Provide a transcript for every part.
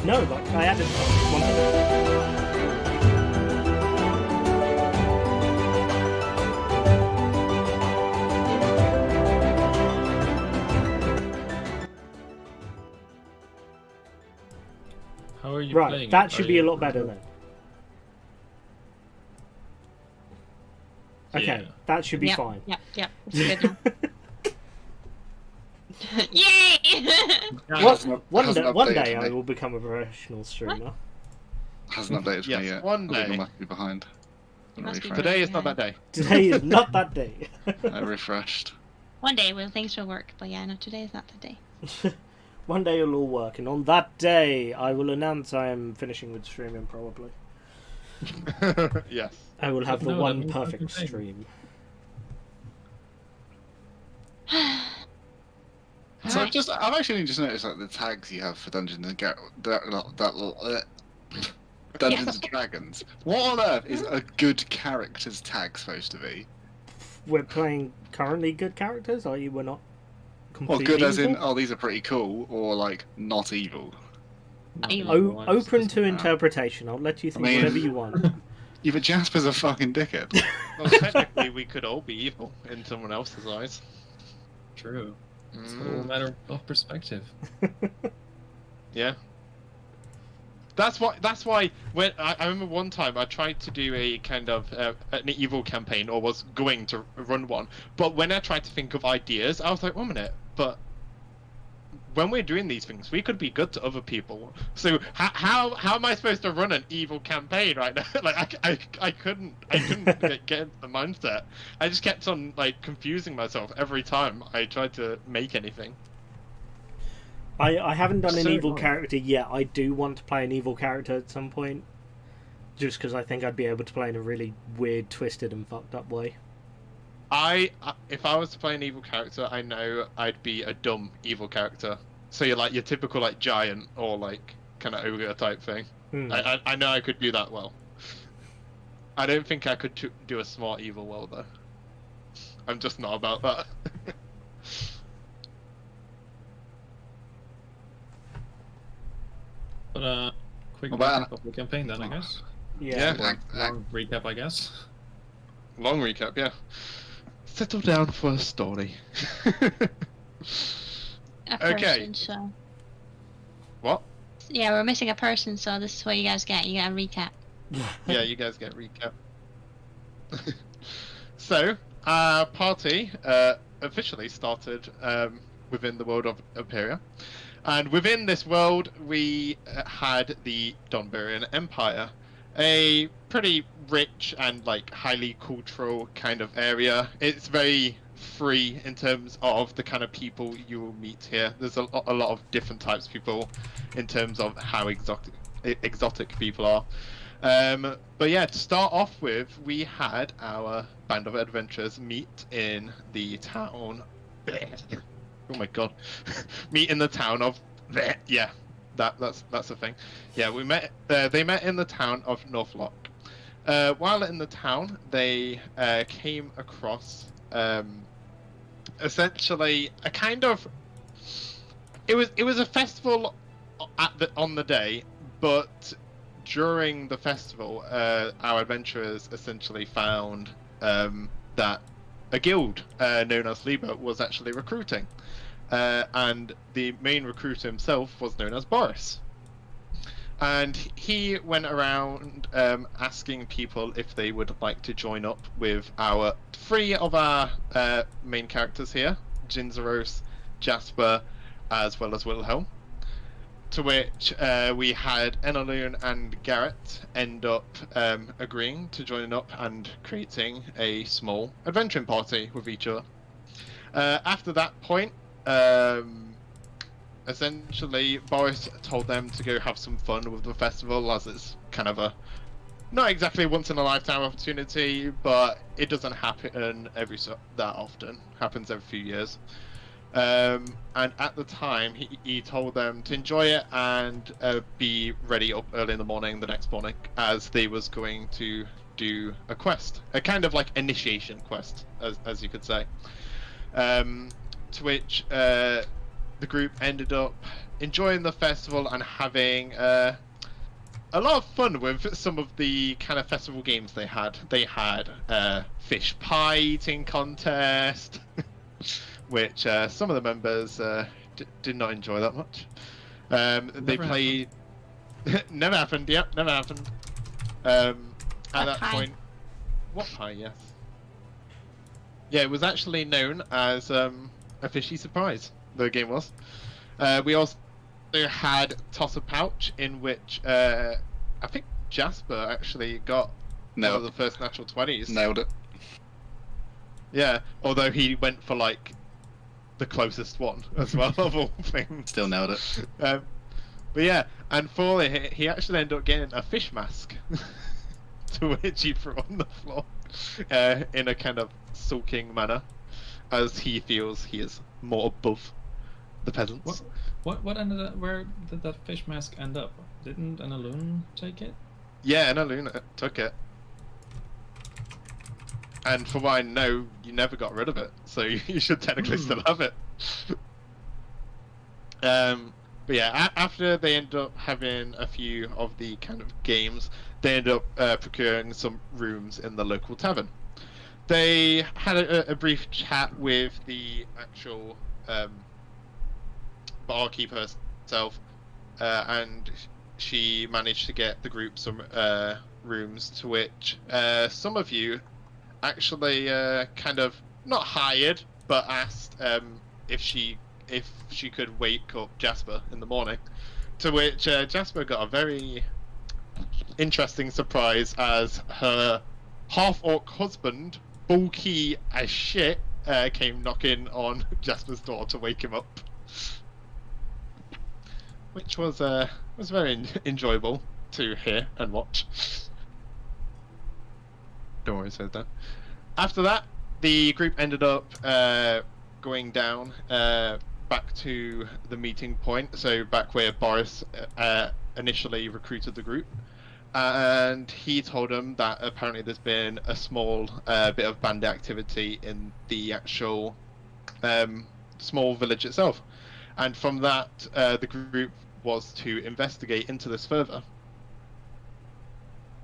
No, like I added one. How are you Right, playing? that should be a lot better then. Okay, Yeah. that should be fine. Yep. It's good now. Yay! One day I will become a professional streamer. Hasn't updated for Yes, me yet. one I think I day. must be behind. You must be Refresh. Today is not that day. Today is not that day. I refreshed. One day will things will work, but yeah, no, today is not the day. One day it'll all work, and on that day I will announce I am finishing with streaming probably. Yes. I will have the No, one that perfect means nothing. stream. So I've actually just noticed like the tags you have for Dungeons and Dungeons and Dragons. What on earth is a good character's tag supposed to be? We're playing currently good characters, are you? We're not Well, completely good as in, evil? oh, these are pretty cool, or like not evil. Open to interpretation. I'll let you think I mean- whatever you want. Yeah, but Jasper's a fucking dickhead. Well, technically, we could all be evil in someone else's eyes. True. It's all a matter of perspective. Yeah. That's why when I remember one time I tried to do a kind of an evil campaign, or was going to run one, but when I tried to think of ideas, I was like, 1 minute, but when we're doing these things, we could be good to other people. So how am I supposed to run an evil campaign right now? Like I couldn't get into the mindset. I just kept on like confusing myself every time I tried to make anything. I haven't done an So evil hard. character yet. I do want to play an evil character at some point. Just because I think I'd be able to play in a really weird, twisted and fucked up way. If I was to play an evil character, I know I'd be a dumb evil character. So you're like your typical like giant or like kind of ogre type thing. I know I could do that well. I don't think I could do a smart evil well though. I'm just not about that. But quick Well, recap of the campaign then, I guess. Yeah. Long recap, I guess. Long recap, yeah. Settle down for a story. A Okay. person, so What? yeah, we're missing a person, so this is what you guys get. You get a recap. Yeah, you guys get recap. So, our party officially started within the world of Epperia. And within this world, we had the Donburian Empire, a pretty rich and like highly cultural kind of area. It's very free in terms of the kind of people you will meet here. There's a lot of different types of people in terms of how exotic people are. But yeah, to start off with, we had our band of adventurers meet in the town. Oh my god, meet in the town of yeah, that's the thing. Yeah, we met. They met in the town of Northlock. While in the town, they came across essentially a kind of. It was a festival on the day, but during the festival, our adventurers essentially found that a guild known as Liber was actually recruiting, and the main recruiter himself was known as Boris. And he went around asking people if they would like to join up with three of our main characters here, Ginzeros, Jasper, as well as Wilhelm. To which we had Enaloon and Garret end up agreeing to join up and creating a small adventuring party with each other. After that point, essentially Boris told them to go have some fun with the festival, as it's kind of a not exactly once in a lifetime opportunity, but it doesn't happen that often. Happens every few years. And at the time, he told them to enjoy it and be ready up early in the morning the next morning, as they was going to do a quest, a kind of like initiation quest, as you could say. To which the group ended up enjoying the festival and having a lot of fun with some of the kind of festival games they had. They had fish pie eating contest, which some of the members did not enjoy that much. They played. Never happened. Yep, never happened. At that point, what pie? Yes. Yeah, it was actually known as a fishy surprise. The game was. We also had Toss a Pouch, in which I think Jasper actually got one of the first natural 20s. Nailed it. Yeah, although he went for like the closest one as well of all things. Still nailed it. But yeah, and for it, he actually ended up getting a fish mask, to which he threw on the floor in a kind of sulking manner, as he feels he is more above the peasants. What ended up? Where did that fish mask end up? Didn't an Alun take it? Yeah, and Luna took it. And for what I know, you never got rid of it, so you should technically still have it. But yeah, after they ended up having a few of the kind of games, they ended up procuring some rooms in the local tavern. They had a brief chat with the actual barkeeper herself, and she managed to get the group some rooms, to which some of you actually kind of not hired, but asked if she could wake up Jasper in the morning, to which Jasper got a very interesting surprise as her half-orc husband, bulky as shit, came knocking on Jasper's door to wake him up, which was very enjoyable to hear and watch. Don't worry, said that. After that, the group ended up going down back to the meeting point, so back where Boris initially recruited the group, and he told them that apparently there's been a small bit of bandit activity in the actual small village itself, and from that the group was to investigate into this further.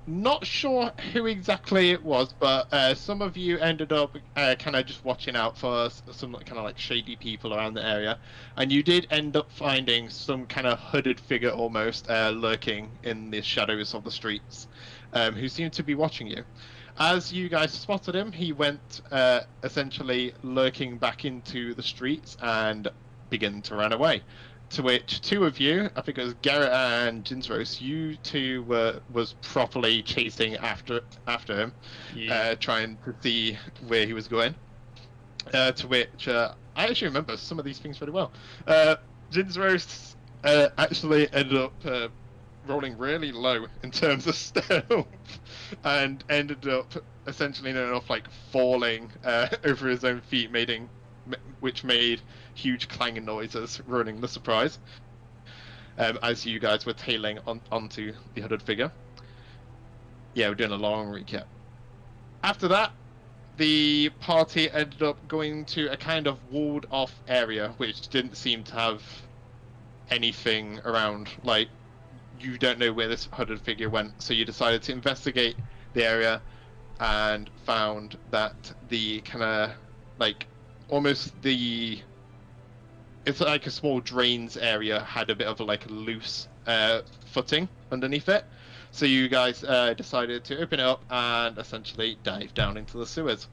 Not sure who exactly it was, but some of you ended up kind of just watching out for some kind of like shady people around the area, and you did end up finding some kind of hooded figure almost lurking in the shadows of the streets, who seemed to be watching you. As you guys spotted him, he went essentially lurking back into the streets and began to run away. To which two of you, I think it was Garret and Jinsros, you two was properly chasing after him, trying to see where he was going. To which I actually remember some of these things very well. Jinsros actually ended up rolling really low in terms of stealth, and ended up essentially enough like falling over his own feet, which made huge clanging noises, ruining the surprise, as you guys were tailing onto the hooded figure. Yeah, we're doing a long recap. After that, the party ended up going to a kind of walled off area, which didn't seem to have anything around. Like, you don't know where this hooded figure went, so you decided to investigate the area and found that the kind of like it's like a small drains area had a bit of like a loose footing underneath it, so you guys decided to open it up and essentially dive down into the sewers.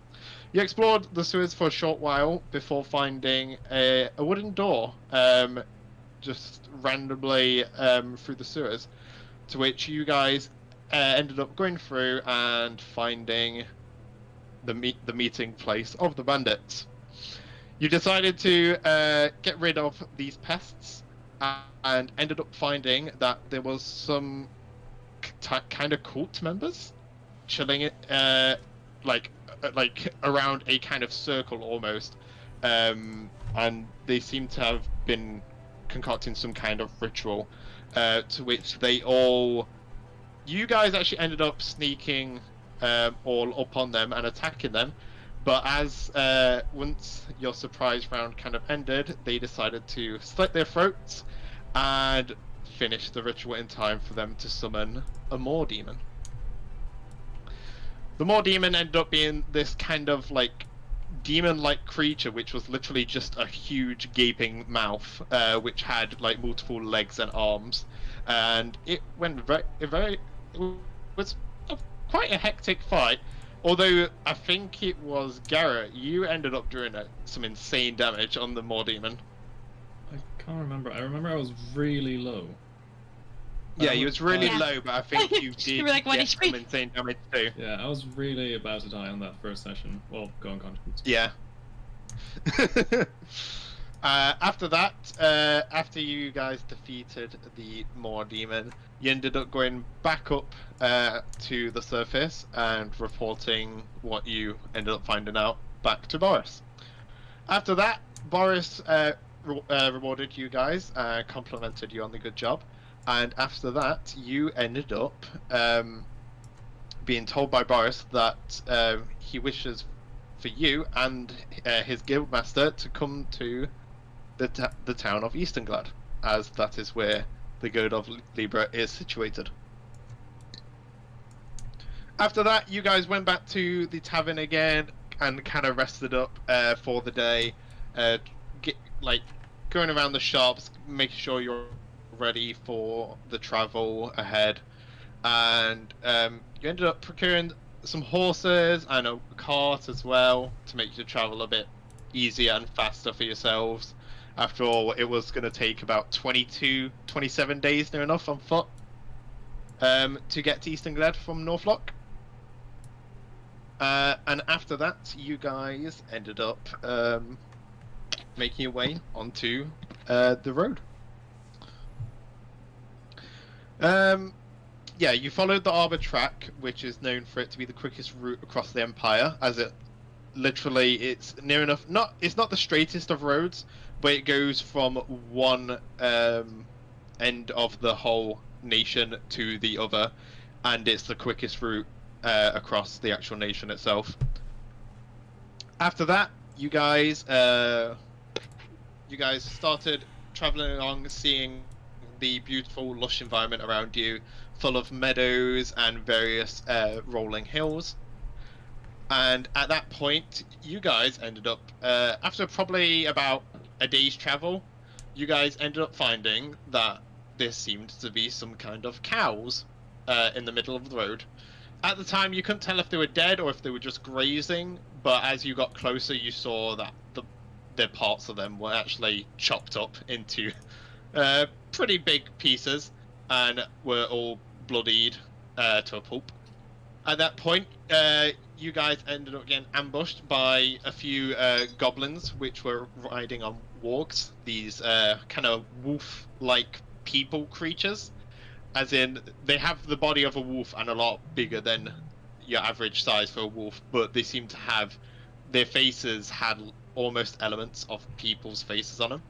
You explored the sewers for a short while before finding a wooden door just randomly through the sewers, to which you guys ended up going through and finding the meeting place of the bandits. You decided to get rid of these pests, and ended up finding that there was some kind of cult members chilling like around a kind of circle almost, and they seem to have been concocting some kind of ritual, to which you guys actually ended up sneaking all up on them and attacking them. But as once your surprise round kind of ended, they decided to slit their throats and finish the ritual in time for them to summon a Moor Demon. The Moor Demon ended up being this kind of like demon-like creature, which was literally just a huge gaping mouth, which had like multiple legs and arms, and it went it was quite a hectic fight. Although I think it was Garret, you ended up doing some insane damage on the Moor Demon. I can't remember. I remember I was really low. Yeah, you was really Yeah. low, but I think you did You were like 1 get HP. some insane damage too. Yeah, I was really about to die on that first session. Well, go on contribute. Yeah. After that, after you guys defeated the Moor Demon, you ended up going back up to the surface and reporting what you ended up finding out back to Boris. After that, Boris rewarded you guys, complimented you on the good job, and after that, you ended up being told by Boris that he wishes for you and his guildmaster to come to the town of Easternglad, as that is where the Guild of Libra is situated. After that, you guys went back to the tavern again and kind of rested up for the day, going around the shops, making sure you're ready for the travel ahead, and you ended up procuring some horses and a cart as well to make your travel a bit easier and faster for yourselves. After all, it was going to take about 27 days near enough on foot to get to Easternglad from Northlock. And after that, you guys ended up making your way onto the road. Yeah, you followed the Arbor Track, which is known for it to be the quickest route across the Empire, as it literally, it's near enough, it's not the straightest of roads, but it goes from one end of the whole nation to the other, and it's the quickest route across the actual nation itself. After that, you guys started traveling along, seeing the beautiful, lush environment around you, full of meadows and various rolling hills. And at that point, you guys ended up, after probably about a day's travel, you guys ended up finding that there seemed to be some kind of cows in the middle of the road. At the time, you couldn't tell if they were dead or if they were just grazing, but as you got closer, you saw that the parts of them were actually chopped up into pretty big pieces and were all bloodied to a pulp. At that point, you guys ended up getting ambushed by a few goblins, which were riding on wargs, these kind of wolf-like people creatures. As in, they have the body of a wolf and a lot bigger than your average size for a wolf, but they seem to have, their faces had almost elements of people's faces on them.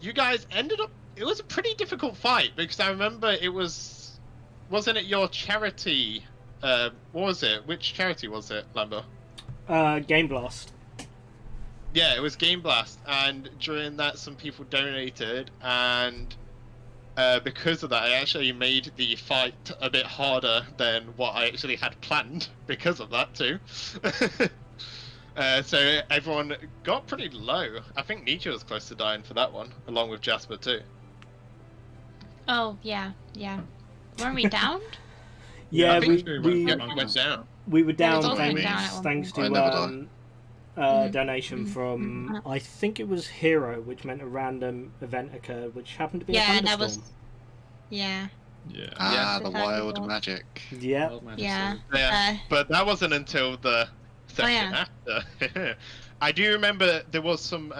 You guys ended up, it was a pretty difficult fight, because I remember wasn't it your charity, what was it? Which charity was it, Lambo? Game Blast. Yeah, it was Game Blast, and during that some people donated, and because of that I actually made the fight a bit harder than what I actually had planned because of that too. So everyone got pretty low. I think Nietzsche was close to dying for that one, along with Jasper too. Oh, yeah. Weren't we downed? Yeah, I think we went down. we were down was thanks, down at one thanks point. to I never donation from I think it was Hero, which meant a random event occurred, which happened to be a Yeah, and thunderstorm. that was... Yeah. Yeah. Ah, the That's how wild people- magic. Yeah. Wild magic Yeah. sword. Yeah, but that wasn't until the second after. I do remember there was some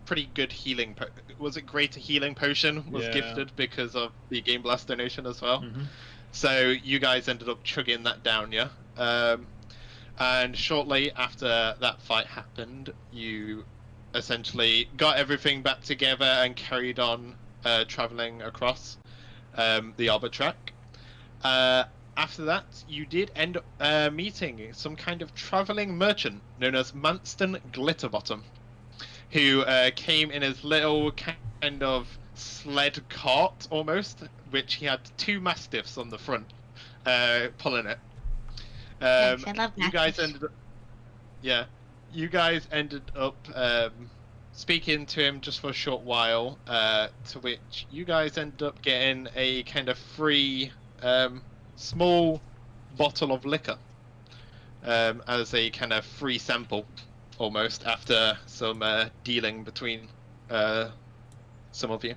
pretty good healing. Was it Greater Healing Potion was Yeah. gifted because of the Game Blast donation as well. Mhm. So you guys ended up chugging that down, yeah. And shortly after that fight happened, you essentially got everything back together and carried on traveling across the Arbor Track. After that, you did end up meeting some kind of traveling merchant known as Manston Glitterbottom. who came in his little kind of sled cart almost, which he had 2 mastiffs on the front, pulling it. Nice, I love You guys mastiffs. ended up speaking to him just for a short while, to which you guys ended up getting a kind of free small bottle of liquor as a kind of free sample, almost, after some dealing between some of you.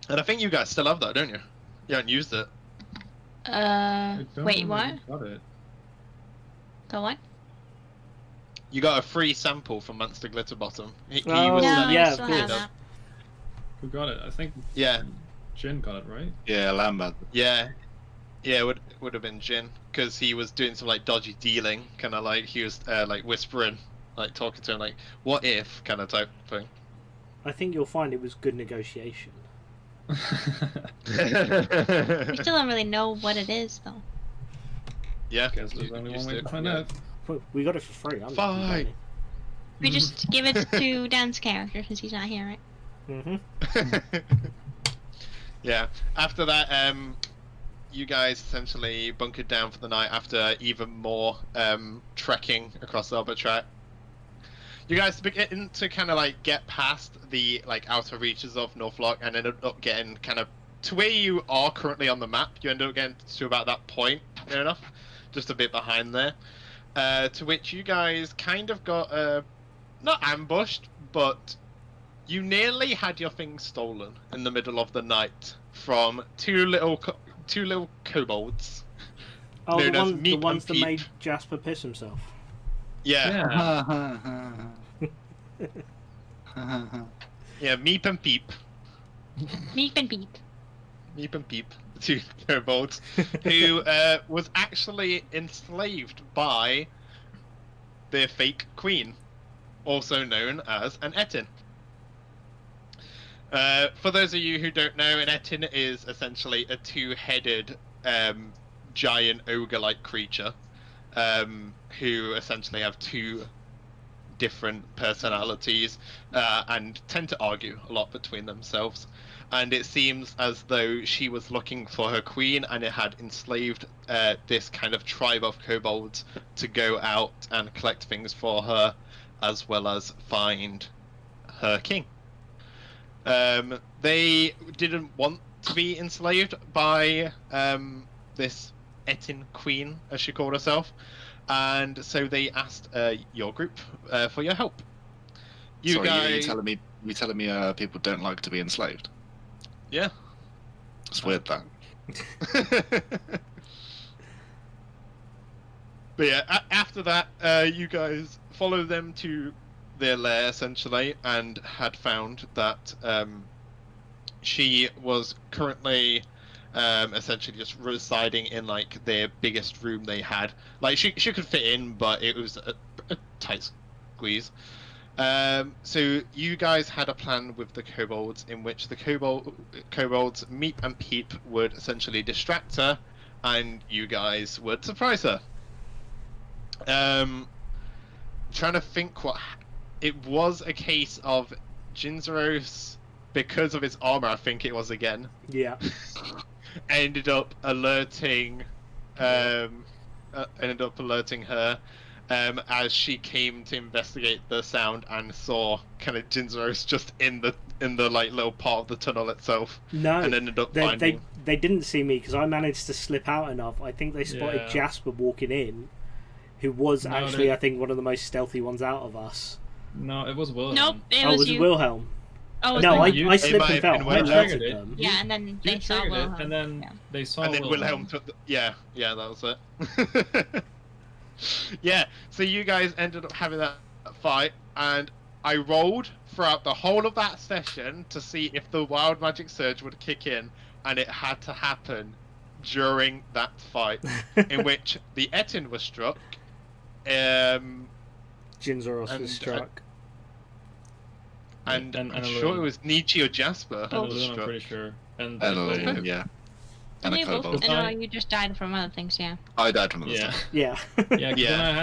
And I think you guys still have that, don't you? You haven't used it. I don't Wait, remember what? who got it. Go on. You got a free sample from Monster Glitterbottom. He Oh, was No, telling yeah, I you still of have course. that. Who got it? I think Yeah, Jin got it, right? Yeah, Lambert. yeah, it would have been Jin, because he was doing some like dodgy dealing, kind of like he was like whispering, like talking to him, like what if kind of type thing. I think you'll find it was good negotiation. We still don't really know what it is, though. Yeah, Guess there's you only one used way to, to find yeah. out. Well, we got it for free. I'm Fine. We just give it to Dan's character since he's not here, right? Mm-hmm. Yeah. After that, you guys essentially bunkered down for the night after even more trekking across the Arbor track. You guys begin to kind of like get past the like outer reaches of Northlock and ended up getting kind of to where you are currently on the map. You end up getting to about that point, near enough, just a bit behind there. To which you guys kind of got not ambushed, but you nearly had your things stolen in the middle of the night from two little kobolds. Oh, known as the Meep ones and that made Peep. Jasper piss himself. Yeah, Yeah. yeah, Meep and Peep. Meep and Beep. Meep and Peep, the 2 kobolds, who was actually enslaved by their fake queen, also known as an Etin. For those of you who don't know, an Etin is essentially a 2-headed giant ogre-like creature, who essentially have 2 different personalities and tend to argue a lot between themselves. And it seems as though she was looking for her queen and it had enslaved this kind of tribe of kobolds to go out and collect things for her, as well as find her king. They didn't want to be enslaved by this Etin queen, as she called herself, and so they asked your group for your help. Sorry, you telling me people don't like to be enslaved? Yeah. It's weird that. But yeah, after that, you guys follow them to their lair essentially, and had found that she was currently essentially just residing in like their biggest room they had. Like she could fit in, but it was a tight squeeze. So you guys had a plan with the kobolds in which the kobolds Meep and Peep would essentially distract her, and you guys would surprise her. Trying to think what it was a case of Jinzeros, because of his armor, I think it was again. Yeah. ended up alerting her as she came to investigate the sound and saw kind of Jinzeros just in the like little part of the tunnel itself. No, and ended up finding. They didn't see me because I managed to slip out enough. I think they spotted Yeah. Jasper walking in, who was No, actually they- I think one of the most stealthy ones out of us. No, it was Wilhelm. Nope, it Oh, was was it you. Wilhelm? Oh, No, I, you- I It slipped might and have fell. been I Wilhelm. alerted Triggered it. them. Yeah, and then You they saw triggered Wilhelm. it, and then Yeah. they saw And then Wilhelm took the... Yeah, that was it. Yeah, so you guys ended up having that fight, and I rolled throughout the whole of that session to see if the Wild Magic Surge would kick in, and it had to happen during that fight, in which the Etin was struck, Jinzeros And, was struck. and And I'm Alone. sure it was Nietzsche or Jasper who Oh. was I'm struck. pretty sure. And And, yeah. And a You both- kobold. and, you just died from other things, yeah. I died from the yeah. stuff. Yeah. Yeah, 'cause Yeah. then I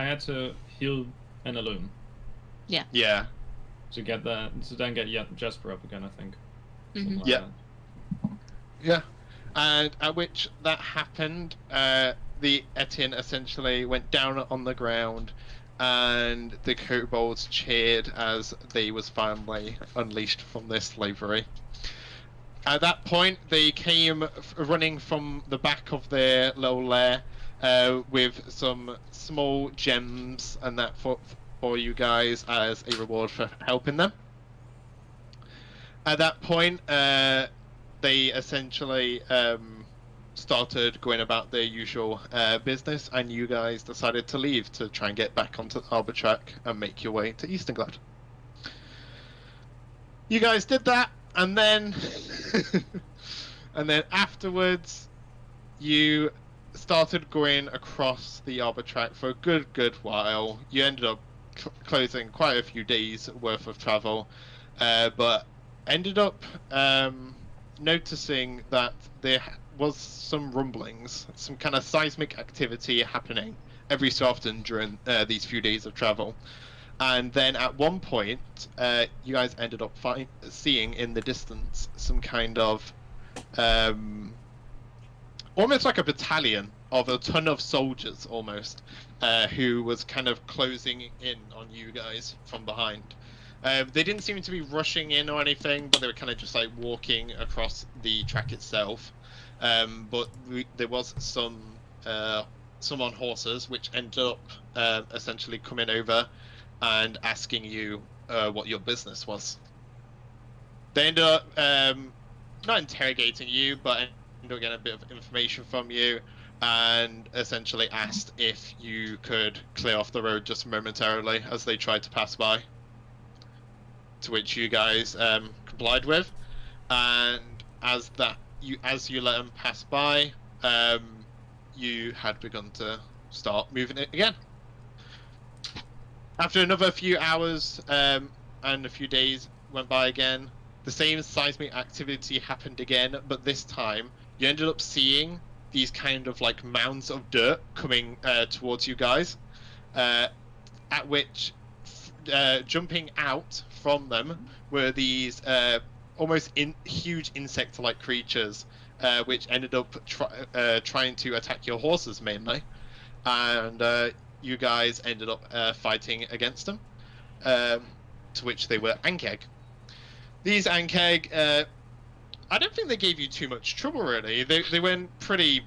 had to heal and Alone. Yeah. To get that, to then get Jasper up again, I think. Mhm. Something like Yeah. that. Yeah. And at which that happened, the Etienne essentially went down on the ground, and the kobolds cheered as they was finally unleashed from their slavery. At that point, they came running from the back of their little lair with some small gems and that for you guys as a reward for helping them. At that point, they essentially started going about their usual business, and you guys decided to leave to try and get back onto the harbour track and make your way to Easterglad. You guys did that, and then and then afterwards, you started going across the harbour track for a good while. You ended up closing quite a few days worth of travel, but ended up noticing that there was some rumblings, some kind of seismic activity happening every so often during these few days of travel. And then at one point, you guys ended up seeing in the distance some kind of almost like a battalion of a ton of soldiers almost, who was kind of closing in on you guys from behind. They didn't seem to be rushing in or anything, but they were kind of just like walking across the track itself. But there was some on horses, which ended up essentially coming over and asking you what your business was. They ended up not interrogating you, but ended up getting a bit of information from you, and essentially asked if you could clear off the road just momentarily as they tried to pass by. To which you guys complied with, and as you let them pass by, you had begun to start moving it again. After another few hours and a few days went by again, the same seismic activity happened again, but this time you ended up seeing these kind of like mounds of dirt coming towards you guys, at which jumping out from them were these almost huge insect-like creatures, which ended up trying to attack your horses mainly, and you guys ended up fighting against them, to which they were Ankeg. These Ankeg, I don't think they gave you too much trouble really. They went pretty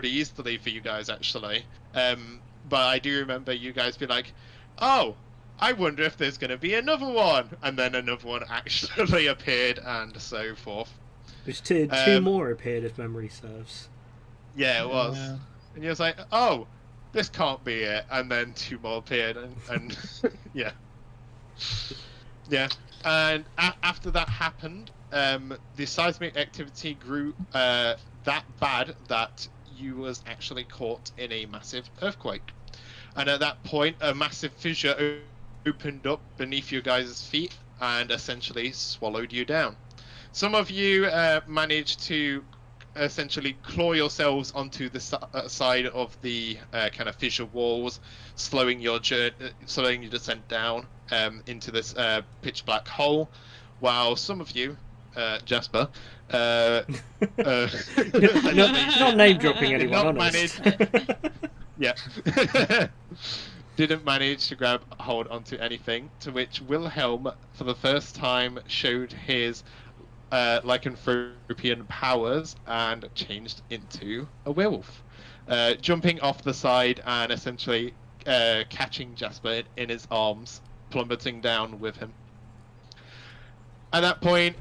easily for you guys actually, but I do remember you guys be like, oh, I wonder if there's going to be another one, and then another one actually appeared, and so forth. Which two more appeared, if memory serves. Yeah, it was. Yeah. And you was like, oh, this can't be it, and then two more appeared, and yeah. Yeah, and after that happened, the seismic activity grew that bad that you was actually caught in a massive earthquake. And at that point, a massive fissure opened up beneath your guys' feet and essentially swallowed you down. Some of you managed to essentially claw yourselves onto the side of the kind of fissure walls, slowing your descent down into this pitch black hole, while some of you, Jasper, not name dropping anyone, honest. Yeah. Didn't manage to grab hold onto anything, to which Wilhelm, for the first time, showed his lycanthropian powers and changed into a werewolf, jumping off the side and essentially catching Jasper in his arms, plummeting down with him. At that point,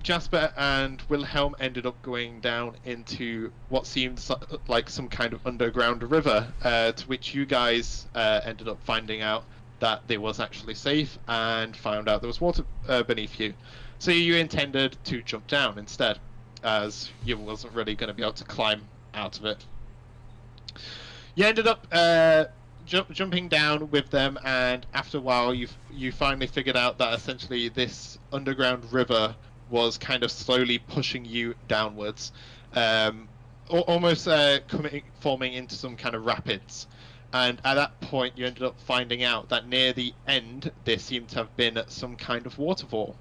Jasper and Wilhelm ended up going down into what seemed like some kind of underground river, to which you guys ended up finding out that there was actually safe and found out there was water beneath you. So you intended to jump down instead, as you wasn't really going to be able to climb out of it. You ended up jumping down with them, and after a while you finally figured out that essentially this underground river was kind of slowly pushing you downwards, almost forming into some kind of rapids. And at that point, you ended up finding out that near the end, there seemed to have been some kind of waterfall.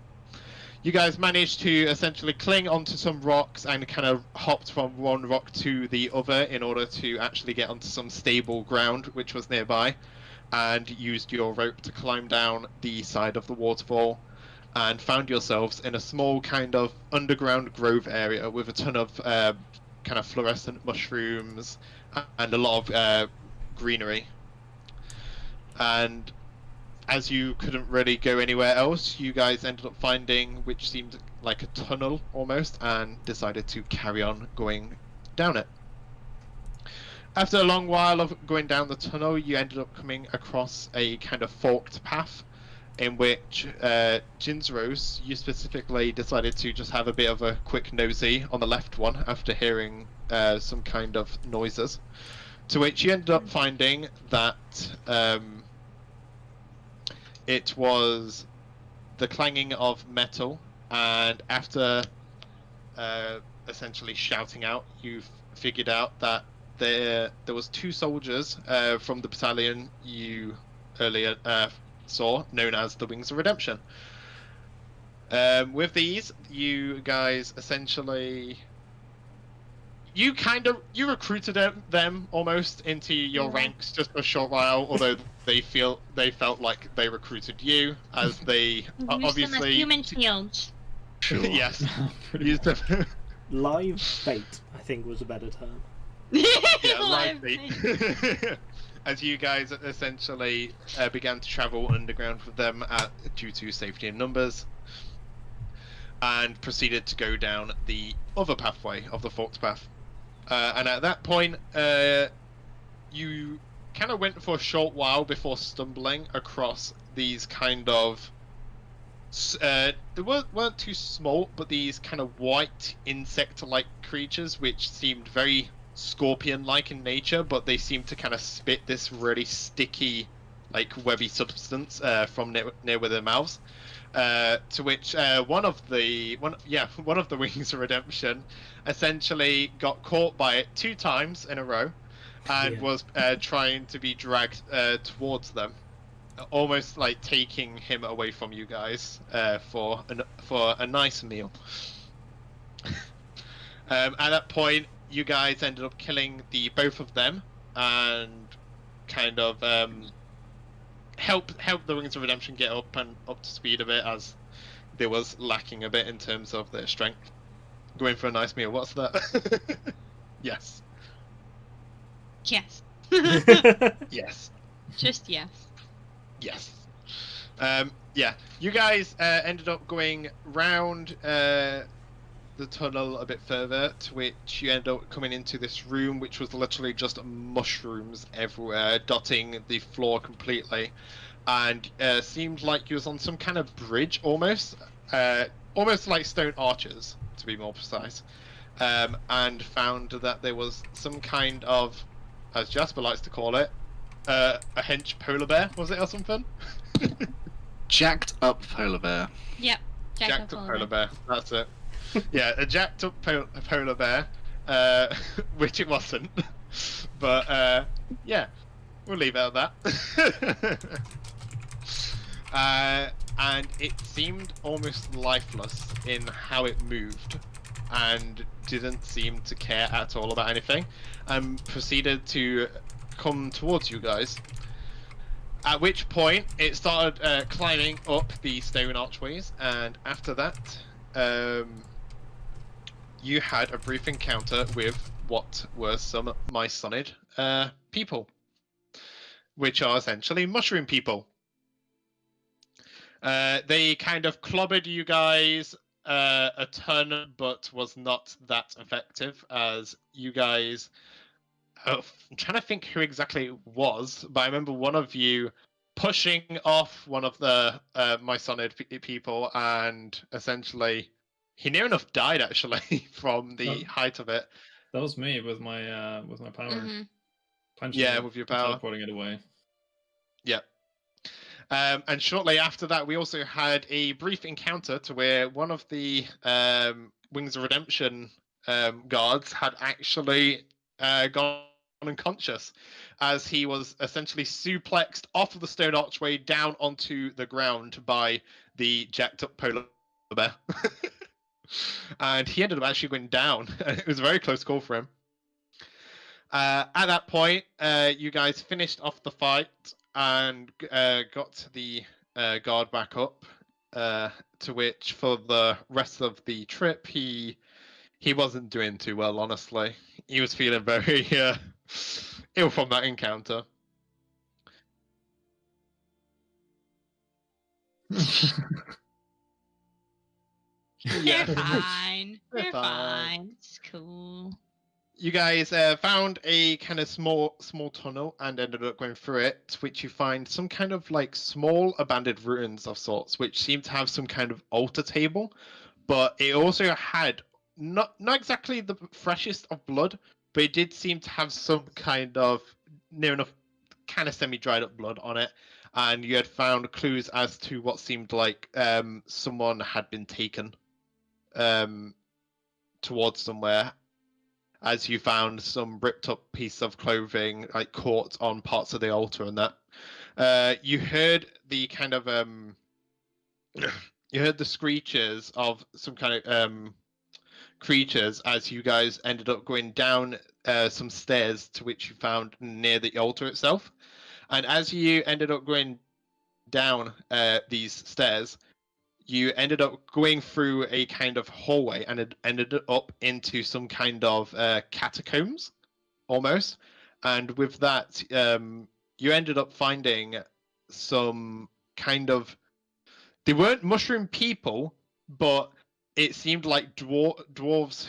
You guys managed to essentially cling onto some rocks and kind of hopped from one rock to the other in order to actually get onto some stable ground, which was nearby, and used your rope to climb down the side of the waterfall, and found yourselves in a small kind of underground grove area with a ton of kind of fluorescent mushrooms and a lot of greenery. And as you couldn't really go anywhere else, you guys ended up finding which seemed like a tunnel almost, and decided to carry on going down it. After a long while of going down the tunnel, you ended up coming across a kind of forked path in which Jinzros, you specifically decided to just have a bit of a quick nosy on the left one after hearing some kind of noises, to which you ended up finding that it was the clanging of metal, and after essentially shouting out, you figured out that there was 2 soldiers from the battalion you earlier saw, known as the Wings of Redemption. With these, you guys essentially... You recruited them almost into your ranks just for a short while, although they felt like they recruited you, as they obviously them as human shields. Sure. Yes, Pretty used much. them. Live bait, I think, was a better term. Yeah, Live likely. As you guys essentially began to travel underground with them due to safety in numbers, and proceeded to go down the other pathway of the forked path. And at that point, you kind of went for a short while before stumbling across these kind of... they weren't too small, but these kind of white insect-like creatures, which seemed very scorpion-like in nature, but they seemed to kind of spit this really sticky, like webby substance from near where their mouths. To which one of the Wings of Redemption essentially got caught by it 2 times in a row, and was trying to be dragged towards them, almost like taking him away from you guys for a nice meal. At that point, you guys ended up killing both of them, and kind of help the Wings of Redemption get up to speed a bit, as they was lacking a bit in terms of their strength. Going for a nice meal. What's that? Yes. Yes. Yes. Just yes. Yes. Yeah. You guys ended up going round the tunnel a bit further, to which you end up coming into this room, which was literally just mushrooms everywhere, dotting the floor completely, and seemed like you was on some kind of bridge, almost like stone arches, to be more precise, and found that there was some kind of, as Jasper likes to call it, a hench polar bear, was it, or something? Jacked up polar bear. Yep. Jacked up polar bear, that's it. Yeah, a jacked up polar bear, which it wasn't, but yeah, we'll leave it at that. And it seemed almost lifeless in how it moved, and didn't seem to care at all about anything, and proceeded to come towards you guys. At which point, it started climbing up the stone archways, and after that, you had a brief encounter with what were some Mysonid people, which are essentially mushroom people. They kind of clobbered you guys a ton, but was not that effective, as you guys... I'm trying to think who exactly it was, but I remember one of you pushing off one of the Mysonid people, and essentially he near enough died, actually, from the height of it. That was me with my power. Mm-hmm. Punching Yeah, it, with your power. teleporting it away. Yeah. And shortly after that, we also had a brief encounter to where one of the Wings of Redemption guards had actually gone unconscious as he was essentially suplexed off of the stone archway down onto the ground by the jacked up polar bear. And he ended up actually going down. It was a very close call for him. At that point, you guys finished off the fight and got the guard back up, to which for the rest of the trip, he wasn't doing too well, honestly. He was feeling very ill from that encounter. They're fine. They're They're fine. fine. It's cool. You guys found a kind of small tunnel and ended up going through it, to which you find some kind of like small abandoned ruins of sorts, which seem to have some kind of altar table, but it also had not exactly the freshest of blood, but it did seem to have some kind of near enough kind of semi-dried up blood on it, and you had found clues as to what seemed like someone had been taken towards somewhere, as you found some ripped up piece of clothing like caught on parts of the altar and that. You heard the kind of you heard the screeches of some kind of creatures as you guys ended up going down some stairs, to which you found near the altar itself. And as you ended up going down these stairs, you ended up going through a kind of hallway and it ended up into some kind of catacombs, almost. And with that, you ended up finding some kind of... They weren't mushroom people, but it seemed like dwarves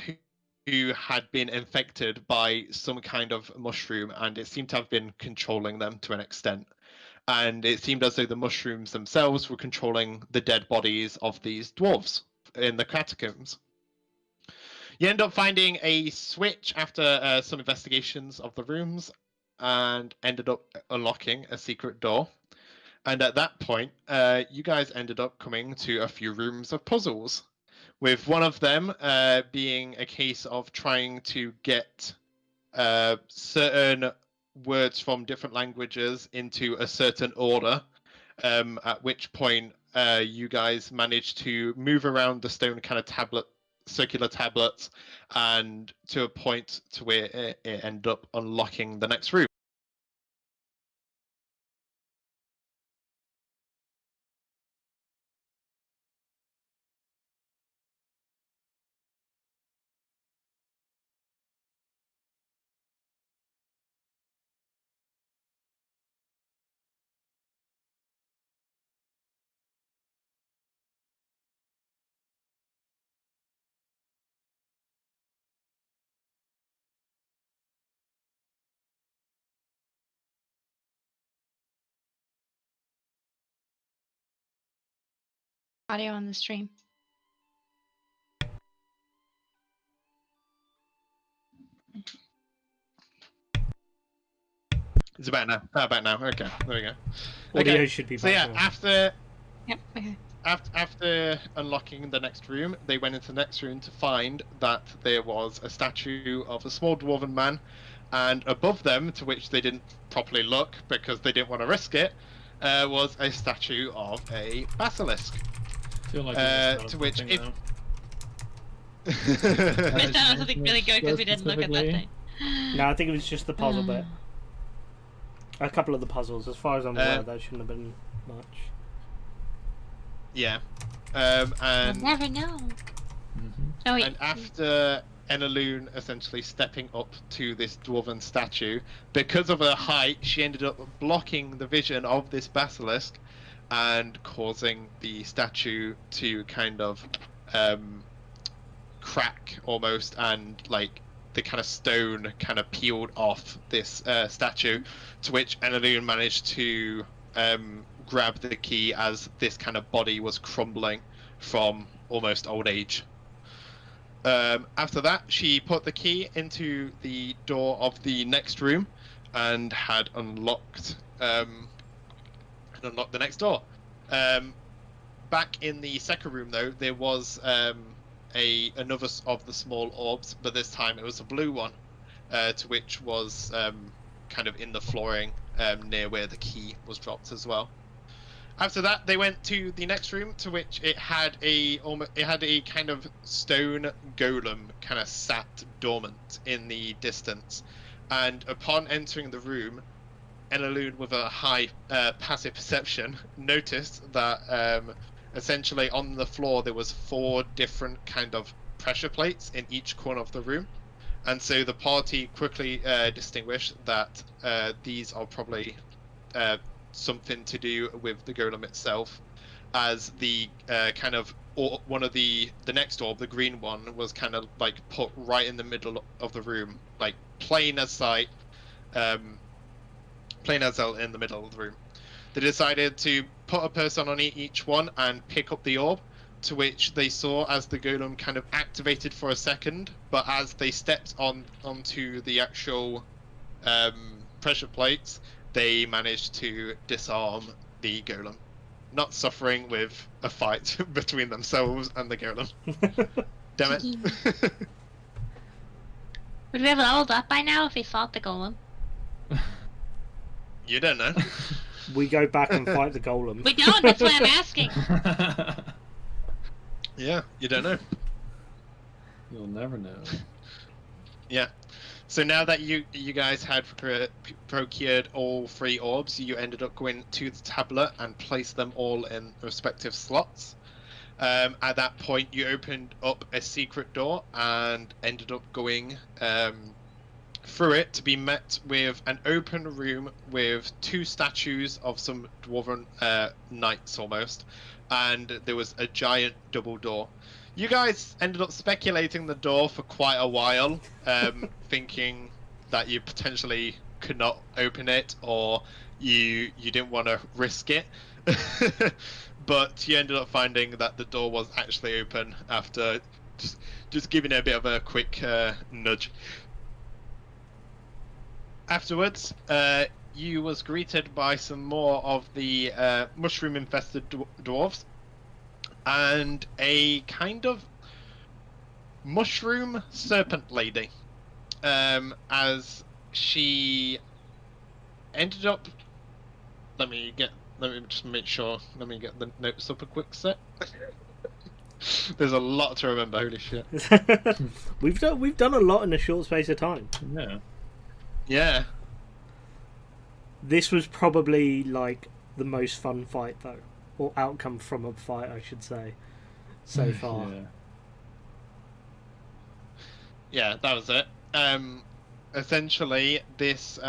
who had been infected by some kind of mushroom, and it seemed to have been controlling them to an extent. And it seemed as though the mushrooms themselves were controlling the dead bodies of these dwarves in the catacombs. You end up finding a switch after some investigations of the rooms and ended up unlocking a secret door. And at that point, you guys ended up coming to a few rooms of puzzles, with one of them being a case of trying to get certain words from different languages into a certain order, at which point you guys managed to move around the stone kind of circular tablets, and to a point to where it ended up unlocking the next room. Audio on the stream. It's about now. About now. Okay, there we go. Audio Okay. should be So yeah, back now. after Yep. Okay. After unlocking the next room, they went into the next room to find that there was a statue of a small dwarven man, and above them, to which they didn't properly look because they didn't want to risk it, was a statue of a basilisk. I feel like this is To not which something if- now. Missed out on something really good because we didn't look at that thing. No, I think it was just the puzzle bit. A couple of the puzzles. As far as I'm aware, that shouldn't have been much. Yeah. We'll And never know. Mhm. Oh, wait. and after Enaloon essentially stepping up to this dwarven statue, because of her height, she ended up blocking the vision of this basilisk and causing the statue to kind of crack almost, and like the kind of stone kind of peeled off this statue, to which Enaloon managed to grab the key as this kind of body was crumbling from almost old age. After that, she put the key into the door of the next room and had unlocked the next door. Back in the second room, though, there was another of the small orbs, but this time it was a blue one. to which was kind of in the flooring near where the key was dropped as well. After that, they went to the next room, to which it had a kind of stone golem kind of sat dormant in the distance. And upon entering the room, Enaloon, with a high passive perception, noticed that essentially on the floor there was 4 different kind of pressure plates in each corner of the room. And so the party quickly distinguished that these are probably something to do with the golem itself, as the kind of one of the next orb, the green one, was kind of like put right in the middle of the room, like plain as sight, plain as hell in the middle of the room. They decided to put a person on each one and pick up the orb, to which they saw as the golem kind of activated for a second, but as they stepped onto the actual pressure plates, they managed to disarm the golem, not suffering with a fight between themselves and the golem. Damn it. Would we have leveled up by now if we fought the golem? You don't know. We go back and fight the golem. We don't, that's why I'm asking. Yeah, you don't know. You'll never know. Yeah. So now that you guys had procured all 3 orbs, you ended up going to the tablet and placed them all in respective slots. At that point, you opened up a secret door and ended up going through it to be met with an open room with 2 statues of some dwarven knights almost, and there was a giant double door. You guys ended up speculating the door for quite a while, thinking that you potentially could not open it, or you didn't want to risk it. But you ended up finding that the door was actually open after just giving it a bit of a quick nudge. Afterwards, you was greeted by some more of the mushroom-infested dwarves, and a kind of mushroom serpent lady, as she ended up. Let me just make sure. Let me get the notes up a quick sec. There's a lot to remember. Holy shit! We've done a lot in a short space of time. Yeah. Yeah. This was probably like the most fun fight though, or outcome from a fight, I should say, so far. Yeah. Yeah, that was it. Essentially, this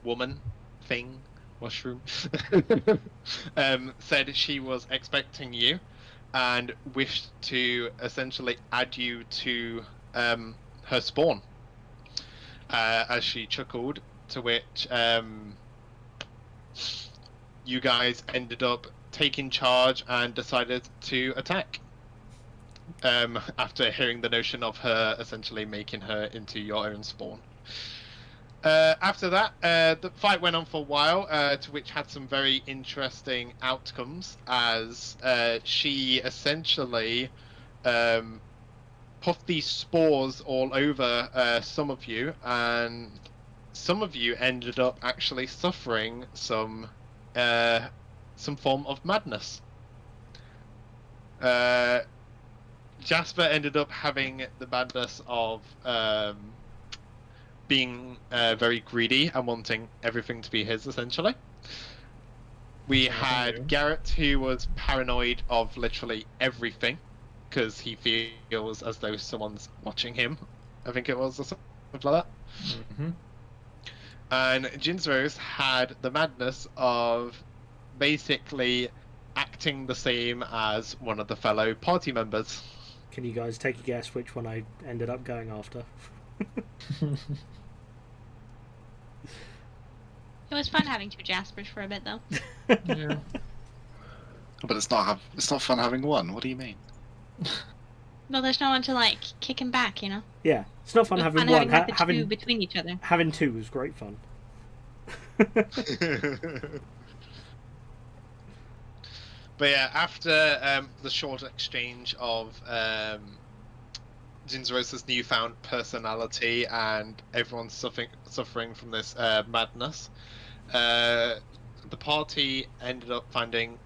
woman thing, mushroom, said she was expecting you, and wished to essentially add you to her spawn. As she chuckled, to which you guys ended up taking charge and decided to attack. After hearing the notion of her essentially making her into your own spawn. After that, the fight went on for a while, to which had some very interesting outcomes, as she essentially puffed these spores all over some of you, and some of you ended up actually suffering some form of madness. Jasper ended up having the madness of being very greedy and wanting everything to be his, essentially. We had Garret, who was paranoid of literally everything, because he feels as though someone's watching him, I think it was, or something like that. Mm-hmm. And Jinsrose had the madness of basically acting the same as one of the fellow party members. Can you guys take a guess which one I ended up going after? It was fun having 2 Jaspers for a bit, though. Yeah. But it's not fun having one. What do you mean? Well, there's no one to, like, kick him back, you know? Yeah, it's not fun It was having fun one. having, like, the Having 2 between each other. having 2 was great fun. But yeah, after the short exchange of Jinzuro's newfound personality, and everyone's suffering from this madness. The party ended up finding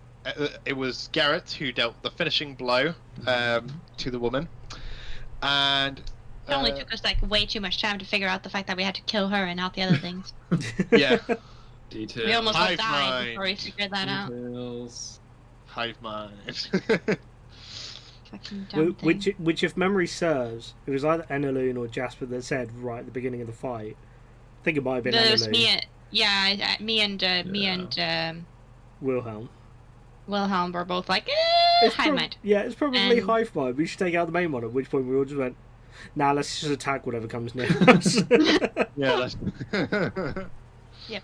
it was Garret who dealt the finishing blow to the woman, and It only took us like way too much time to figure out the fact that we had to kill her and not the other things. yeah, Details. We almost Hive all died mind. before we figured that out. Details. hive mind. Fucking dumb thing. Which, if memory serves, it was either Enaloon or Jasper that said right at the beginning of the fight. I think it might have been There was Enaloon. me and Wilhelm. Wilhelm were both like, hive prob- mind. Yeah, it's probably And- hive mind. We should take out the main one. At which point we all just went, "Nah, let's just attack whatever comes near us." Yeah. Yep.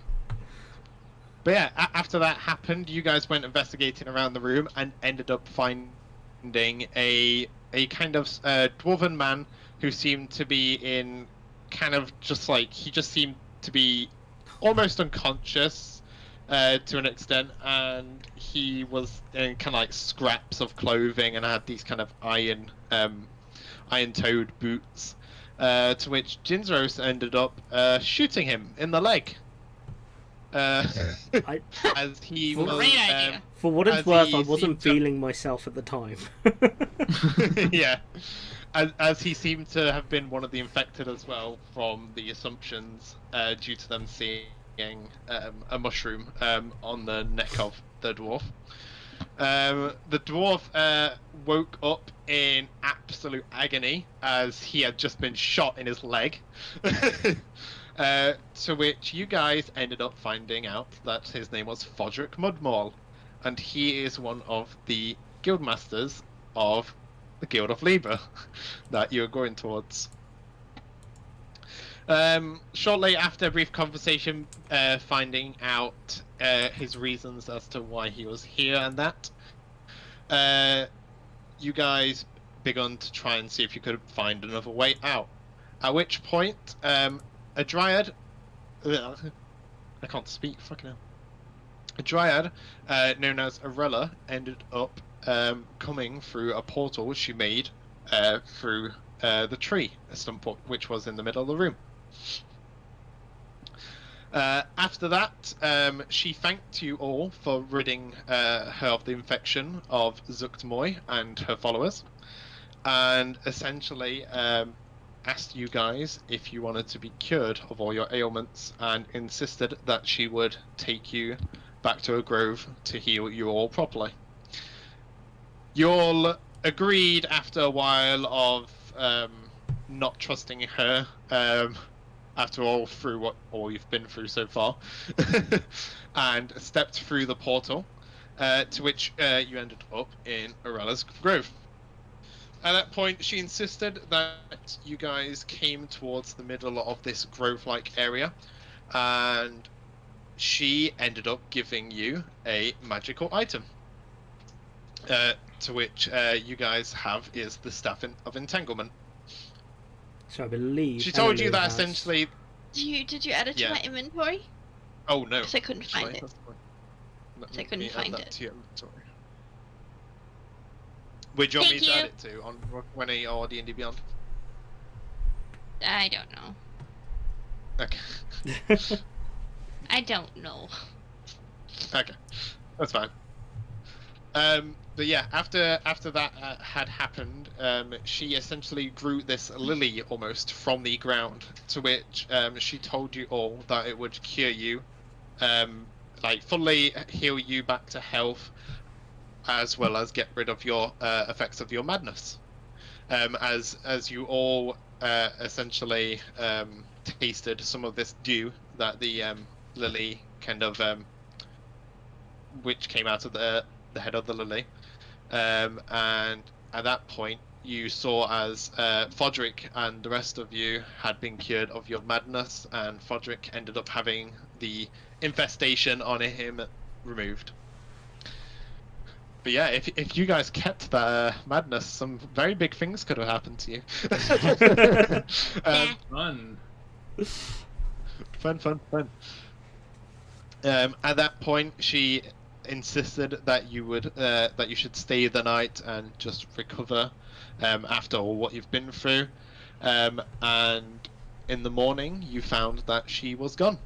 But yeah, after that happened, you guys went investigating around the room and ended up finding a kind of dwarven man who seemed to be in kind of he just seemed to be almost unconscious to an extent, and he was in kind of like scraps of clothing and had these kind of iron-toed boots, to which Jinzuros ended up shooting him in the leg. As he was, Great idea. For what it's As worth, he I wasn't seemed to- feeling myself at the time. yeah, as he seemed to have been one of the infected as well, from the assumptions due to them seeing a mushroom on the neck of the dwarf. The dwarf woke up in absolute agony as he had just been shot in his leg. To which you guys ended up finding out that his name was Fodrick Mudmaul, and he is one of the Guildmasters of the Guild of Libra that you're going towards. Shortly after a brief conversation, finding out his reasons as to why he was here and that, you guys begun to try and see if you could find another way out. At which point, a dryad... I can't speak, fucking hell. A dryad, known as Arella, ended up coming through a portal she made through the tree, a stump which was in the middle of the room. After that, she thanked you all for ridding her of the infection of Zuktmoy and her followers, and essentially asked you guys if you wanted to be cured of all your ailments, and insisted that she would take you back to a grove to heal you all properly. You all agreed after a while of not trusting her, after all, through what all you've been through so far, and stepped through the portal, to which you ended up in Arella's grove. At that point, she insisted that you guys came towards the middle of this grove-like area, and she ended up giving you a magical item, to which you guys have is the Staff of Entanglement. So I believe She told you Enaloon that has- essentially... Did you add it to Yeah. my inventory? Oh no. 'Cause I couldn't find Actually, it. that's fine. Let So I couldn't me add find that it. to your inventory. Where do you want me Thank to add you. it to? On Rock 20 or DnDbeyond? I don't know. Okay. I don't know. Okay. That's fine. But yeah, after that had happened, she essentially grew this lily almost from the ground, to which she told you all that it would cure you, like fully heal you back to health, as well as get rid of your effects of your madness. As you all essentially tasted some of this dew that the lily kind of which came out of the head of the lily, and at that point you saw as Fodrick and the rest of you had been cured of your madness, and Fodrick ended up having the infestation on him removed. But yeah, if you guys kept that madness, some very big things could have happened to you. Fun. Fun. At that point, she insisted that you would that you should stay the night and just recover after all what you've been through. And in the morning, you found that she was gone.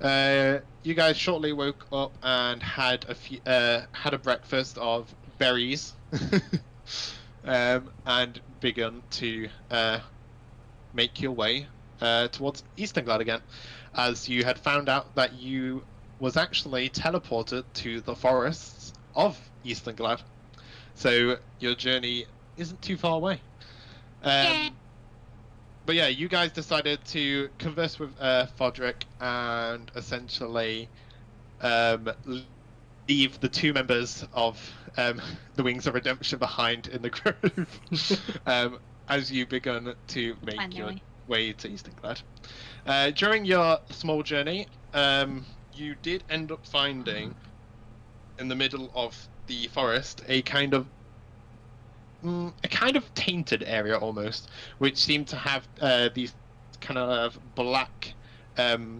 You guys shortly woke up and had a breakfast of berries, and begun to make your way towards Easternglad again, as you had found out that you was actually teleported to the forests of Easternglad. So your journey isn't too far away. But yeah, you guys decided to converse with Fodrick and essentially leave the two members of the Wings of Redemption behind in the grove as you begun to make your way to Easternglad. During your small journey, you did end up finding in the middle of the forest a kind of tainted area almost, which seemed to have these kind of black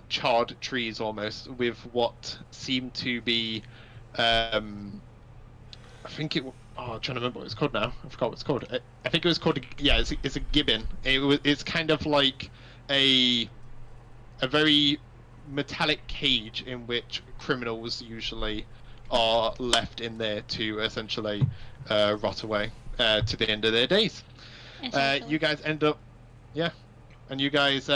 charred trees almost, with what seemed to be I'm trying to remember what it's called now. I forgot what it's called. I think it was called it's a gibbon. It's kind of like a very metallic cage in which criminals usually are left in there to essentially rot away to the end of their days. You guys end up, and you guys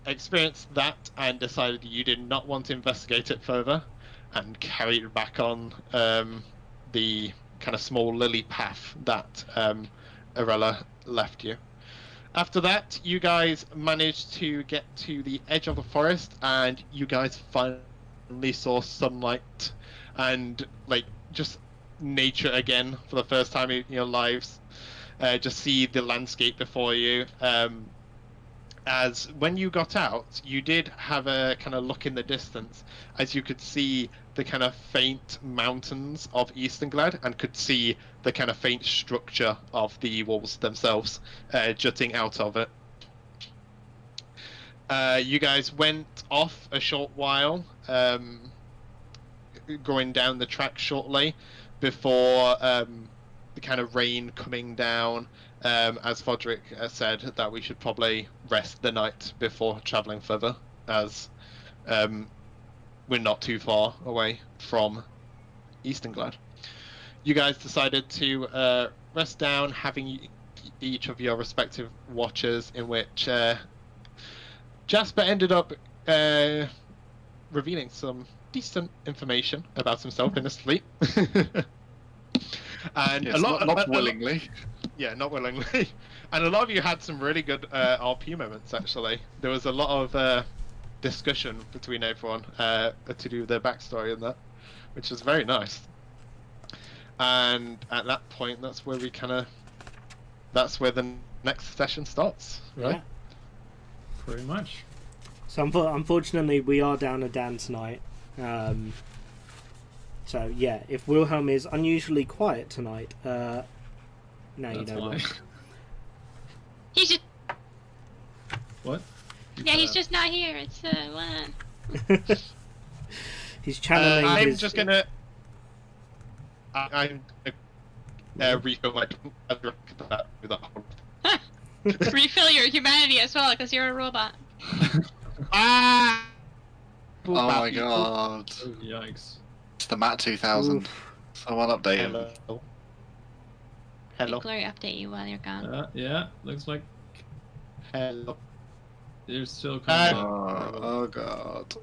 experienced that and decided you did not want to investigate it further, and carried back on the kind of small lily path that Arella left you. After that, you guys managed to get to the edge of the forest, and you guys finally saw sunlight and just nature again for the first time in your lives. Just see the landscape before you. As when you got out, you did have a kind of look in the distance, as you could see the kind of faint mountains of Easternglad, and could see the kind of faint structure of the walls themselves jutting out of it. You guys went off a short while, going down the track shortly, before the kind of rain coming down, as Fodrick said that we should probably rest the night before travelling further, as we're not too far away from Easternglad. You guys decided to rest down, having each of your respective watches, in which Jasper ended up revealing some decent information about himself in his sleep. And yes, not willingly. Not willingly. And a lot of you had some really good RP moments, actually. There was a lot of discussion between everyone to do with their backstory and that, which was very nice. And at that point, that's where the next session starts, right? Yeah. Pretty much. So unfortunately, we are down a Dan tonight. So yeah, if Wilhelm is unusually quiet tonight, now That's you know why. what. He's just What? he's just not here. It's what? He's channeling I'm his... just gonna. I'm gonna refill my drink with a whole. Refill your humanity as well, because you're a robot. Ah! Oh my god. Oh, yikes. It's the Matt 2000. Oof. Someone update him. Hello. Hello. Glory update you while you're gone. Yeah, looks like Hello. you're still coming. Oh god.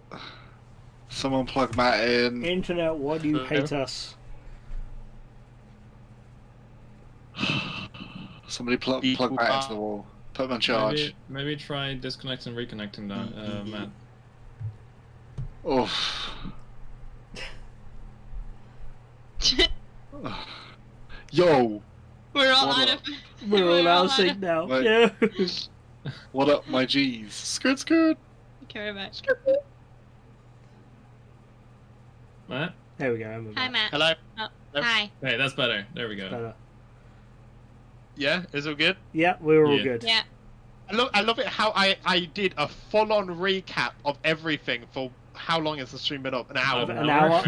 Someone plug Matt in. Internet, why do you hate us? Somebody plug Matt into the wall. Put him on charge. Maybe try disconnecting and reconnecting that, Matt. Oof. Yo! We're all What out up? of. We're all out of out sync now. Wait. Yeah. What up, my G's? Skirt, skirt. Thank you very much. Matt? There we go. I'm Hi, back. Matt. Hello. Oh, Hello. hi. Hey, that's better. There we go. Better. Yeah, is it good? Yeah, we're all Yeah. good. Yeah. I love it how I did a full-on recap of everything for how long has the stream been up? An hour. An An hour.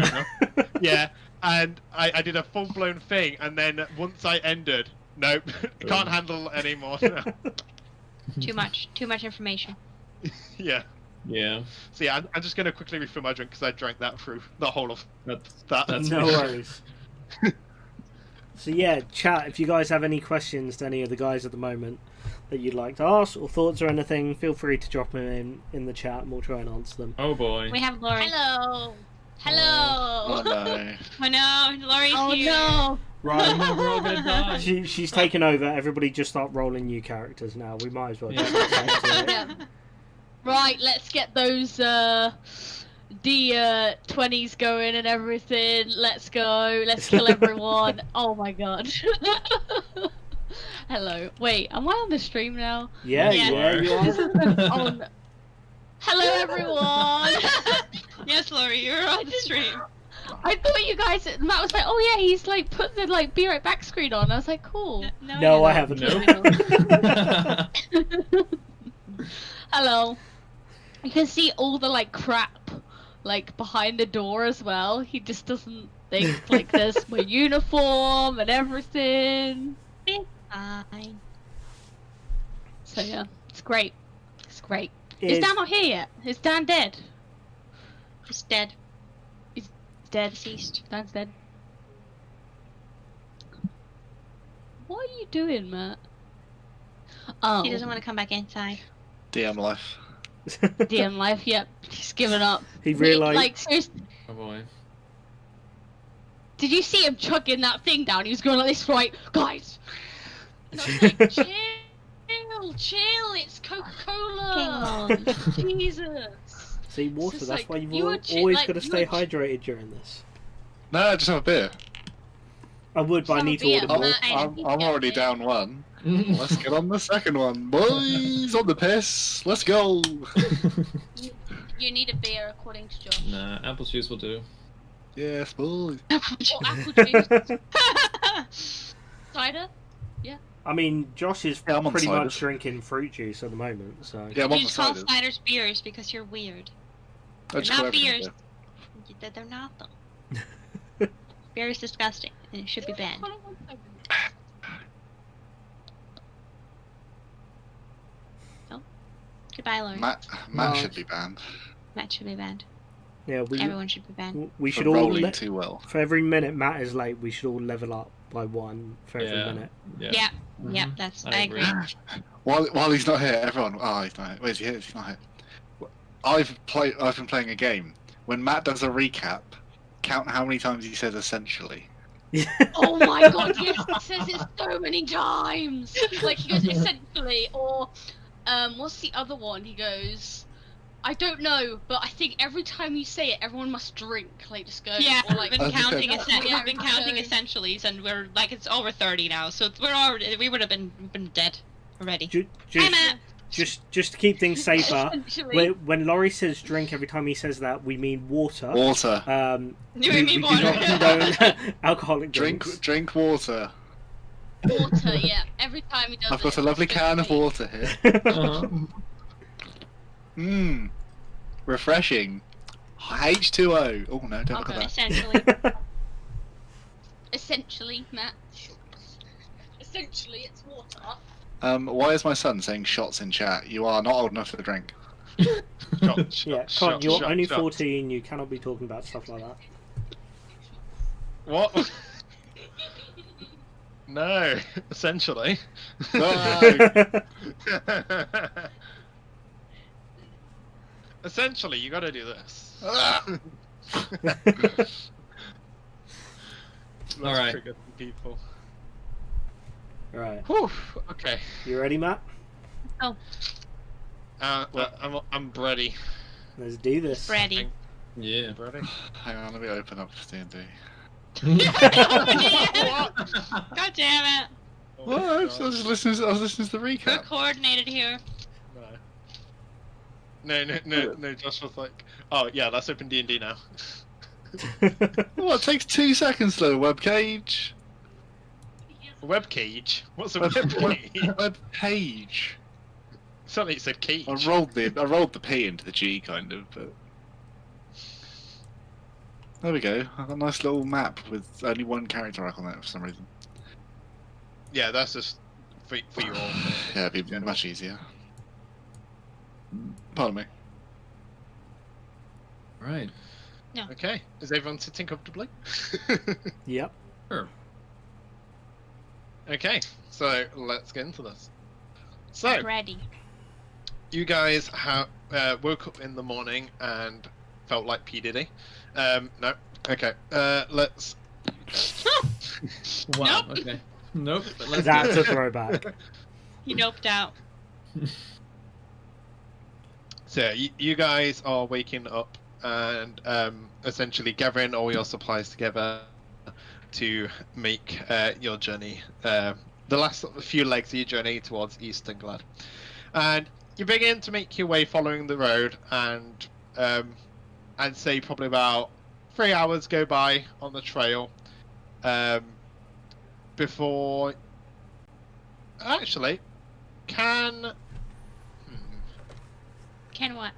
Yeah, and I did a full-blown thing, and then once I ended, nope, can't handle anymore. Too much information. Yeah. Yeah. So yeah, I'm just gonna quickly refill my drink because I drank that through the whole of That's that. No worries. So yeah, chat, if you guys have any questions to any of the guys at the moment that you'd like to ask, or thoughts or anything, feel free to drop them in the chat and we'll try and answer them. Oh boy. We have Lori. Hello. Oh Hello. no. Oh no, Lori's here. no. Right, no, we're all gonna die. She's taken over. Everybody just start rolling new characters now. We might as well just Yeah. get back to it. Yeah. Right, let's get those D20s going and everything. Let's go. Let's kill everyone. Oh my god. Hello. Wait, am I on the stream now? Yeah, Yeah. you are. On. Hello everyone. Yes, Lori, you're on the stream. I thought you guys. Matt was like, oh yeah, he's like put the like be right back screen on. I was like, cool. No, I haven't. Nope. Hello. You can see all the like crap like behind the door as well. He just doesn't think like there's my uniform and everything. Fine. So yeah, it's great. It's great. Is Is- Dan not here yet? Is Dan dead? He's dead. He's dead. Deceased. Dan's dead. What are you doing, Matt? Oh, He doesn't want to come back inside. DM life. DM life. Yep, he's given up. He realised. Like seriously, Oh boy. did you see him chugging that thing down? He was going like this, right, guys. And I was like, chill, it's Coca-Cola. Jesus. See, water. just That's like, why you've you were always like, got to you stay were hydrated during this. No, I just have a beer. I would, but I Have a need to beer. order I'm, more. I'm already down one. Let's get on the second one. Boys, on the piss. Let's go. You need a beer, according to Josh. Nah, apple juice will do. Yes, boys. Or apple juice. Cider? I mean, Josh is Yeah, I'm on pretty cider. much drinking fruit juice at the moment, so. Yeah, I'm on You the just call side. ciders beers because you're weird. I just not call everything beers. beer. They're not though. Beer is disgusting and it should be banned. Hold on one second. Goodbye, Lori. Matt No. should be banned Matt should be banned. Yeah, Everyone should be banned. we for should all. rolling too well. For every minute Matt is late, we should all level up by one for every Yeah. minute. Yeah. Yeah. Mhm. Yep, that's I I agree. agree. While he's not here, everyone. Oh, he's not here. Where's he? He's not here. I've been playing a game. When Matt does a recap, count how many times he says essentially. Oh my god, yes, he says it so many times. Like he goes essentially, or what's the other one? He goes, I don't know, but I think every time you say it, everyone must drink. Like just go. Yeah, or, like, we've been counting. Yeah, We've been counting so- essentiallys, and we're like it's over 30 now. So we're already. We would have been dead already. Ju- Hi, just, Matt. just to keep things safer. Essentially. When Laurie says drink, every time he says that, we mean water. Water. You we and me do not condone alcoholic drinks. Drink water. Water, yeah. Every time he does I've got it, a lovely can of water here. Uh-huh. Mmm. Refreshing. H2O. Oh no, don't look Okay. at that. Essentially. Essentially, Matt. Essentially, it's water. Why is my son saying shots in chat? You are not old enough to drink. Shot, Yeah, shot, Con, you're shot, only shot. 14. You cannot be talking about stuff like that. What? No, essentially. No. Essentially, you gotta do this. Let's Alright. trigger some people. Right, Whew, okay. you ready, Matt? I'm ready. Let's do this. Ready. Yeah. Ready? Hang on, let me open up D&D. God damn it. What? I was listening to the We're recap. coordinated here. No. Josh was like, "Oh yeah, let's open D&D now." What? It takes 2 seconds though. Web cage. Web cage? What's a Web, web cage? web page. Something said cage. I rolled the P into the G kind of, but There we go. I've got a nice little map with only one character icon on it for some reason. Yeah, that's just for you all. Yeah, it'd be much easier. Pardon me. Right. Okay, is everyone sitting comfortably? Yep. Sure. Okay, so let's get into this. So, I'm ready. you guys have woke up in the morning and felt like P. Diddy. No. Okay, let's... Wow. Nope. Okay. Nope. But let's That's do a it. throwback. He noped out. So, you guys are waking up and essentially gathering all your supplies together to make your journey, the last few legs of your journey towards East England. And you begin to make your way following the road, and I'd say probably about 3 hours go by on the trail before... Actually, Can what?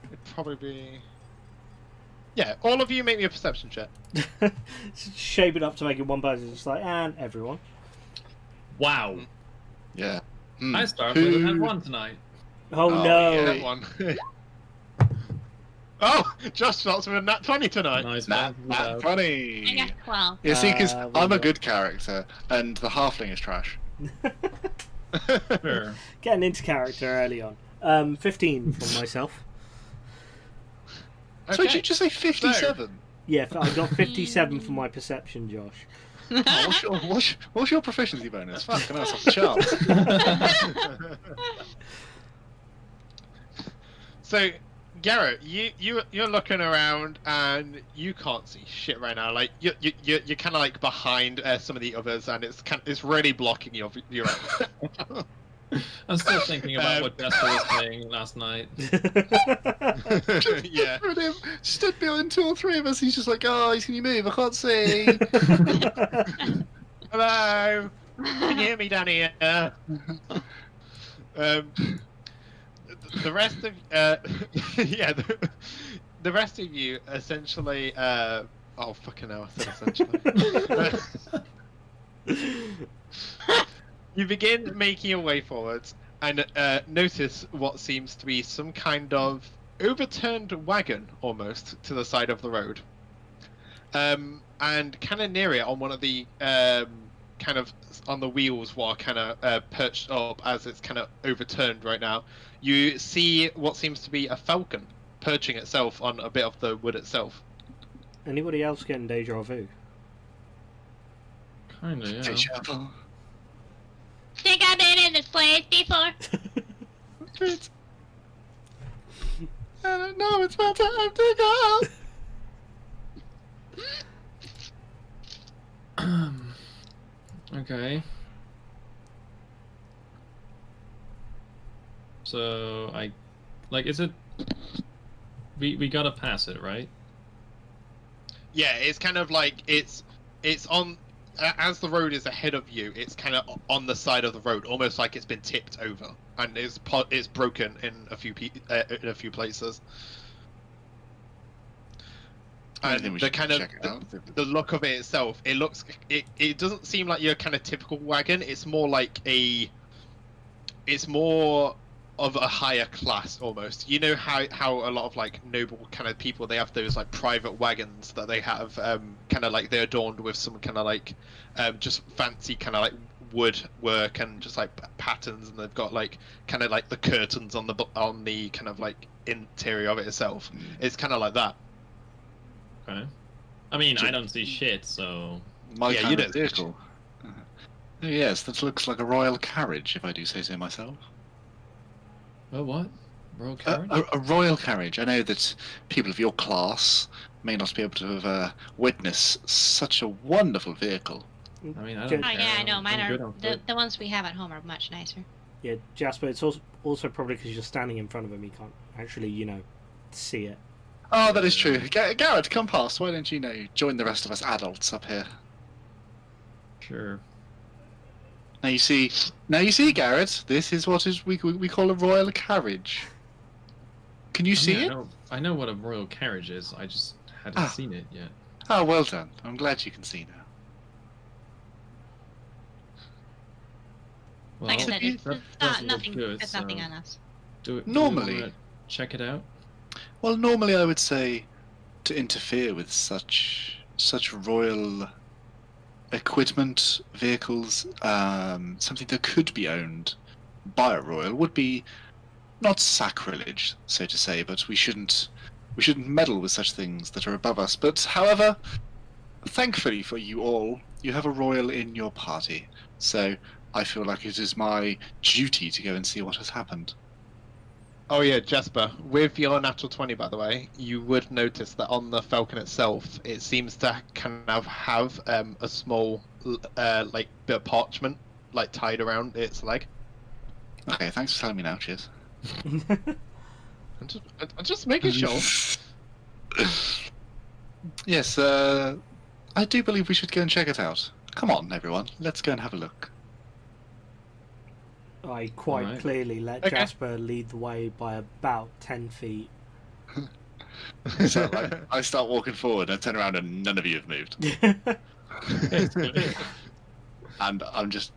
it'd probably be... Yeah, all of you make me a perception check. Shape it up to make it one person, just like, and everyone. Wow. Yeah. I start with an one tonight. Oh, no. Yeah, that one. Oh, Josh starts with a nat 20 tonight. Nice Nat man. I funny. got 12. Yeah, see, because well I'm a done. good character, and the halfling is trash. Sure. Getting into character early on. 15 from myself. So did you just say 57? Yeah, I got 57 for my perception, Josh. Oh, what's your proficiency bonus? Fucking hell, it's off the charts. So, Garret, you're looking around and you can't see shit right now. Like you're kind of like behind some of the others, and it's really blocking your view. I'm still thinking about what Jasper was saying last night. Yeah. Him stood behind 2 or 3 of us. He's just like, guys, can you move? I can't see. Hello. Can you hear me down here? The rest of yeah, the rest of you essentially oh fucking hell, I said essentially. You begin making your way forwards and notice what seems to be some kind of overturned wagon almost to the side of the road. And kind of near it on one of the kind of on the wheels while kind of perched up as it's kind of overturned right now, you see what seems to be a falcon perching itself on a bit of the wood itself. Anybody else getting deja vu? Kinda, yeah. Deja vu. Think I've been in this place before? I don't know, it's my time to go. Okay. So is it? We gotta pass it, right? Yeah, it's kind of like it's on as the road is ahead of you. It's kind of on the side of the road, almost like it's been tipped over, and it's broken in a few places. I think And we the should kind of check it out. the look of it itself, it doesn't seem like your kind of typical wagon. It's more like it's more of a higher class almost. You know how a lot of like noble kind of people, they have those like private wagons that they have kind of like they're adorned with some kind of like just fancy kind of like wood work and just like patterns, and they've got like kind of like the curtains on the kind of like interior of it itself. It's kind of like that. Okay. I mean, I don't see shit, so My Yeah, kind you of don't. vehicle. Oh, yes, that looks like a royal carriage, if I do say so myself. oh what? Royal carriage? A royal carriage. I know that people of your class may not be able to have witnessed such a wonderful vehicle. I mean, I Oh, don't Oh care. yeah, I know. I'm Mine good are on foot. the ones we have at home are much nicer. Yeah, Jasper, it's also probably because you're standing in front of him, you can't actually, see it. Oh, that is true. Garret, come past. Why don't you join the rest of us adults up here? Sure. Now you see, Garret. This is what we call a royal carriage. Can you see I it? know, I know what a royal carriage is. I just hadn't seen it yet. Oh, well done. I'm glad you can see now. Well, Like I said, it's that not, does look nothing. good, There's nothing so on us. do you Normally- wanna check it out. Well, normally I would say to interfere with such royal equipment, vehicles, something that could be owned by a royal would be not sacrilege, so to say, but we shouldn't meddle with such things that are above us. But however, thankfully for you all, you have a royal in your party, so I feel like it is my duty to go and see what has happened. Oh yeah, Jasper. With your natural 20, by the way, you would notice that on the falcon itself, it seems to kind of have a small, like bit of parchment, like tied around its leg. Okay, thanks for telling me now. Cheers. I'm just making sure. Yes, I do believe we should go and check it out. Come on, everyone, let's go and have a look. I quite Alright. clearly let Okay. Jasper lead the way by about 10 feet. So I start walking forward, I turn around, and none of you have moved. And I'm just.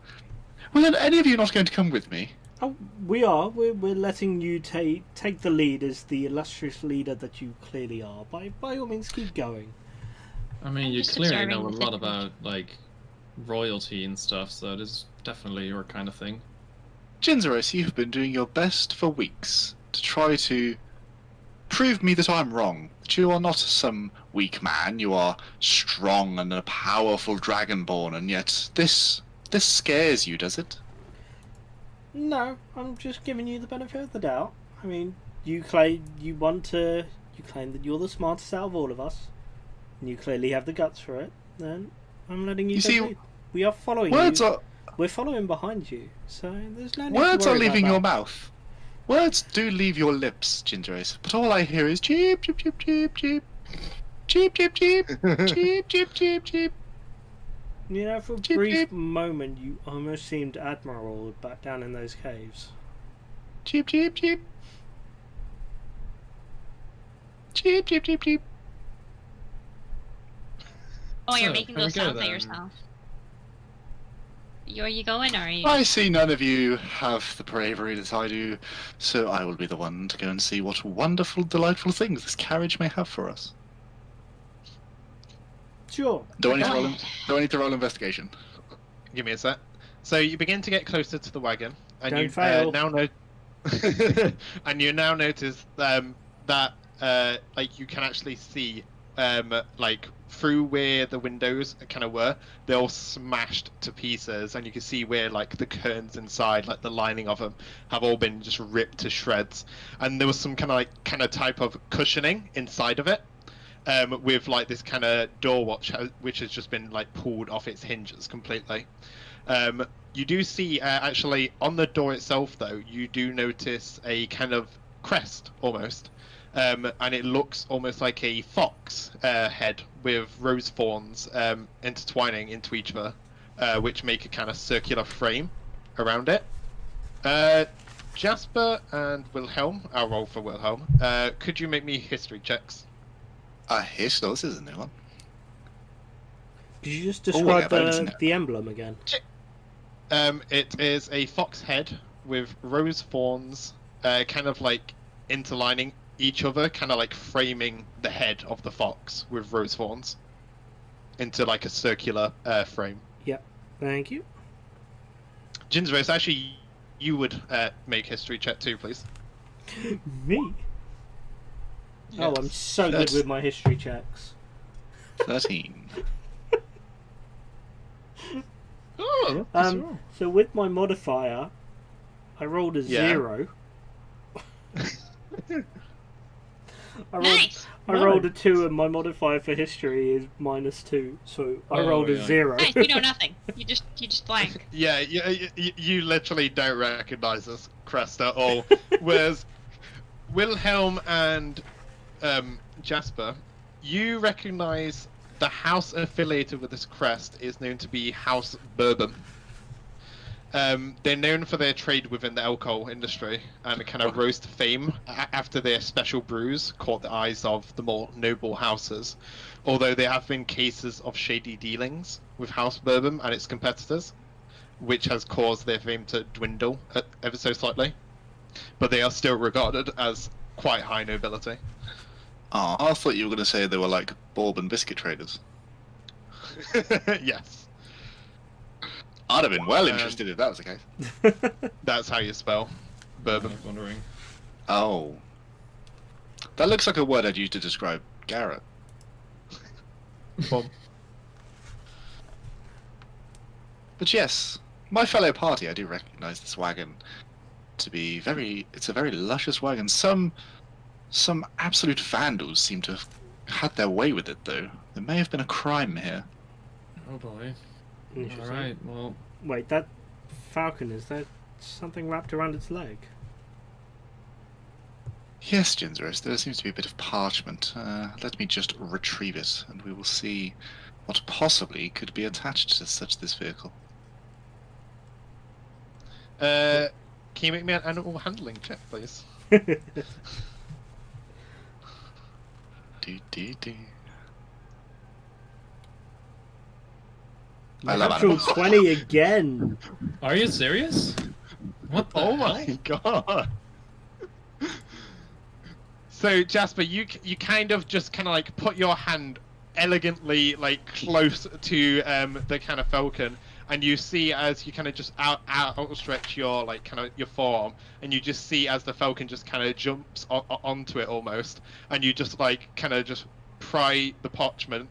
Well, then, any of you not going to come with me? Oh, we are. We're letting you take the lead as the illustrious leader that you clearly are. By all means, keep going. I mean, I'm you just clearly know a observing the lot thing. about like royalty and stuff, so it is definitely your kind of thing. Jinzeros, you've been doing your best for weeks to try to prove me that I'm wrong. That you are not some weak man. You are strong and a powerful dragonborn, and yet this scares you, does it? No, I'm just giving you the benefit of the doubt. I mean, you claim that you're the smartest out of all of us, and you clearly have the guts for it. Then I'm letting you. You take see, lead. We are following Words you. are We're following behind you, so there's no need words to are worry leaving about your that. mouth. Words do leave your lips, Jinzeros, but all I hear is cheep, cheep, cheep, cheep, cheep, cheep, cheep, cheep, cheep, cheep, cheep, cheep. You know, for a Cheep, brief cheep. moment, you almost seemed admirable back down in those caves. Cheep, cheep, cheep. Cheep, cheep, cheep, cheep. Oh, you're So, making here we those go sounds at then. yourself. Are you going, or are you? I see none of you have the bravery that I do, so I will be the one to go and see what wonderful, delightful things this carriage may have for us. Sure. Do I need to Go roll? ahead. Do I need to roll investigation? Give me a sec. So you begin to get closer to the wagon, and Don't you fail. now know, and you now notice that like you can actually see like through where the windows kind of were, they're all smashed to pieces, and you can see where like the curtains inside, like the lining of them, have all been just ripped to shreds, and there was some kind of type of cushioning inside of it. With like this kind of door watch, which has just been like pulled off its hinges completely. You do see actually on the door itself, though, you do notice a kind of crest almost, and it looks almost like a fox head with rose thorns intertwining into each other, which make a kind of circular frame around it. Jasper and Wilhelm, I'll roll for Wilhelm. Could you make me history checks? Here, so this is a new one. Could you just Oh, describe yeah, but it's the emblem again? It is a fox head with rose thorns, kind of like interlining each other, kind of like framing the head of the fox with rose thorns into like a circular frame. Thank you. Jinzero, actually, you would make history check too, please. Me? Oh, I'm so good That's- with my history checks. 13. Oh, So with my modifier, I rolled a Yeah. 0. Nice. I rolled a 2, and my modifier for history is -2. So I Oh, rolled a yeah. 0. Nice. You know nothing. You just blank. Yeah, you literally don't recognize this crest at all. Whereas Wilhelm and Jasper, you recognize the house affiliated with this crest is known to be House Bourbon. They're known for their trade within the alcohol industry and kind of rose to fame after their special brews caught the eyes of the more noble houses. Although there have been cases of shady dealings with House Bourbon and its competitors, which has caused their fame to dwindle ever so slightly. But they are still regarded as quite high nobility. Oh, I thought you were going to say they were like bourbon biscuit traders. Yes. I'd have been well interested if that was the case. That's how you spell I bourbon. was wondering. Oh. That looks like a word I'd use to describe Garret. Bob. But yes, my fellow party, I do recognise this wagon to be it's a very luscious wagon. Some absolute vandals seem to have had their way with it, though. There may have been a crime here. Oh boy. Interesting. Alright, well, Wait, that falcon, is there something wrapped around its leg? Yes, Ginzeris, there seems to be a bit of parchment. Let me just retrieve it, and we will see what possibly could be attached to this vehicle. Can you make me an animal handling check, please? Do. I love Natural animals. 20 again. are you serious? What the Oh hell? my god! So Jasper, you kind of just kind of like put your hand elegantly like close to the kind of falcon, and you see as you kind of just outstretch your like kind of your forearm, and you just see as the falcon just kind of jumps onto it almost, and you just like kind of just pry the parchment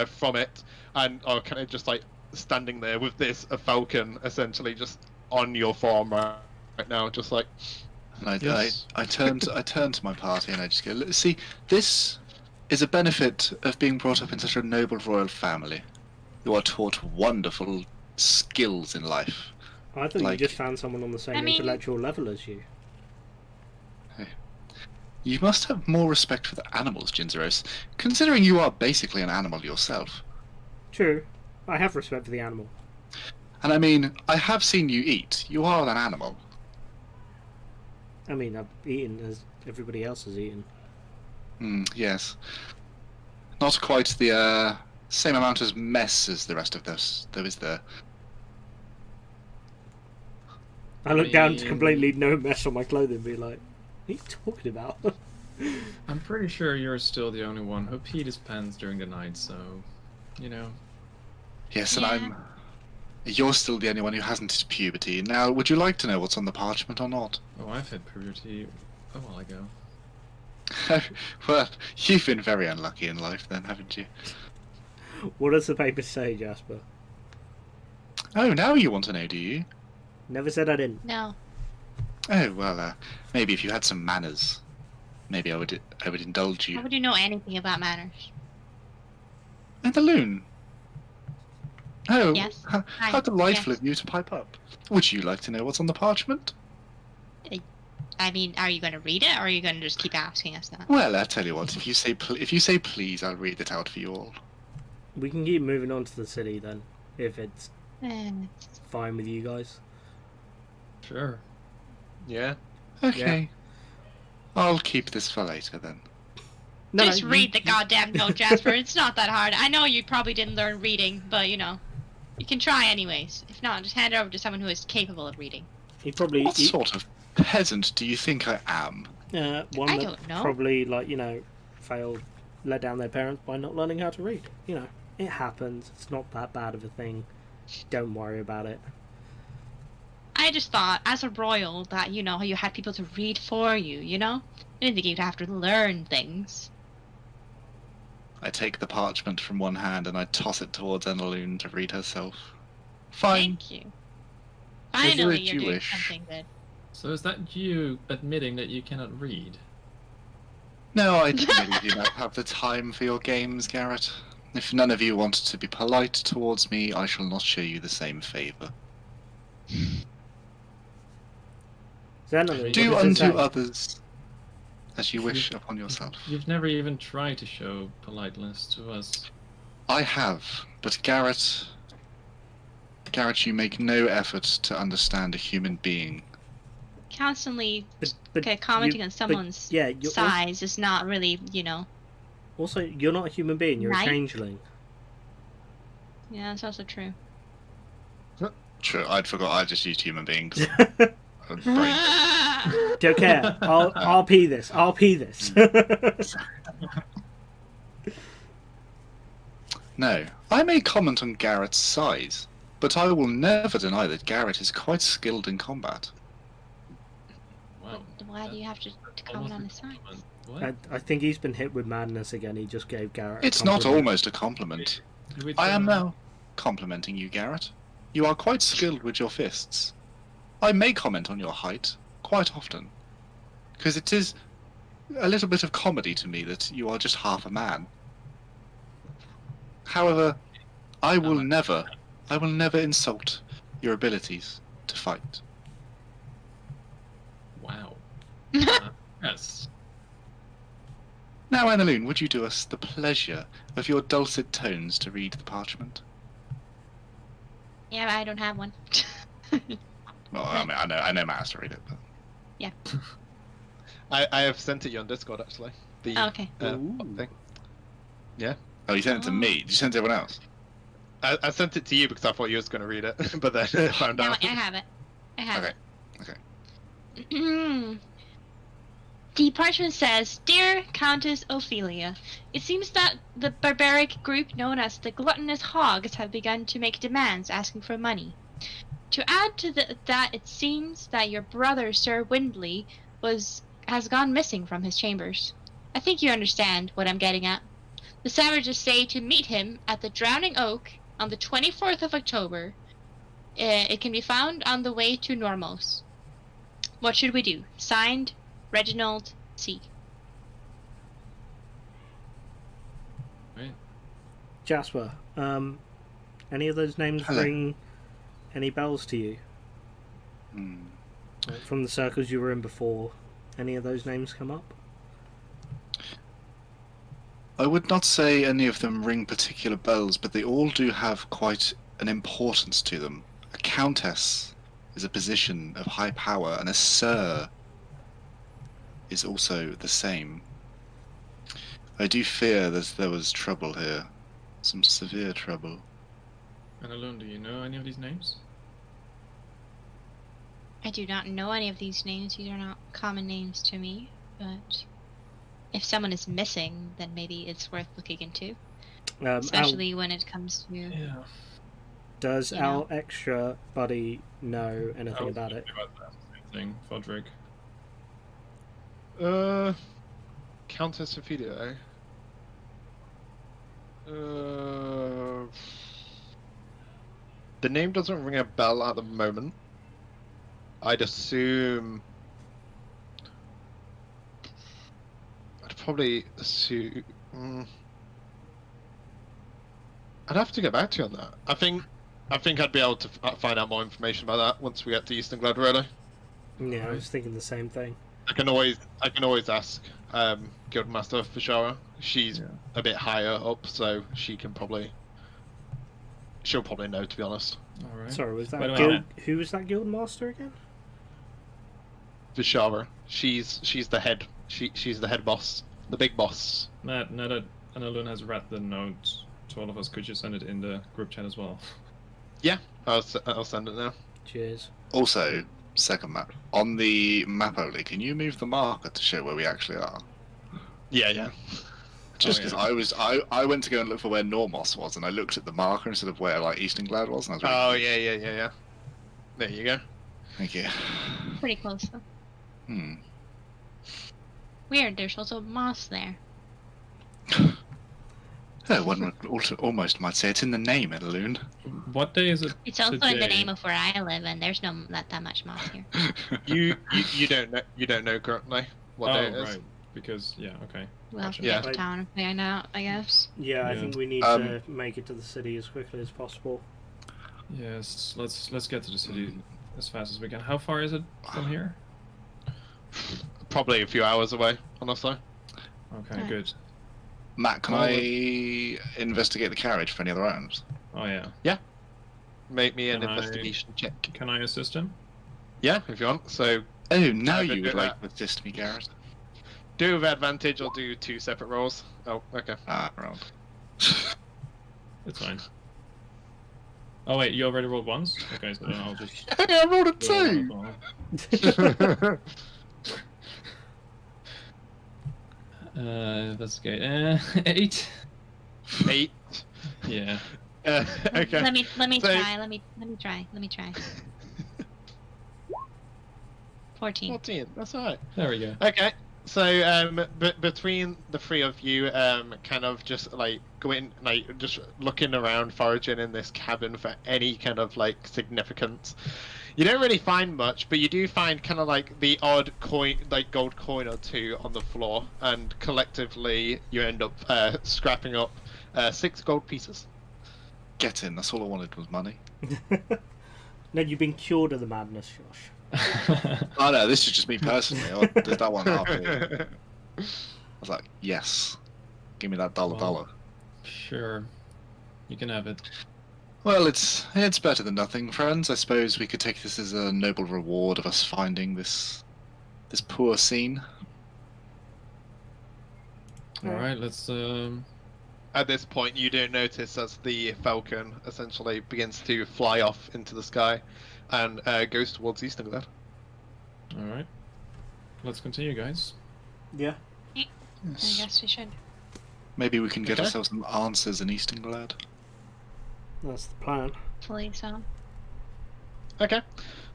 from it, and are kind of just like standing there with this a falcon essentially just on your forearm right now, just like. And Yes. I turn to my party and I just go, see, this is a benefit of being brought up in such a noble royal family. You are taught wonderful skills in life. I thought Like- you just found someone on the same I mean- intellectual level as you. You must have more respect for the animals, Ginzeros, considering you are basically an animal yourself. True. I have respect for the animal. And I mean, I have seen you eat. You are an animal. I mean, I've eaten as everybody else has eaten. Yes. Not quite the same amount as mess as the rest of this, though, is there? I look down to mean- completely no mess on my clothing and be like, what are you talking about? I'm pretty sure you're still the only one who peed his pants during the night, so, you know. Yes, and Yeah. You're still the only one who hasn't hit puberty. Now, would you like to know what's on the parchment or not? Oh, I've had puberty a while ago. Well, you've been very unlucky in life then, haven't you? What does the paper say, Jasper? Oh, now you want to know, do you? Never said I didn't. No. Oh, well, maybe if you had some manners, maybe I would indulge How you. would you know anything about manners? And the loon. Oh, Yes. how Hi. delightful Yes. of you to pipe up. Would you like to know what's on the parchment? I mean, are you going to read it, or are you going to just keep asking us that? Well, I tell you what, if you say please, I'll read it out for you all. We can keep moving on to the city then, if it's Eh, fine with you guys. Sure. Yeah. Okay. I'll keep this for later then. No, just no, read the goddamn note, Jasper. It's not that hard. I know you probably didn't learn reading, but you know, you can try anyways. If not, just hand it over to someone who is capable of reading. He probably What sort of peasant do you think I am? one I that don't know. probably failed, let down their parents by not learning how to read. You know, it happens. It's not that bad of a thing. Don't worry about it. I just thought, as a royal, that you know you had people to read for you. You know, I didn't think you'd have to learn things. I take the parchment from one hand and I toss it towards Annaloon to read herself. Fine. Thank you. Consider Finally, it you're you doing wish. something good. So is that you admitting that you cannot read? No, I really do not have the time for your games, Garret. If none of you want to be polite towards me, I shall not show you the same favour. Xanadu, Do what does it unto say? others as you wish upon yourself. You've never even tried to show politeness to us. I have, but Garret, Garret, you make no effort to understand a human being. Constantly But commenting you- on but someone's yeah, you're size is not really, also you're not a human being. You're Right? a changeling. Yeah, that's also true. True, I'd forgot. I just used human beings. Brain. Don't care. I'll pee this. I'll pee this. No, I may comment on Garret's size, but I will never deny that Garret is quite skilled in combat. Wow. Why do you have to comment on the size? What? I think he's been hit with madness again. He just gave Garret. It's not almost a compliment. Did we I am try- now complimenting you, Garret. You are quite skilled with your fists. I may comment on your height quite often, because it is a little bit of comedy to me that you are just half a man. However, I will never insult your abilities to fight. Wow. Yes. Now, Annaloon, would you do us the pleasure of your dulcet tones to read the parchment? Yeah, but I don't have one. Well, I mean, I know Matt has to read it, but... Yeah. I have sent it you on Discord actually. The Oh, okay. thing. Yeah. Oh, you sent it to me. Did you send it to everyone else? I sent it to you because I thought you was going to read it, but then I found No, out. I have it. I have Okay. it. The parchment says, Dear Countess Ophelia, it seems that the barbaric group known as the Gluttonous Hogs have begun to make demands asking for money. To add to that, it seems that your brother, Sir Windley, has gone missing from his chambers. I think you understand what I'm getting at. The savages say to meet him at the Drowning Oak on the 24th of October. It can be found on the way to Normos. What should we do? Signed, Reginald C. Right. Jasper, any of those names Hello. ring any bells to you? Hmm. Like, from the circles you were in before, any of those names come up? I would not say any of them ring particular bells, but they all do have quite an importance to them. A countess is a position of high power, and a sir is also the same. I do fear that there was trouble here. Some severe trouble. Annalune, do you know any of these names? I do not know any of these names. These are not common names to me, but if someone is missing, then maybe it's worth looking into. Especially when it comes to... Yeah. Does you our extra buddy know anything I about it? About that same thing, Fodrick. Countess Ophelia. The name doesn't ring a bell at the moment. I'd assume. I'd probably assume. I'd have to get back to you on that. I think I'd be able to find out more information about that once we get to Eastern Glad, really. Yeah, I was thinking the same thing. I can always ask Guildmaster Fishara. She's a bit higher up, so she'll probably know, to be honest. All right. Sorry, was that By the way, guild? Who was that guild master again? Fishara. She's the head. She's the head boss, the big boss. Now that Annalune has read the note to all of us, could you send it in the group chat as well? Yeah, I'll send it now. Cheers. Also, second map. On the map only, can you move the marker to show where we actually are? Yeah. Just Oh, because yeah. I went to go and look for where Normos was, and I looked at the marker instead of where like Eastern Glad was, and I was really Yeah. There you go. Thank you. Pretty close, though. Hmm. Weird, there's also moss there. Oh, one would almost might say it's in the name, Annalune. What day is it? It's also in the today? name of where I live, and there's not that much moss here. You don't know currently what day it is. Right. Because okay. We'll have to Yeah. get to town and find out, I guess. Yeah, I Yeah. think we need to make it to the city as quickly as possible. Yes. Let's get to the city as fast as we can. How far is it from here? Probably a few hours away, honestly. Okay. Yeah. Good. Matt, can Well, I investigate the carriage for any other items? Oh yeah. make me an Can I- investigation check. Can I assist him? Yeah, if you want. So Oh, now I you would would do like that. to assist me, Garret. do with advantage or do 2 separate rolls. Oh, okay. Ah, round. It's fine. Oh wait, you already rolled once? Okay, so then I'll just Hey, I rolled a roll 2! one as well. Investigate. 8. 8. Yeah. Okay. Let me So- try. Let me try. 14. 14. That's alright. There we go. Okay. So between the three of you, kind of just like going, like just looking around, foraging in this cabin for any kind of like significance. You don't really find much, but you do find kind of like the odd coin, like gold coin or 2 on the floor, and collectively you end up scrapping up 6 gold pieces. Get in, that's all I wanted was money. No, you've been cured of the madness, Josh. Oh no, this is just me personally. There's that one after. I was like, yes. Give me that dollar. Well. Sure. You can have it. Well, it's better than nothing, friends. I suppose we could take this as a noble reward of us finding this poor scene. Alright, let's At this point, you do notice as the falcon essentially begins to fly off into the sky and goes towards Eastonglade. alright. Let's continue, guys. Yeah. I guess we should. Maybe we can get Okay. ourselves some answers in Eastonglade. That's the plan. Hopefully so. Okay,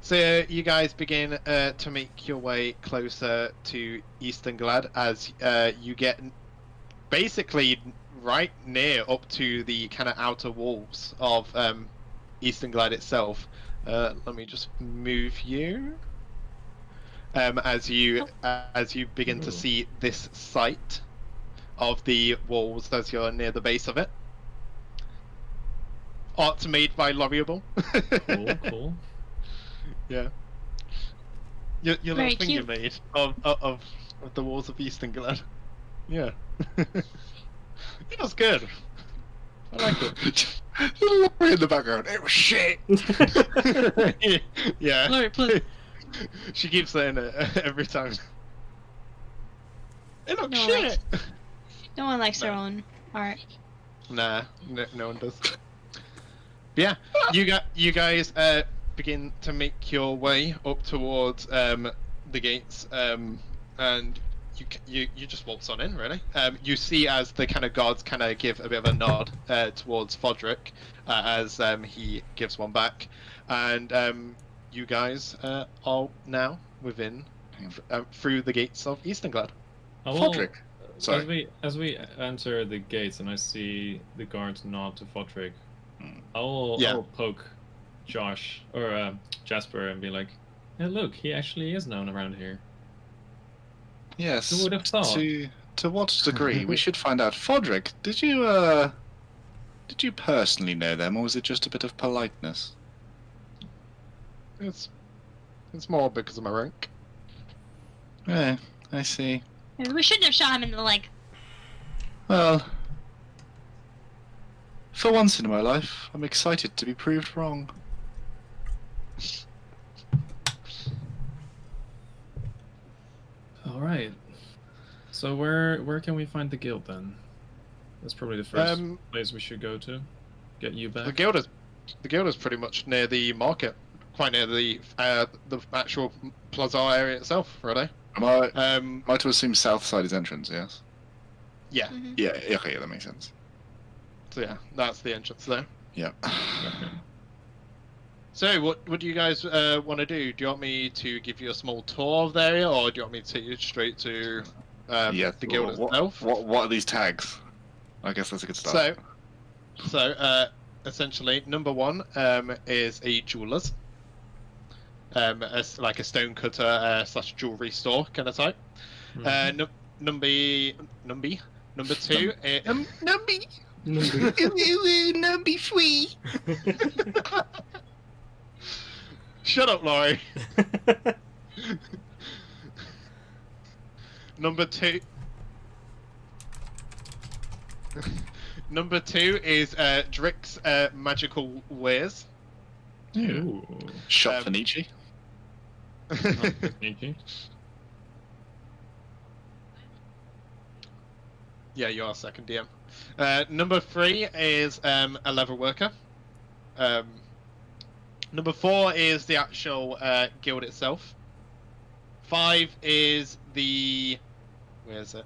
so you guys begin to make your way closer to Eastonglade as you get basically right near up to the kind of outer walls of Eastonglade itself. Let me just move you. As you begin to Ooh. see this site of the walls as you're near the base of it. Art made by L'Oreal. Cool, cool. Yeah. Your Very little thing you cute. made of the walls of Eastonglade. Yeah. It was good. I like it. Laurie in the background. It was shit. Yeah. Lord, please. She keeps saying it every time. It looks No, shit. No one likes their No. own art. Nah, no one does. But yeah, you guys begin to make your way up towards the gates, and you just waltz on in, really. You see as the kind of guards kind of give a bit of a nod towards Fodrick as he gives one back, and you guys are now within through the gates of Eastonglade. I will, Fodrick. Sorry. as we enter the gates and I see the guards nod to Fodrick, Hmm. I will Yeah. poke Josh or Jasper and be like, "Hey, look, he actually is known around here." Yes. Who would have thought? To what degree? We should find out. Fodrick, did you personally know them, or was it just a bit of politeness? It's more because of my rank. Yeah, I see. Maybe we shouldn't have shot him in the leg. Well, for once in my life, I'm excited to be proved wrong. All right. So where can we find the guild then? That's probably the first place we should go to. Get you back. The guild is pretty much near the market, quite near the actual plaza area itself, really. Am I Um, to assume south side is entrance? Yes. yeah. Mhm. Yeah. Okay, that makes sense. So yeah, that's the entrance there. Yeah. Okay. So what do you guys want to do? Do you want me to give you a small tour of the area, or do you want me to take you straight to Yeah. the guild what, itself? What are these tags? I guess that's a good start. So essentially, number 1 is a jeweler's, like a stone cutter / jewelry store kind of type. Mhm. Number 2 is Numby. Numby free. Shut up, Laurie. Number 2. Number 2 is Drick's magical wares. Ooh. Shot for Nietzsche. Nietzsche. Yeah, you are second DM. Number 3 is a leather worker. Number 4 is the actual guild itself. 5 is the... Where is it?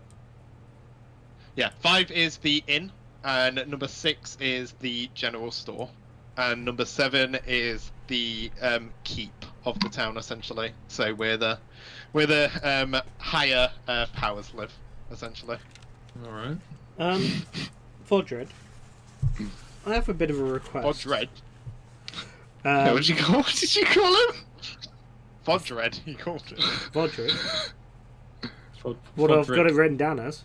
Yeah, 5 is the inn. And number 6 is the general store. And number 7 is the keep of the town, essentially. So where the higher powers live, essentially. All right. Fodred, I have a bit of a request. Fodred. What did you call him? Fodred, he called it. Fodred. What I've got it written down as.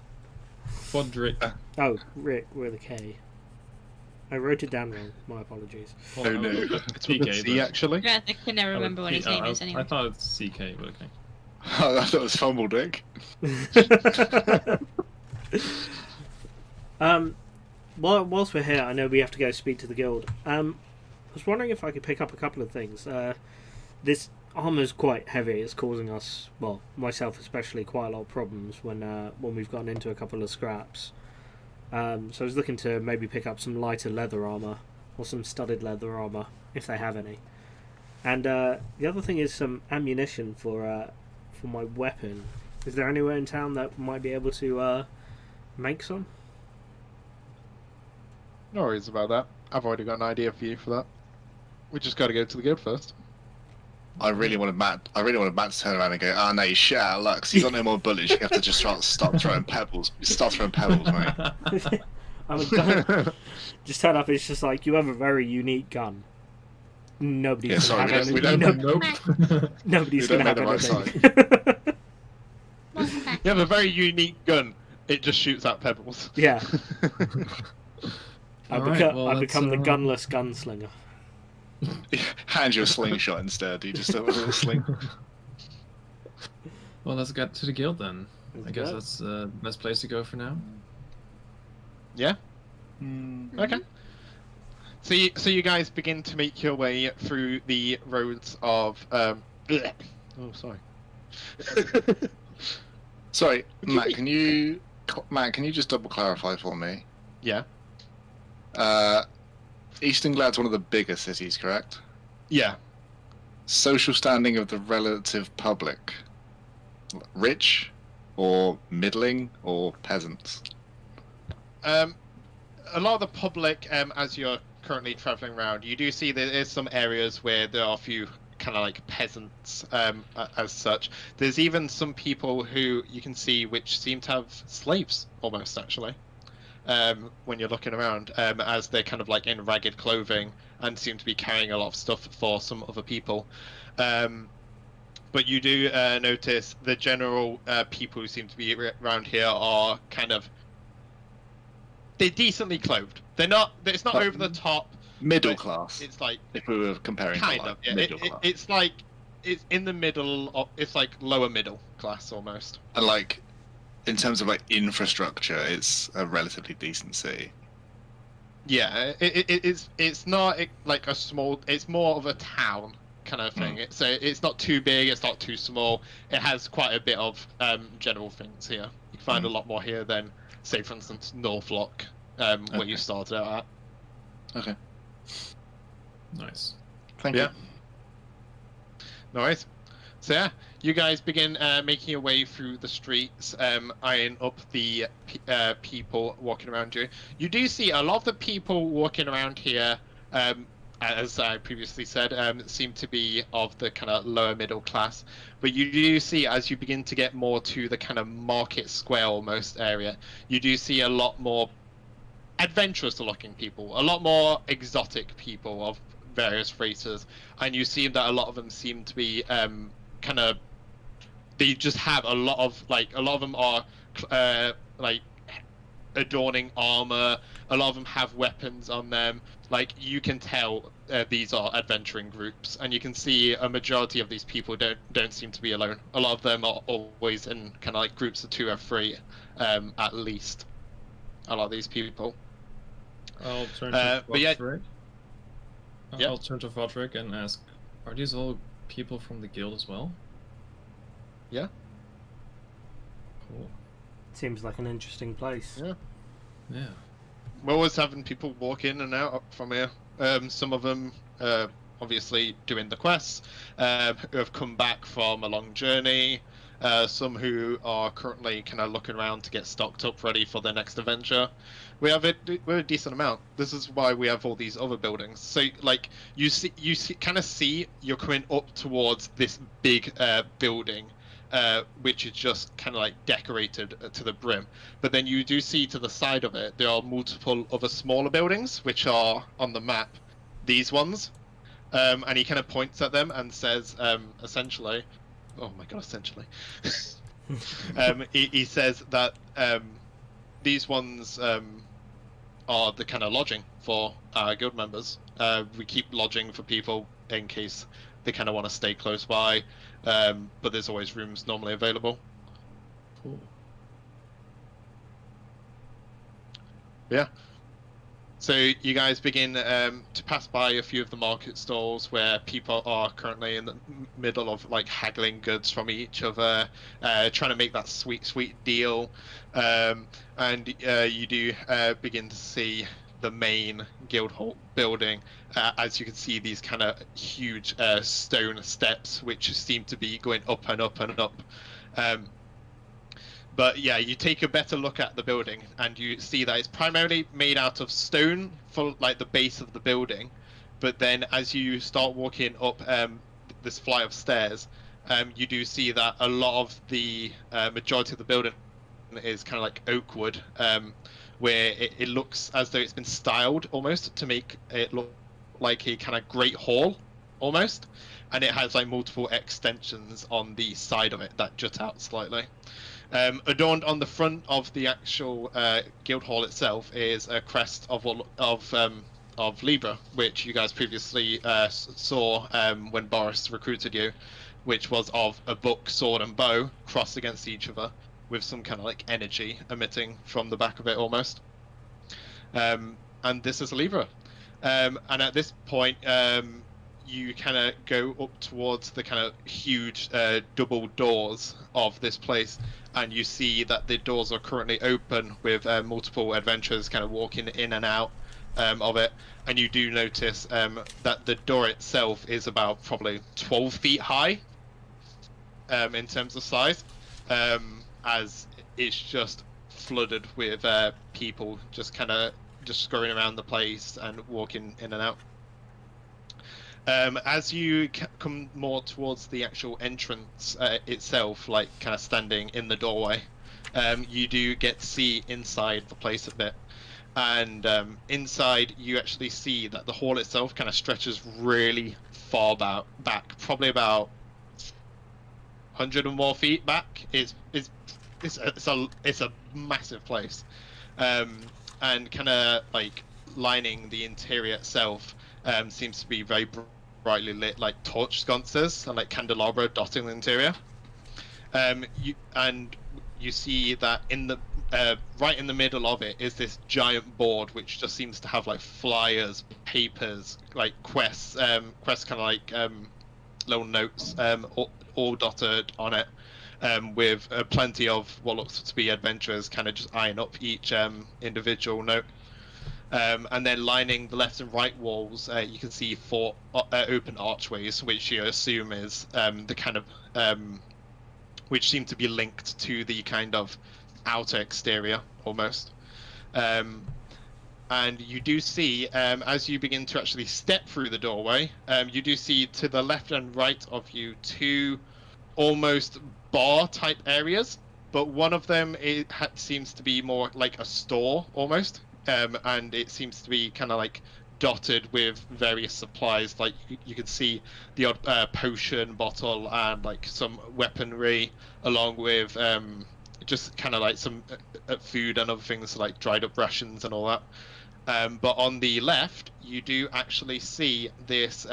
Fodrick. Oh, Rick with a K. I wrote it down wrong. My apologies. Oh no. It's with a C, actually. Yeah, I can never remember what his name is anyway. I thought it's CK, but okay. Oh, I thought it was Fumble Dick. Whilst we're here, I know we have to go speak to the guild. I was wondering if I could pick up a couple of things. This armor's quite heavy. It's causing us, well, myself especially, quite a lot of problems when we've gotten into a couple of scraps. So I was looking to maybe pick up some lighter leather armor or some studded leather armor if they have any. And the other thing is some ammunition for my weapon. Is there anywhere in town that might be able to make some? No worries about that. I've already got an idea for you for that. We just got to go to the guild first. I really wanted Matt to turn around and go, "Oh no, you shit out of luck. 'Cause you got no more bullets. You have to just stop throwing pebbles. Start throwing pebbles, mate." I'm a gun. Just turn up. It's just like you have a very unique gun. Nobody's Yeah, gonna sorry, have we anything. Nope. Nobody's We gonna have don't know the anything. Welcome back. You have a very unique gun. It just shoots out pebbles. Yeah. Alright, well, I let's, become the gunless gunslinger. Hand you a slingshot instead. You just have a little sling. Well, let's get to the guild then. Let's I guess go. that's the best place to go for now. Yeah. Mm-hmm. Okay. So you guys begin to make your way through the roads of oh, sorry. Sorry, Matt. Can you just double clarify for me? Yeah. Eastenglad's one of the bigger cities, correct? Yeah. Social standing of the relative public. Rich, or middling, or peasants? A lot of the public, as you're currently traveling around, you do see there is some areas where there are a few kind of like peasants, as such. There's even some people who you can see which seem to have slaves, almost, actually. When you're looking around, as they're kind of like in ragged clothing and seem to be carrying a lot of stuff for some other people. But you do notice the general people who seem to be around here are kind of... They're decently clothed. They're not... It's not over the top. Middle class. It's like... If we were comparing Kind to, like, of, yeah. middle class. It's like... It's in the middle of... It's like lower middle class, almost. And like, in terms of like infrastructure, it's a relatively decent city. Yeah, it's not like a small... It's more of a town kind of thing. So it's not too big, it's not too small. It has quite a bit of general things here. You can find a lot more here than, say, for instance, Northlock, where you started out at. Okay. Nice. Thank you. No worries. So yeah, you guys begin making your way through the streets, eyeing up the people walking around you. You do see a lot of the people walking around here, as I previously said, seem to be of the kind of lower middle class. But you do see, as you begin to get more to the kind of market square almost area, you do see a lot more adventurous looking people, a lot more exotic people of various races, and you see that a lot of them seem to be kind of, they just have a lot of them are like adorning armor. A lot of them have weapons on them. Like, you can tell these are adventuring groups, and you can see a majority of these people don't seem to be alone. A lot of them are always in kind of like groups of 2 or 3, at least. A lot of these people. I'll turn but yeah. Yeah. I'll turn to Roderick and ask, are these all people from the guild as well? Yeah. Cool. Seems like an interesting place. Yeah. Yeah. We're always having people walk in and out from here. Some of them, obviously, doing the quests, who have come back from a long journey. Some who are currently kind of looking around to get stocked up, ready for their next adventure. We're a decent amount. This is why we have all these other buildings. So, like, you kind of see you're coming up towards this big building. Which is just kind of like decorated to the brim. But then you do see to the side of it, there are multiple other smaller buildings, which are on the map, these ones. And he kind of points at them and says, essentially, oh my god, essentially. He says that these ones are the kind of lodging for our guild members. We keep lodging for people in case they kind of want to stay close by. But there's always rooms normally available. Cool. Yeah. So you guys begin to pass by a few of the market stalls where people are currently in the middle of like haggling goods from each other, trying to make that sweet deal. And you do begin to see the main guild hall building. As you can see, these kind of huge stone steps which seem to be going up and up and up. But yeah, you take a better look at the building and you see that it's primarily made out of stone for like the base of the building. But then as you start walking up this flight of stairs, you do see that a lot of the majority of the building is kind of like oak wood, where it looks as though it's been styled almost to make it look like a kind of great hall almost, and it has like multiple extensions on the side of it that jut out slightly. Adorned on the front of the actual guild hall itself is a crest of Libra, which you guys previously saw when Boris recruited you, which was of a book, sword, and bow crossed against each other, with some kind of like energy emitting from the back of it almost. And this is a Libra. And at this point, you kind of go up towards the kind of huge double doors of this place, and you see that the doors are currently open with multiple adventurers kind of walking in and out of it. And you do notice that the door itself is about probably 12 feet high in terms of size, as it's just flooded with people just kind of just scurrying around the place and walking in and out. As you come more towards the actual entrance itself, like kind of standing in the doorway, you do get to see inside the place a bit. And inside you actually see that the hall itself kind of stretches really far back, probably about 100 or more feet back. It's a massive place, and kind of like lining the interior itself seems to be very brightly lit, like torch sconces and like candelabra dotting the interior. You see that in the right in the middle of it is this giant board which just seems to have like flyers, papers, like quests kind of like little notes all dotted on it, with plenty of what looks to be adventurers kind of just eyeing up each individual note. And then lining the left and right walls, you can see 4 open archways, which you assume is the kind of which seem to be linked to the kind of outer exterior almost. And you do see, as you begin to actually step through the doorway, you do see to the left and right of you 2 almost bar type areas, but one of them seems to be more like a store almost. And it seems to be kind of like dotted with various supplies, like you can see the odd potion bottle and like some weaponry, along with just kind of like some food and other things like dried up rations and all that. But on the left you do actually see this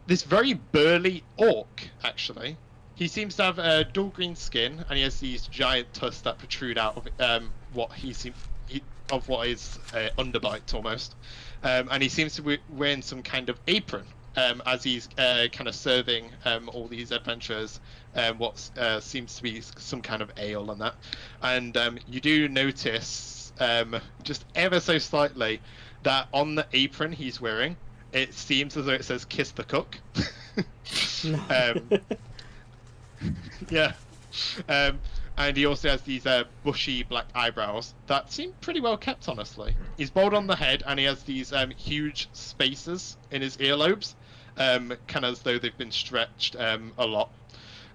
this very burly orc. Actually, he seems to have a dull green skin, and he has these giant tusks that protrude out of what is underbite almost. and he seems to be wearing some kind of apron as he's kind of serving all these adventurers what seems to be some kind of ale and that. And you do notice just ever so slightly that on the apron he's wearing, it seems as though it says "Kiss the Cook." Yeah. And he also has these bushy black eyebrows that seem pretty well kept, honestly. He's bald on the head, and he has these huge spaces in his earlobes, kind of as though they've been stretched a lot.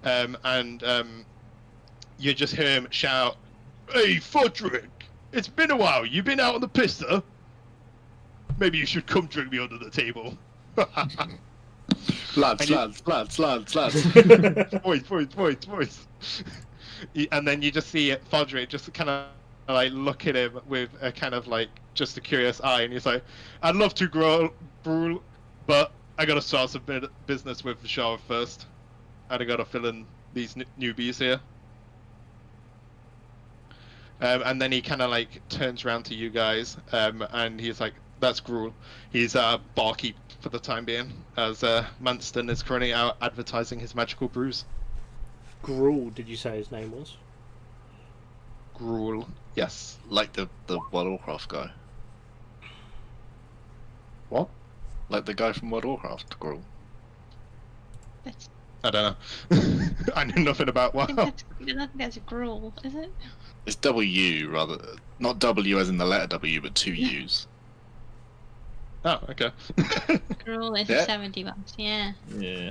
And you just hear him shout, "Hey, Fodrick! It's been a while. You been out on the pista? Maybe you should come drink me under the table." Lads. Boys. And then you just see Fodrick just kind of like look at him with a kind of like just a curious eye, and he's like, "I'd love to brew, but I gotta start some business with the shower first, and I gotta fill in these newbies here." And then he kind of like turns around to you guys, and he's like, "That's Gruel. He's barkeep for the time being, as Manston is currently out advertising his magical brews." Gruel, did you say his name was? Gruel, yes. Like the World of Warcraft guy. What? Like the guy from World of Warcraft, Gruel. That's, I don't know. I know nothing about I WoW. don't think that's gruel, is it? It's W rather, not W as in the letter W, but two U's. Oh, okay. Gruel is Yeah. $70, yeah. Yeah.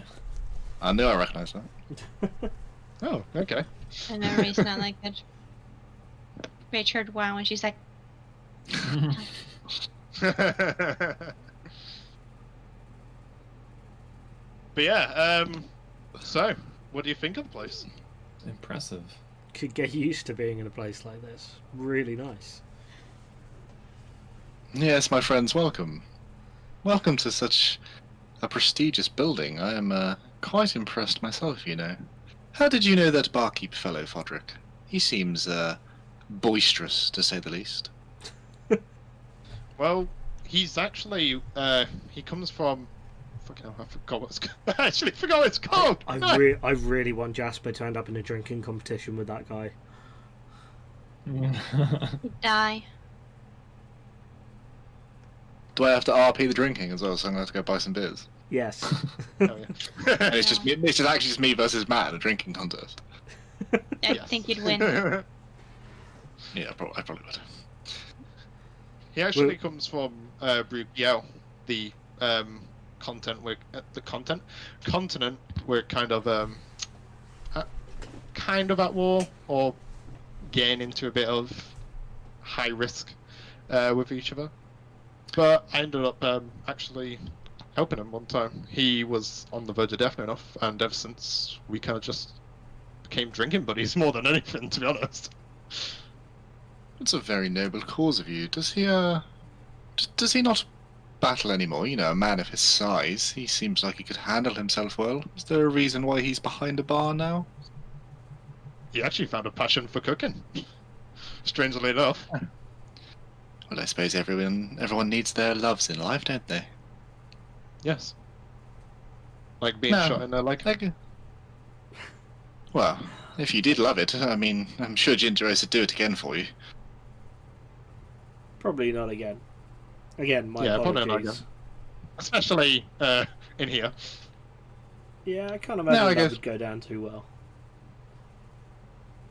I knew I recognised that. Oh, okay. For no reason I like it. Rach heard wow and she's like, But yeah, so what do you think of the place? Impressive. Could get used to being in a place like this. Really nice. Yes, my friends, welcome. Welcome to such a prestigious building. I am quite impressed myself, you know. How did you know that barkeep fellow, Fodrick? He seems boisterous, to say the least. Well, he's actually he comes from fucking hell, I forgot what it's I actually forgot what it's called. I really want Jasper to end up in a drinking competition with that guy. die. Do I have to RP the drinking as well, so I'm going to have to go buy some beers? Yes. Oh, yeah. And it's just actually just me versus Matt in a drinking contest. I Yes. think you'd win. Yeah, I probably would. He actually comes from Brugiel, the continent we're kind of at war or getting into a bit of high risk with each other. But I ended up actually helping him one time. He was on the verge of death enough, and ever since we kind of just became drinking buddies more than anything, to be honest. It's a very noble cause of you. Does he not battle anymore? You know, a man of his size. He seems like he could handle himself well. Is there a reason why he's behind a bar now? He actually found a passion for cooking. Strangely enough. Well, I suppose everyone needs their loves in life, don't they? Yes. Like being No. shot in the leg. Well, if you did love it, I mean, I'm sure Ginger Ace would do it again for you. Probably not again. Again, my Yeah, probably apologies. not again. Especially in here. Yeah, I can't No, imagine I that guess- would go down too well.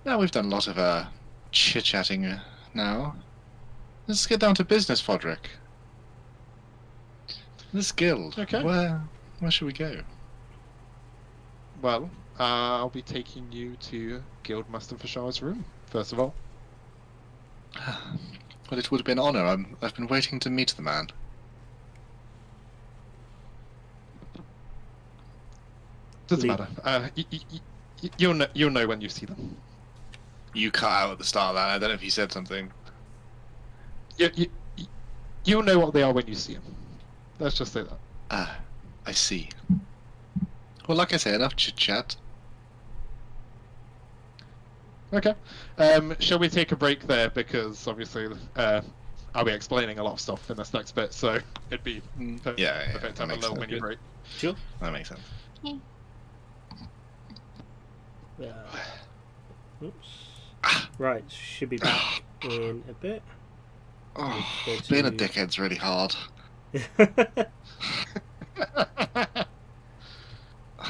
Now we've done a lot of chit-chatting now. Let's get down to business, Fodrick. This guild. Okay. Where should we go? Well, I'll be taking you to Guildmaster Fashar's room, first of all. Well, it would have been an honour. I've been waiting to meet the man. Doesn't Leave. matter. You'll know when you see them. You cut out at the start of that. I don't know if you said something. You'll know what they are when you see them. Let's just say that. Ah, I see. Well, like I said, enough chit-chat. Okay. Shall we take a break there? Because obviously I'll be explaining a lot of stuff in this next bit, so it'd be perfect that to have a makes little sense. mini break. Sure. That makes sense. Oops. Right, should be back in a bit. Oh, Go to- being a dickhead's really hard.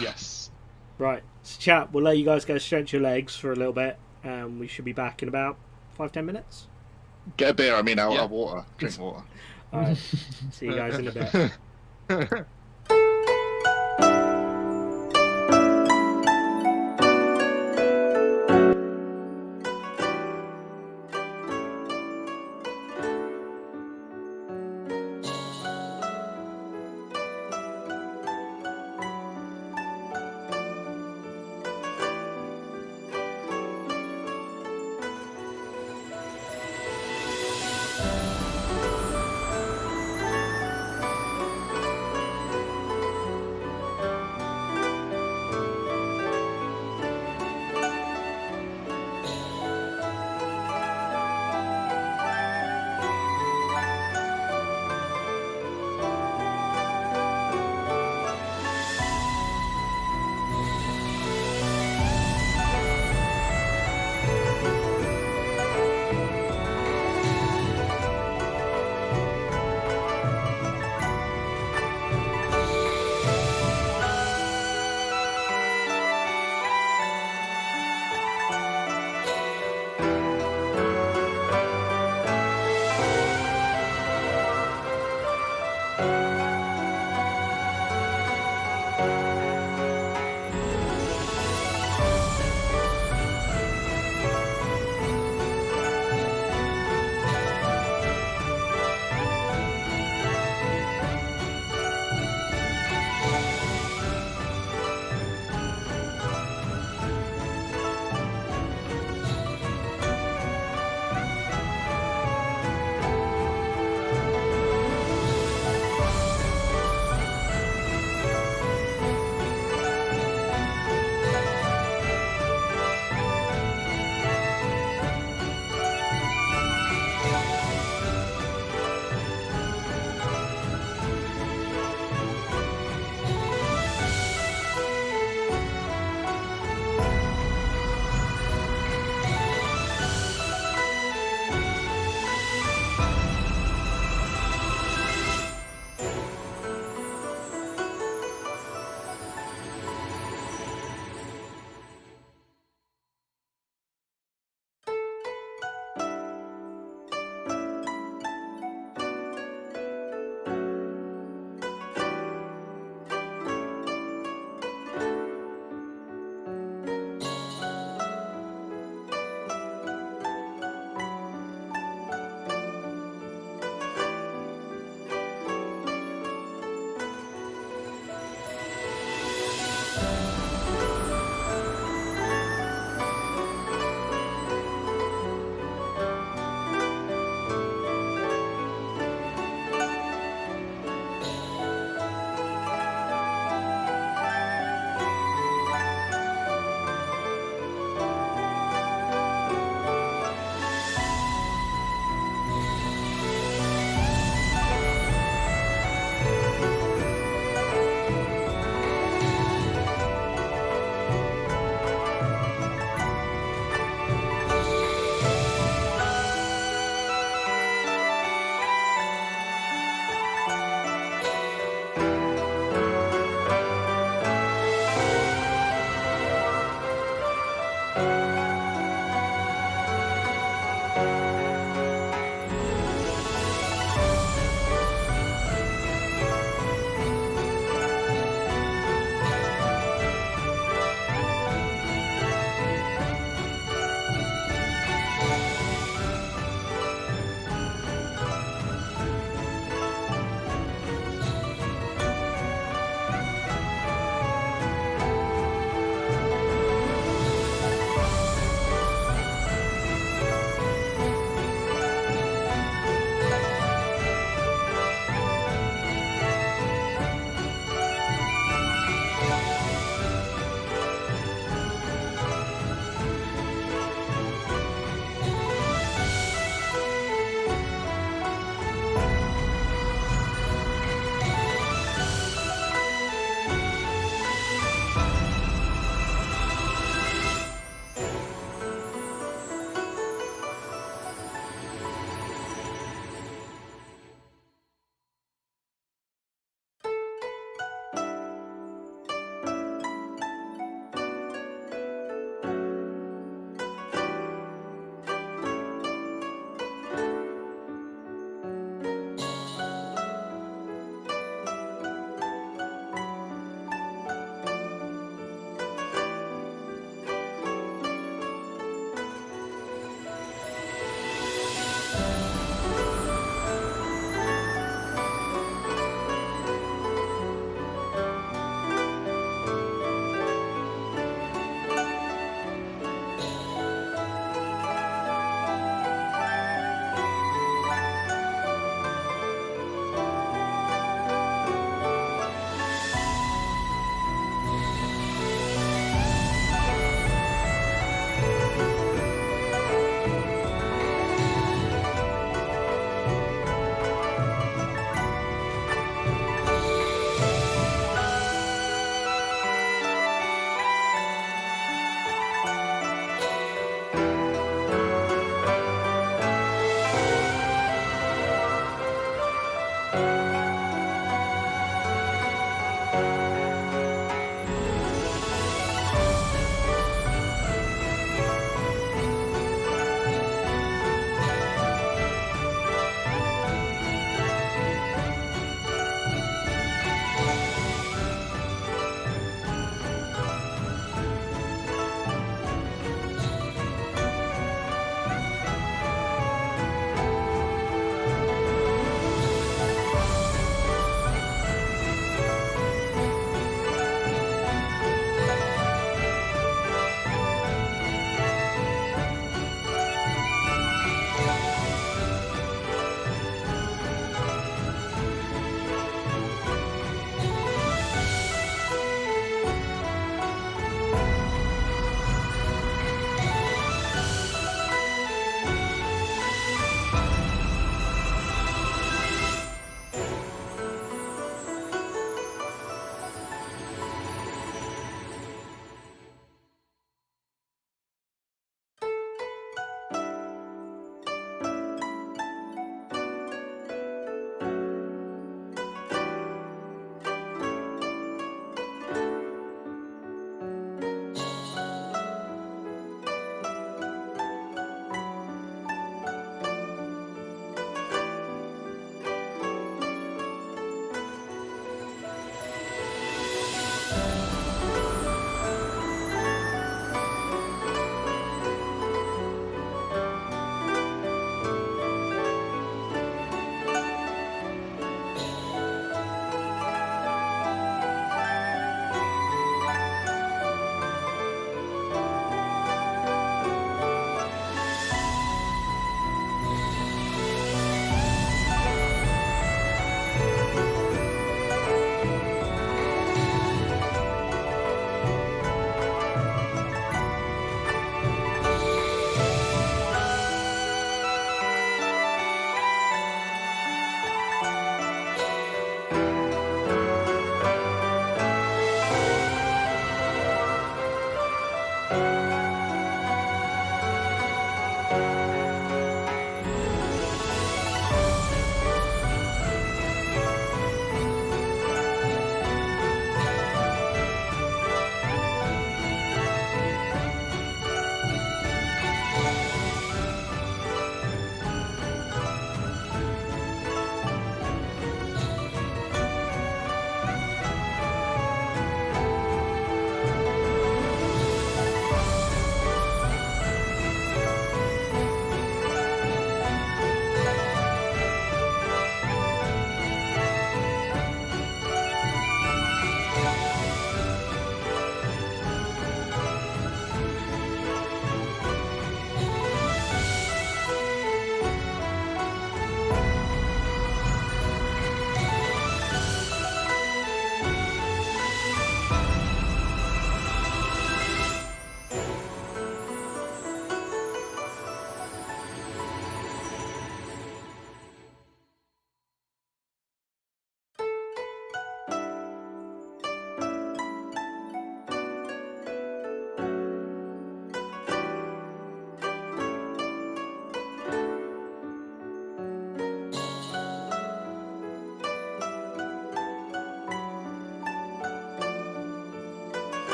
Yes. Right, so chat, we'll let you guys go stretch your legs for a little bit, and we should be back in about 5-10 minutes. Get a beer, I mean, Yeah. water. Drink water. Alright, see you guys in a bit.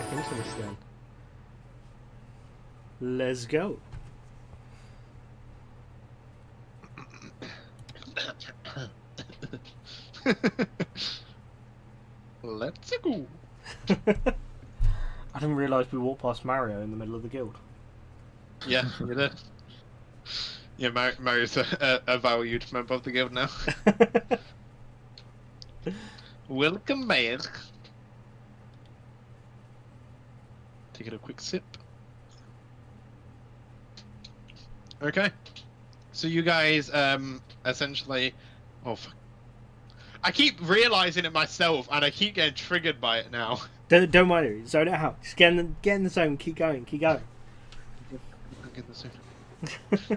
back into this then. Let's go. Let's go. I didn't realise we walked past Mario in the middle of the guild. Yeah, you did. Yeah, Mario's a valued member of the guild now. Welcome back. Taking a quick sip. Okay. So you guys, essentially... Oh, fuck. I keep realising it myself, and I keep getting triggered by it now. Don't worry, zone it out. Just get in the zone, keep going. Get in the zone.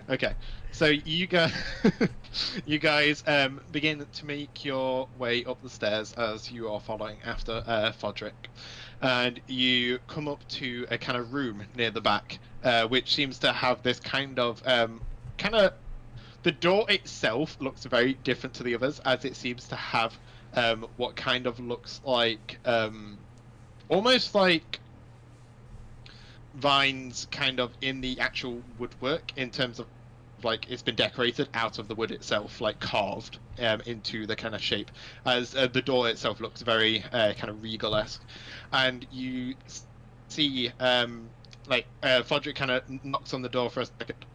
Okay, so you guys, begin to make your way up the stairs as you are following after Fodrick, and you come up to a kind of room near the back, which seems to have this kind of the door itself looks very different to the others, as it seems to have what kind of looks like almost like vines kind of in the actual woodwork, in terms of like it's been decorated out of the wood itself, like carved into the kind of shape, as the door itself looks very kind of regal-esque. And you see Fodrick kind of knocks on the door for a second.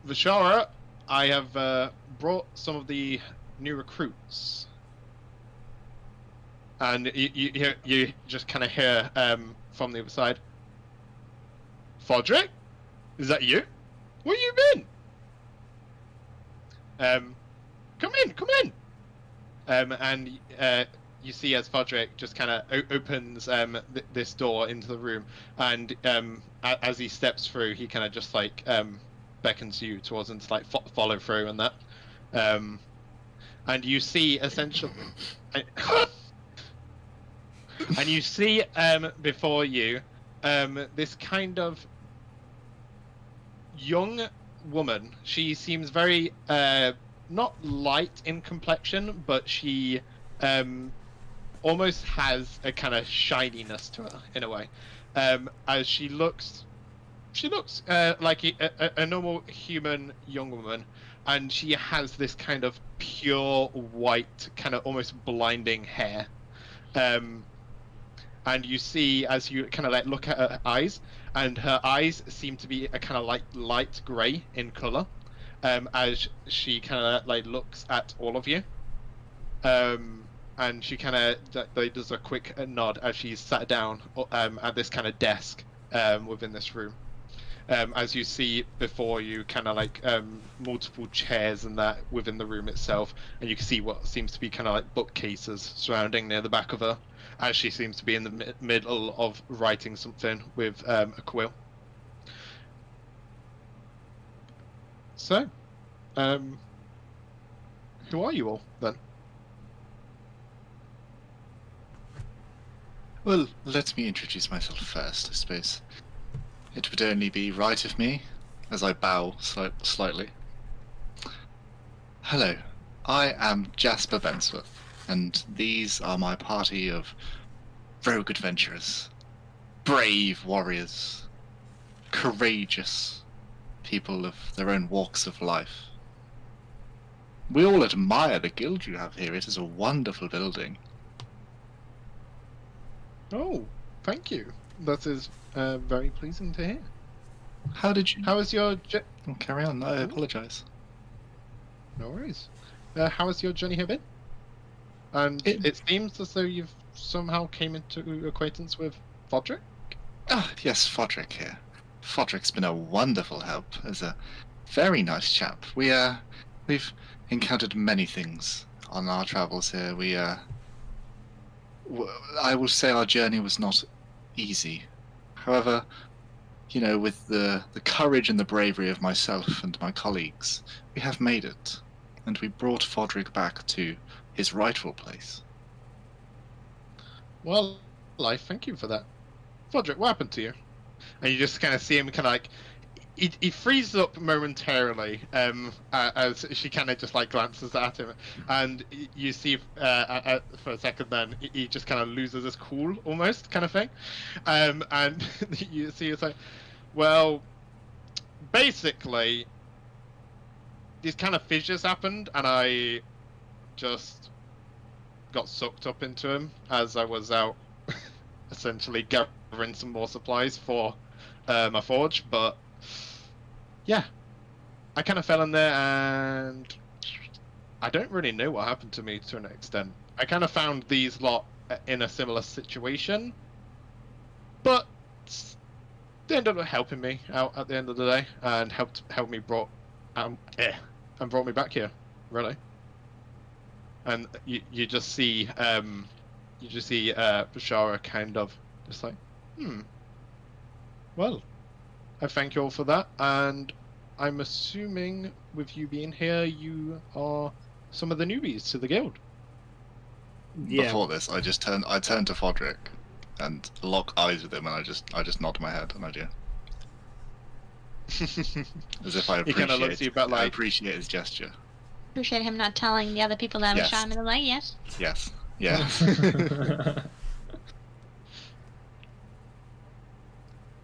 Vishara, I have brought some of the new recruits. And you just kind of hear from the other side, Fodrick? Is that you? Where you been? Come in! And you see as Fodrick just kind of opens this door into the room, and as he steps through, he kind of just like beckons you towards him to like follow through and that. And you see essentially... And you see before you this kind of young woman. She seems very not light in complexion, but she almost has a kind of shininess to her in a way. As she looks like a normal human young woman, and she has this kind of pure white, kind of almost blinding hair. And you see, as you kind of like look at her eyes, and her eyes seem to be a kind of like light grey in colour, as she kind of like looks at all of you. And she kind of does a quick nod as she's sat down at this kind of desk within this room. As you see before you, kind of like multiple chairs and that within the room itself, and you can see what seems to be kind of like bookcases surrounding near the back of her, as she seems to be in the middle of writing something with a quill. So, who are you all then? Well, let me introduce myself first, I suppose. It would only be right of me, as I bow slightly. Hello, I am Jasper Bensworth, and these are my party of rogue adventurers, brave warriors, courageous people of their own walks of life. We all admire the guild you have here. It is a wonderful building. Oh, thank you. That is very pleasing to hear. How did you... How is your... Oh, carry on, I apologise. No worries. How has your journey here been? And it seems as though you've somehow came into acquaintance with Fodrick? Ah, yes, Fodrick here. Fodrick's been a wonderful help as a very nice chap. We've encountered many things on our travels here. I will say our journey was not easy. However, you know, with the courage and the bravery of myself and my colleagues, we have made it. And we brought Fodrick back to his rightful place. Well, I thank you for that. Fodrick, what happened to you? And you just kind of see him kind of like... he freezes up momentarily as she kind of just like glances at him, and you see for a second then he just kind of loses his cool almost kind of thing, and you see it's like, well, basically these kind of fissures happened, and I just got sucked up into him as I was out essentially gathering some more supplies for my forge, but yeah, I kind of fell in there, and I don't really know what happened to me to an extent. I kind of found these lot in a similar situation, but they ended up helping me out at the end of the day and helped me brought me back here, really. And you just see Bashara kind of just like, well, I thank you all for that, and I'm assuming with you being here, you are some of the newbies to the guild. Yeah. Before this, I turned to Fodrick and lock eyes with him, and I just nod my head, and I do. As if I He kinda looks at you, but I like- appreciate his gesture. Appreciate him not telling the other people that Yes. was shot him in the leg, yes? Yes. Yeah.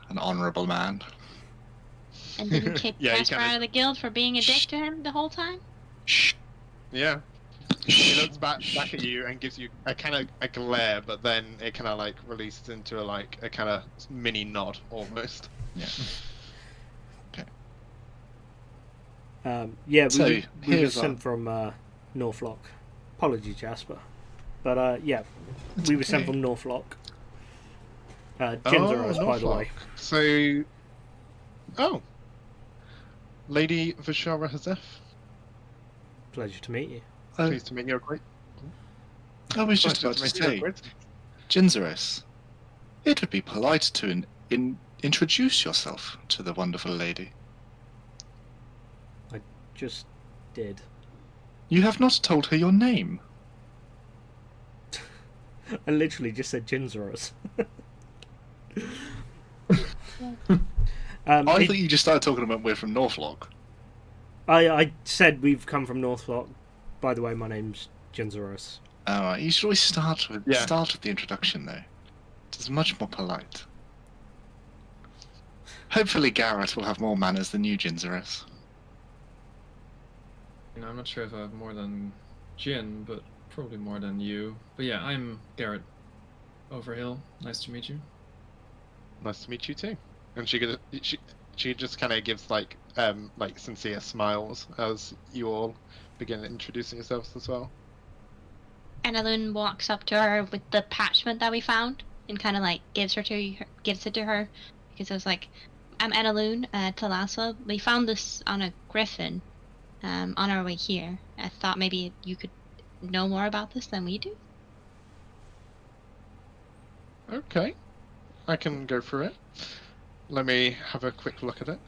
An honourable man. And didn't kick Yeah, he Jasper kinda- out of the guild for being a dick to him the whole time? Shh. Yeah. He looks back at you and gives you a kind of a glare, but then it kind of like releases into a kind of mini nod almost. Yeah. Yeah, So, we were here's sent from Northlock. Apologies, Jasper. But yeah, we were sent okay. from Northlock. Jinzeros, by the way. So, Lady Vishara Hazef, Pleasure to meet you. pleased to meet you. Great. I was just Pleasure about to meet you, say, great. Jinzeros, it would be polite to introduce yourself to the wonderful lady. Just did. You have not told her your name. I literally just said Jinzeros. I thought you just started talking about we're from Northlock. I said we've come from Northlock. By the way, my name's Jinzeros. Alright, you should always start with Yeah. the introduction though. It's much more polite. Hopefully Garret will have more manners than you, Jinzeros. I'm not sure if I have more than Jin, but probably more than you. But yeah, I'm Garret Overhill. Nice to meet you. Nice to meet you too. And she just kind of gives like sincere smiles as you all begin introducing yourselves as well. Annalune walks up to her with the parchment that we found and kind of like gives it to her because I was like, I'm Annalune Talassa. We found this on a griffin on our way here. I thought maybe you could know more about this than we do. Okay, I can go through it. Let me have a quick look at it.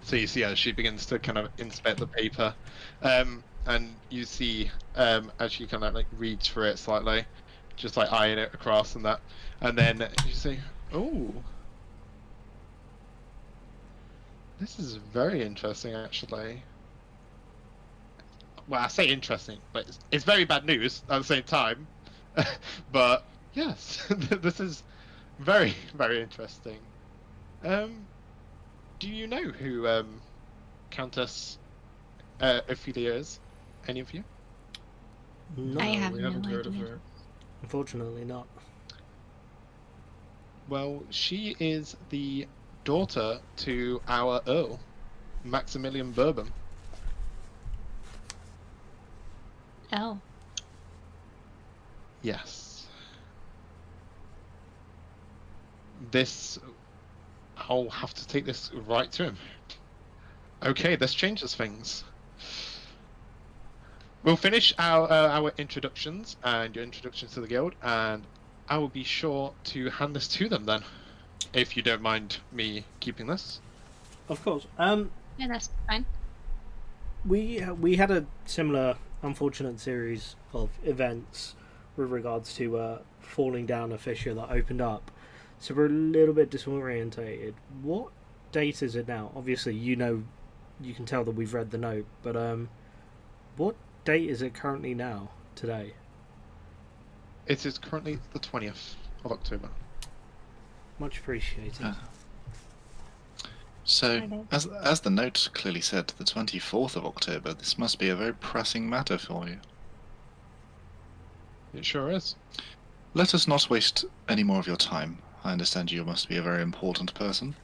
So you see as she begins to kind of inspect the paper, and you see as she kind of like reads through it slightly, just like eyeing it across and that, and then you see, oh, this is very interesting actually. Well, I say interesting, but it's very bad news at the same time. But yes, this is very, very interesting. Do you know who Countess Ophelia is? Any of you? No, I have we no haven't heard of idea. her. unfortunately not. Well, she is the daughter to our Earl, Maximilian Bourbon. Oh, Yes. This... I'll have to take this right to him. Okay, this changes things. We'll finish our introductions and your introductions to the guild, and I will be sure to hand this to them then, if you don't mind me keeping this. Of course. yeah, that's fine. We had a similar unfortunate series of events with regards to falling down a fissure that opened up, so we're a little bit disorientated. What date is it now? Obviously, you can tell that we've read the note, but what date is it currently now, today? It is currently the 20th of October. Much appreciated. So, as the note clearly said, the 24th of October, this must be a very pressing matter for you. It sure is. Let us not waste any more of your time. I understand you must be a very important person.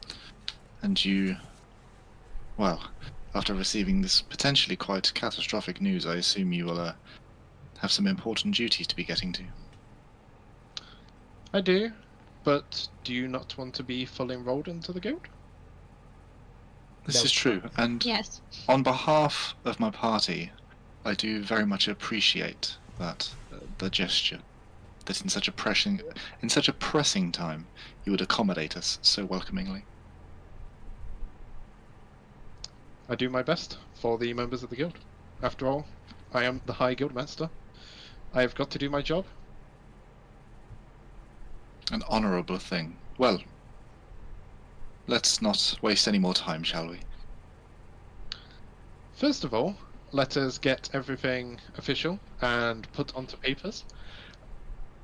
And you... Well, after receiving this potentially quite catastrophic news, I assume you will have some important duties to be getting to. I do, but do you not want to be fully enrolled into the guild? This is true, and Yes. on behalf of my party, I do very much appreciate that the gesture, that in such a pressing time, you would accommodate us so welcomingly. I do my best for the members of the guild. After all, I am the High Guildmaster. I have got to do my job. An honourable thing. Well, let's not waste any more time, shall we? First of all, let us get everything official and put onto papers.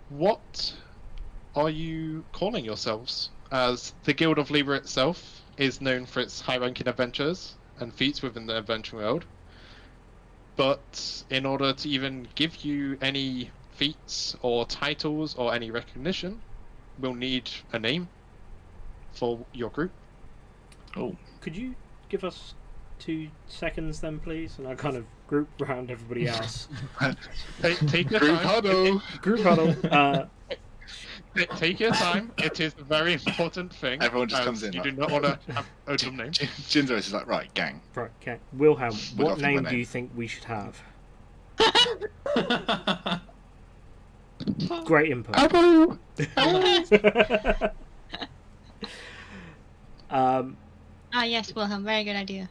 What are you calling yourselves? As the Guild of Libra itself is known for its high-ranking adventurers and feats within the adventuring world. But in order to even give you any feats or titles or any recognition, we'll need a name for your group. Oh. Could you give us 2 seconds then, please? And I kind of group around everybody else. Take your Group time. huddle! Group huddle. Take your time. It is a very important thing. Everyone just as comes in, You like- do not want to have a dumb name. Jinzo is like, right, gang. Right, okay. Wilhelm, We what gotta think of name a do name. you think we should have? Great input. Abu! Ah, yes, Wilhelm. Very good idea.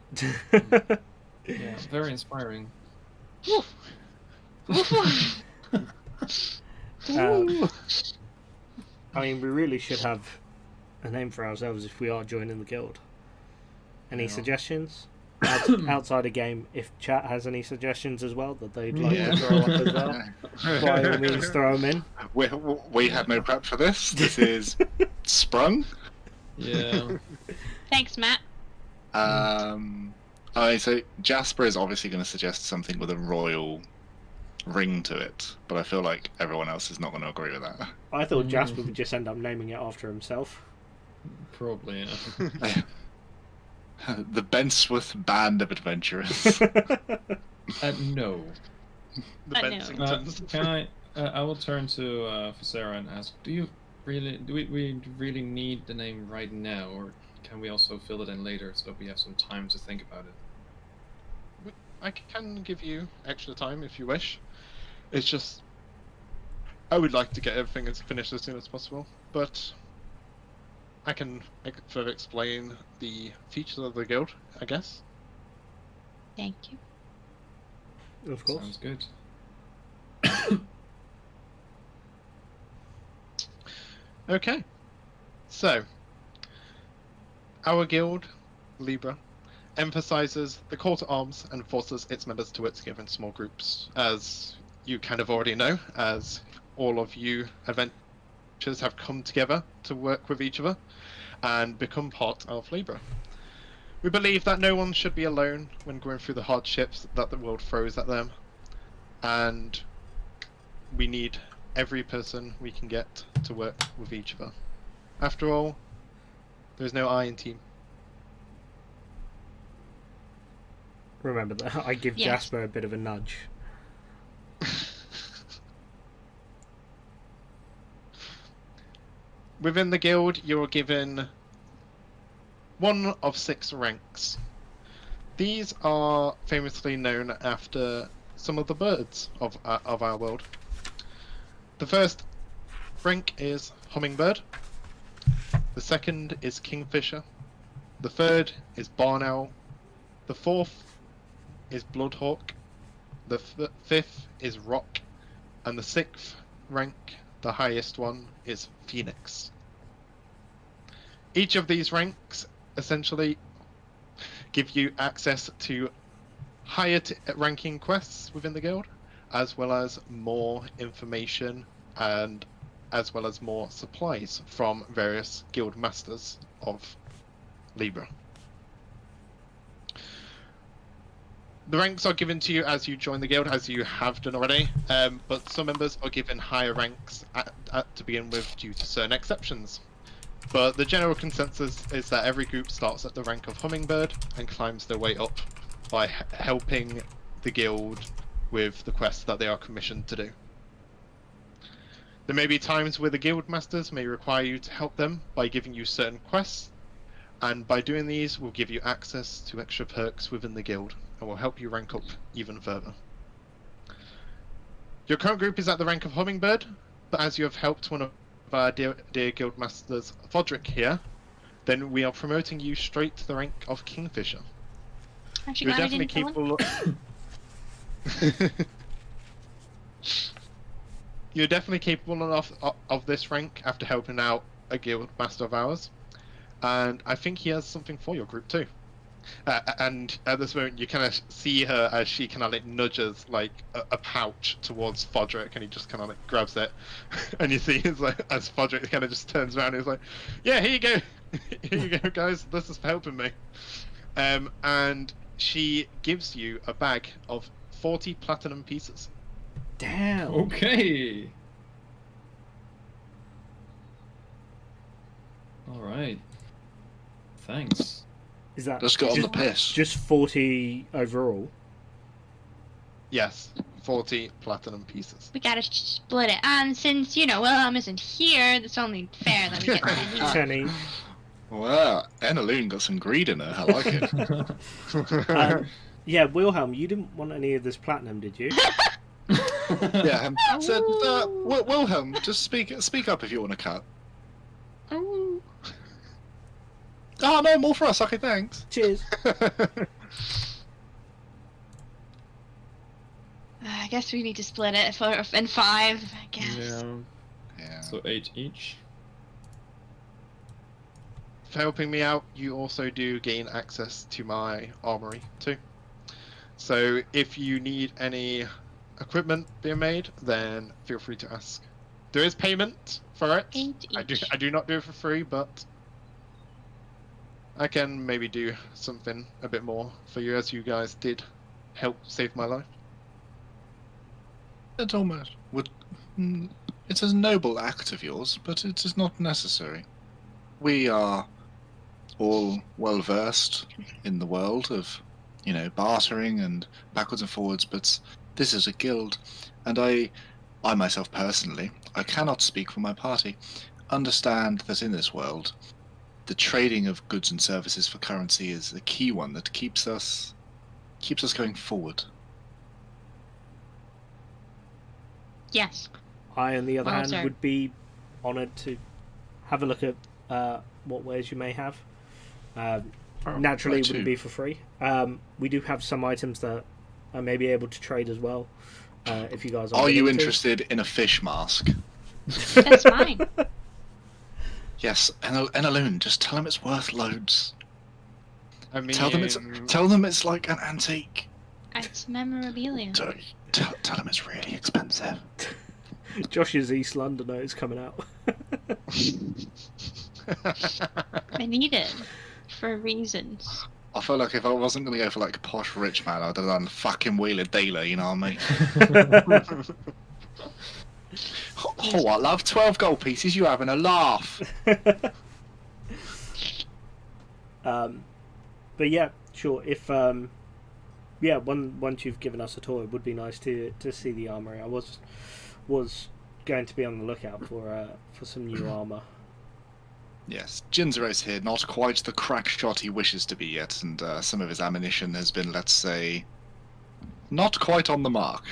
Yeah, very inspiring. I mean, we really should have a name for ourselves if we are joining the guild. Any Yeah. suggestions? Outside a game, if chat has any suggestions as well that they'd like Yeah. to throw up as well, by all means throw them in. We had no prep for this. This is sprung. Yeah. Thanks, Matt. So Jasper is obviously going to suggest something with a royal ring to it, but I feel like everyone else is not going to agree with that. I thought Jasper would just end up naming it after himself. Probably, yeah. The Bensworth Band of Adventurers. No. The No. Bensingtons. Can I? I will turn to Sarah and ask: Do we really need the name right now, or can we also fill it in later so that we have some time to think about it? I can give you extra time if you wish. It's just I would like to get everything as finished as soon as possible, but I can further explain the features of the guild, I guess. Thank you. Of course. Sounds good. Okay, so our guild, Libra, emphasizes the call to arms and forces its members to work together in small groups, as you kind of already know, as all of you adventurers have come together to work with each other and become part of Libra. We believe that no one should be alone when going through the hardships that the world throws at them, and we need every person we can get to work with each other. After all, there's no I in team. Remember that I give Yes. Jasper a bit of a nudge. Within the guild, you're given one of 6 ranks. These are famously known after some of the birds of our world. The first rank is Hummingbird. The second is Kingfisher. The third is Barn Owl. The fourth is Bloodhawk. The fifth is Rock. And the 6th rank, the highest one, is Phoenix. Each of these ranks essentially give you access to higher ranking quests within the guild, as well as more information and as well as more supplies from various guild masters of Libra. The ranks are given to you as you join the guild, as you have done already, but some members are given higher ranks to begin with due to certain exceptions. But the general consensus is that every group starts at the rank of Hummingbird and climbs their way up by helping the guild with the quests that they are commissioned to do. There may be times where the guild masters may require you to help them by giving you certain quests, and by doing these will give you access to extra perks within the guild and will help you rank up even further. Your current group is at the rank of Hummingbird, but as you have helped one of our dear guild masters, Fodrick here, then we are promoting you straight to the rank of Kingfisher. Actually, You're glad I definitely didn't kill him. capable. You're definitely capable of this rank after helping out a guild master of ours, and I think he has something for your group too. And at this moment, you kind of see her as she kind of like nudges like a pouch towards Fodrick, and he just kind of like grabs it, and you see it's like as Fodrick kind of just turns around, and he's like, "Yeah, here you go, here you go, guys. This is for helping me." And she gives you a bag of 40 platinum pieces. Damn. Okay. All right. Thanks. Is that Let's go on the piss. just 40 overall? Yes, 40 platinum pieces. We gotta split it. And since, Wilhelm isn't here, it's only fair that we get what we need. Tenny. Well, Enaloon got some greed in her. I like it. Yeah, Wilhelm, you didn't want any of this platinum, did you? Yeah. So, Wilhelm, just speak up if you want to cut. Oh no, more for us. Okay, thanks. Cheers. I guess we need to split it in 5, I guess. Yeah. So 8 each. For helping me out, you also do gain access to my armory too. So if you need any equipment being made, then feel free to ask. There is payment for it. 8 each. I do not do it for free, but I can maybe do something a bit more for you, as you guys did help save my life. It almost would. It's a noble act of yours, but it is not necessary. We are all well versed in the world of, bartering and backwards and forwards, but this is a guild, and I myself personally, I cannot speak for my party, understand that in this world, the trading of goods and services for currency is the key one that keeps us going forward. Yes. I, on the other Well, hand, sir. would be honoured to have a look at what wares you may have. Naturally, it wouldn't be for free. We do have some items that I may be able to trade as well. If you guys Are you willing to. interested in a fish mask? That's mine. Yes, Enaloon, just tell them it's worth loads. I mean, Tell them it's like an antique. It's memorabilia. Tell them it's really expensive. Josh's East Londoner is coming out. I need it for reasons. I feel like if I wasn't going to go for like a posh rich man, I'd have done fucking Wheeler Dealer, you know what I mean? Oh, I love 12 gold pieces, you having a laugh. But yeah, sure. If once you've given us a tour, it would be nice to see the armory. I was going to be on the lookout for some new armor. Yes, Jinzero's here, not quite the crack shot he wishes to be yet, and some of his ammunition has been, let's say, not quite on the mark.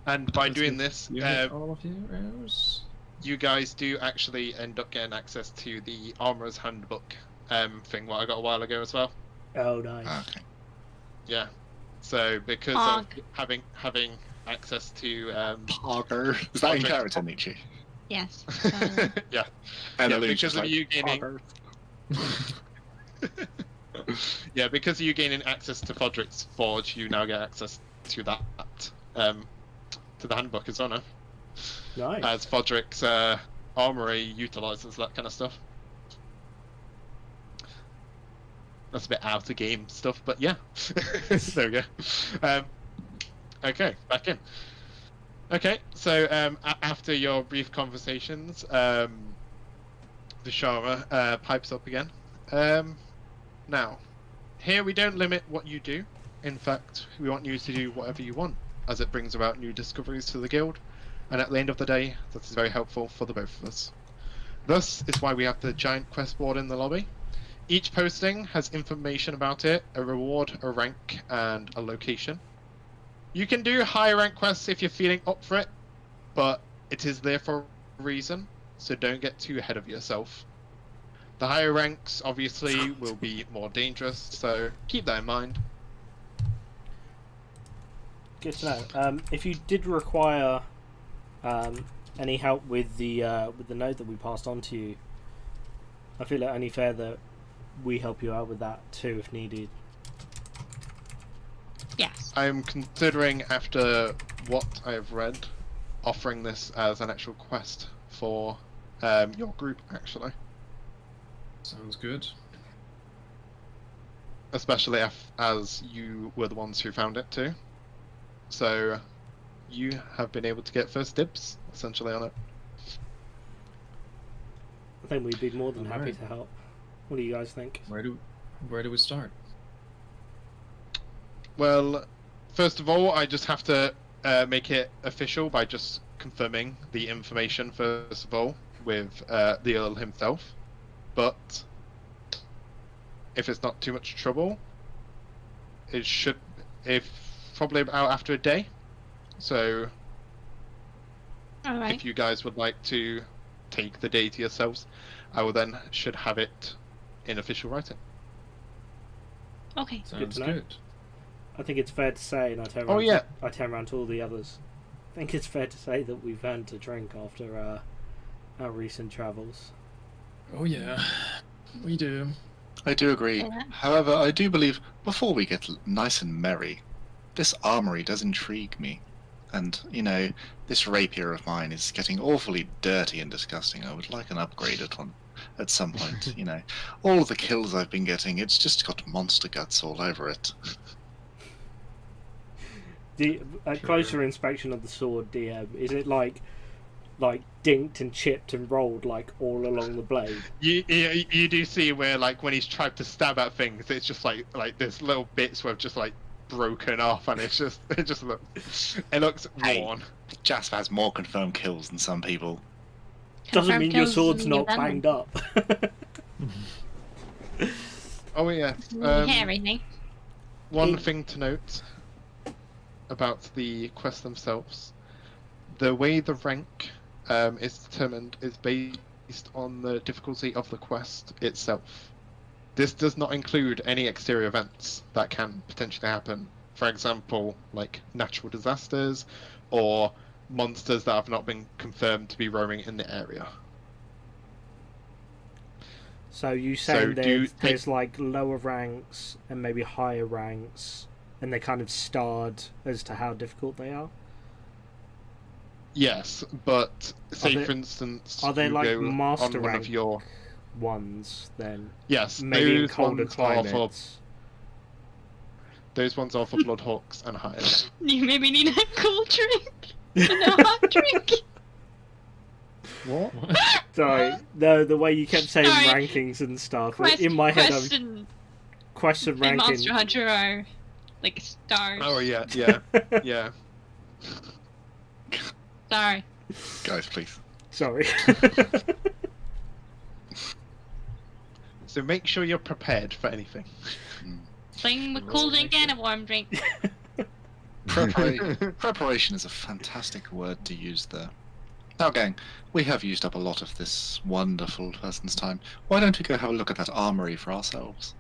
and by doing this, You hit all of your arrows. you guys do actually end up getting access to the Armorer's Handbook thing what I got a while ago as well. Oh, nice. Okay. Yeah. So because of having access to Parker. Is that in Project- character, Nietzsche? Yes. yeah. And Yeah, Aloo's because just of like, you gaining Parker. Yeah, because you're gaining access to Fodrick's forge, you now get access to that, to the handbook as well now. Nice. As Fodrick's armory utilizes that kind of stuff. That's a bit out of game stuff, but yeah. There we go. Okay, back in. Okay, so after your brief conversations, the Shara pipes up again. Now, here we don't limit what you do. In fact, we want you to do whatever you want, as it brings about new discoveries to the guild. And at the end of the day, that is very helpful for the both of us. Thus is why we have the giant quest board in the lobby. Each posting has information about it, a reward, a rank, and a location. You can do higher rank quests if you're feeling up for it, but it is there for a reason, so don't get too ahead of yourself. The higher ranks, obviously, will be more dangerous, so keep that in mind. Good to know. If you did require any help with the note that we passed on to you, I feel it only fair that we help you out with that too if needed. Yes. I'm considering, after what I've read, offering this as an actual quest for your group, actually. Sounds good. Especially as you were the ones who found it too. So you have been able to get first dibs, essentially, on it. I think we'd be more than happy Alright. to help. What do you guys think? Where do we start? Well, first of all, I just have to make it official by just confirming the information, first of all, with the Earl himself. But if it's not too much trouble, it should, probably about after a day. So Alright. if you guys would like to take the day to yourselves, I will then should have it in official writing. Okay. Sounds to know. good. I think it's fair to say, and I turn Oh, around yeah. I turn around to all the others. I think it's fair to say that we've earned a drink after our recent travels. Oh yeah, we do. I do agree. Yeah. However, I do believe, before we get nice and merry, this armory does intrigue me. And, you know, this rapier of mine is getting awfully dirty and disgusting. I would like an upgrade at some point, you know. All of the kills I've been getting, it's just got monster guts all over it. A closer inspection of the sword, DM, is it like dinked and chipped and rolled like all along the blade? You do see where, like, when he's tried to stab at things, it's just like there's little bits where just like broken off, and it looks Hey. worn. Jasper has more confirmed kills than some people. Doesn't Confirmed mean your kills sword's doesn't mean not you're banged up. Oh yeah. Everything. One thing to note about the quests themselves: the way the rank is determined is based on the difficulty of the quest itself. This does not include any exterior events that can potentially happen. For example, like natural disasters or monsters that have not been confirmed to be roaming in the area. So you saying do there's like lower ranks and maybe higher ranks, and they're kind of starred as to how difficult they are? Yes, but say they- for instance, Are they you like go master on one rank of your ones then? yes, Maybe in those colder ones are for climates. those ones are for Bloodhawks and higher. You maybe need a cool drink. And a hot drink. What? Sorry, no, the way you kept saying Sorry. rankings and stuff. Quest, in my head, I was Quest and question and ranking. Monster Hunter are like stars. Oh yeah, yeah. Sorry. Guys, please. Sorry. So make sure you're prepared for anything. Same with cool drink and a warm drink. Preparation is a fantastic word to use there. Now, gang, we have used up a lot of this wonderful person's time. Why don't we go have a look at that armory for ourselves?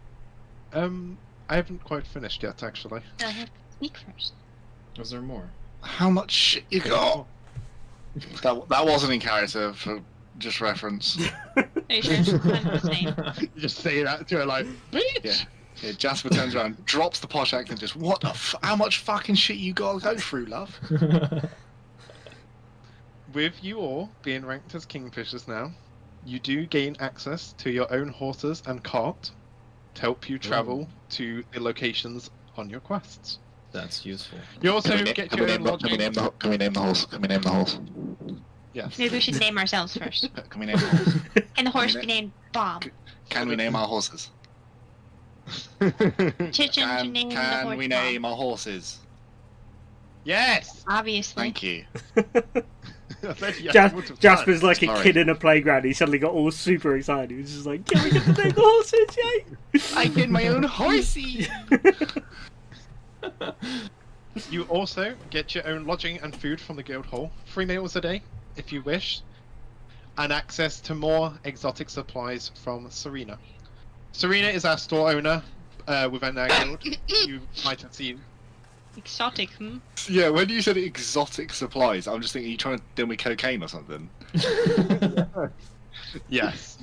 I haven't quite finished yet, actually. I have to speak first. Was there more? How much shit you got? That wasn't in character, for just reference. Are you sure? I'm the same. You just say that to her like, bitch! Yeah. Yeah, Jasper turns around, drops the posh accent, just, what the how much fucking shit you gotta go through, love? With you all being ranked as Kingfishers now, you do gain access to your own horses and cart to help you travel to the locations on your quests. That's useful. You also Can get we your name own lodging. can we name the horse? Can we name the horse? Yes. Maybe we should name ourselves first. Can we name the horse? And the horse Name be it. named Bob. Can we name our horses? Chichen to name the Can horse we Bob. name our horses? Yes! Obviously. Thank you. I said yes multiple Jasper's times. like a Sorry. kid in a playground. He suddenly got all super excited. He was just like, "Can we get to name the horses, yay!" I did my own horsey! You also get your own lodging and food from the guild hall, 3 meals a day, if you wish, and access to more exotic supplies from Serena. Serena is our store owner within our guild. You might have seen. Exotic, Yeah, when you said exotic supplies, I'm just thinking you're trying to deal with cocaine or something. Yes.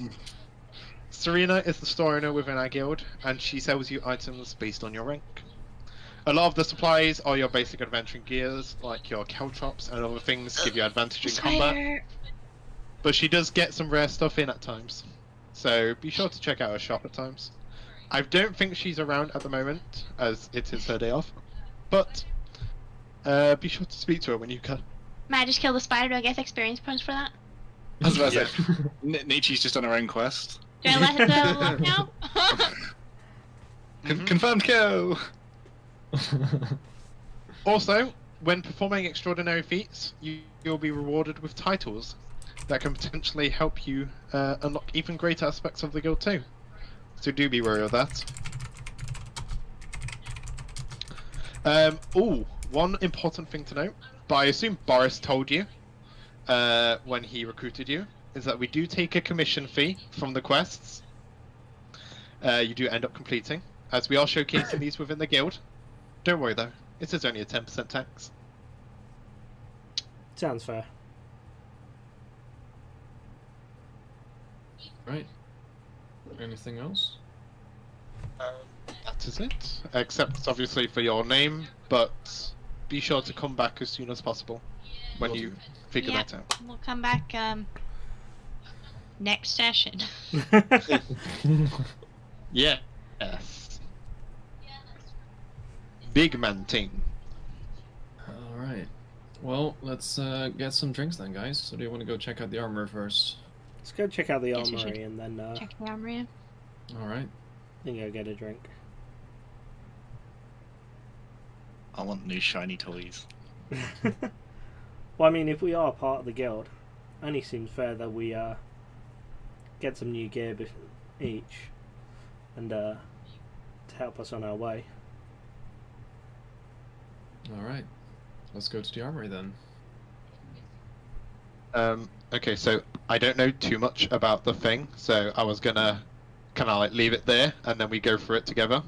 Serena is the store owner within our guild, and she sells you items based on your rank. A lot of the supplies are your basic adventuring gears, like your caltrops and other things give you advantage in combat. But she does get some rare stuff in at times, so be sure to check out her shop at times. I don't think she's around at the moment, as it is her day off, but be sure to speak to her when you can. Might I just kill the spider? Do I get experience points for that? I was about to say, Nietzsche's just on her own quest. Do I let it level up now? Confirmed kill! Also, when performing extraordinary feats, you'll be rewarded with titles that can potentially help you unlock even greater aspects of the guild too. So do be wary of that. One important thing to note, but I assume Boris told you when he recruited you, is that we do take a commission fee from the quests. You do end up completing, as we are showcasing these within the guild. Don't worry though, it is only a 10% tax. Sounds fair. Right. Anything else? That is it. Except obviously for your name, but be sure to come back as soon as possible when you figure Yeah. that out. We'll come back next session. Yeah. Yes. Big man thing. All right. Well, let's get some drinks then, guys. So do you want to go check out the armor first? Let's go check out the Yes, we armory should. and then Check the armory. All right. then go get a drink. I want new shiny toys. Well, I mean, if we are part of the guild, only seems fair that we get some new gear each, and to help us on our way. All right. Let's go to the armory then. Okay, so I don't know too much about the thing, so I was gonna kind of like leave it there, and then we go through it together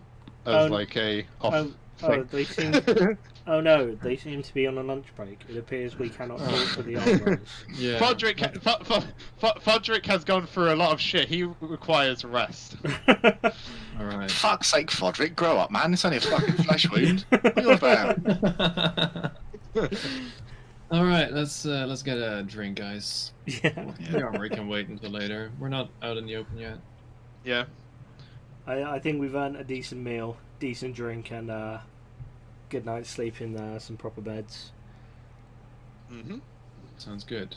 as like a off thing. They seem. Oh no, they seem to be on a lunch break. It appears we cannot talk to the armorers. Yeah. Fodrick has gone through a lot of shit. He requires rest. All right. Fuck's sake, Fodrick, grow up, man. It's only a fucking flesh wound. What are you on about? All right. Let's get a drink, guys. Yeah. The armory can wait until later. We're not out in the open yet. Yeah. I think we've earned a decent meal, decent drink, and good night's sleep in some proper beds. Mhm. Sounds good.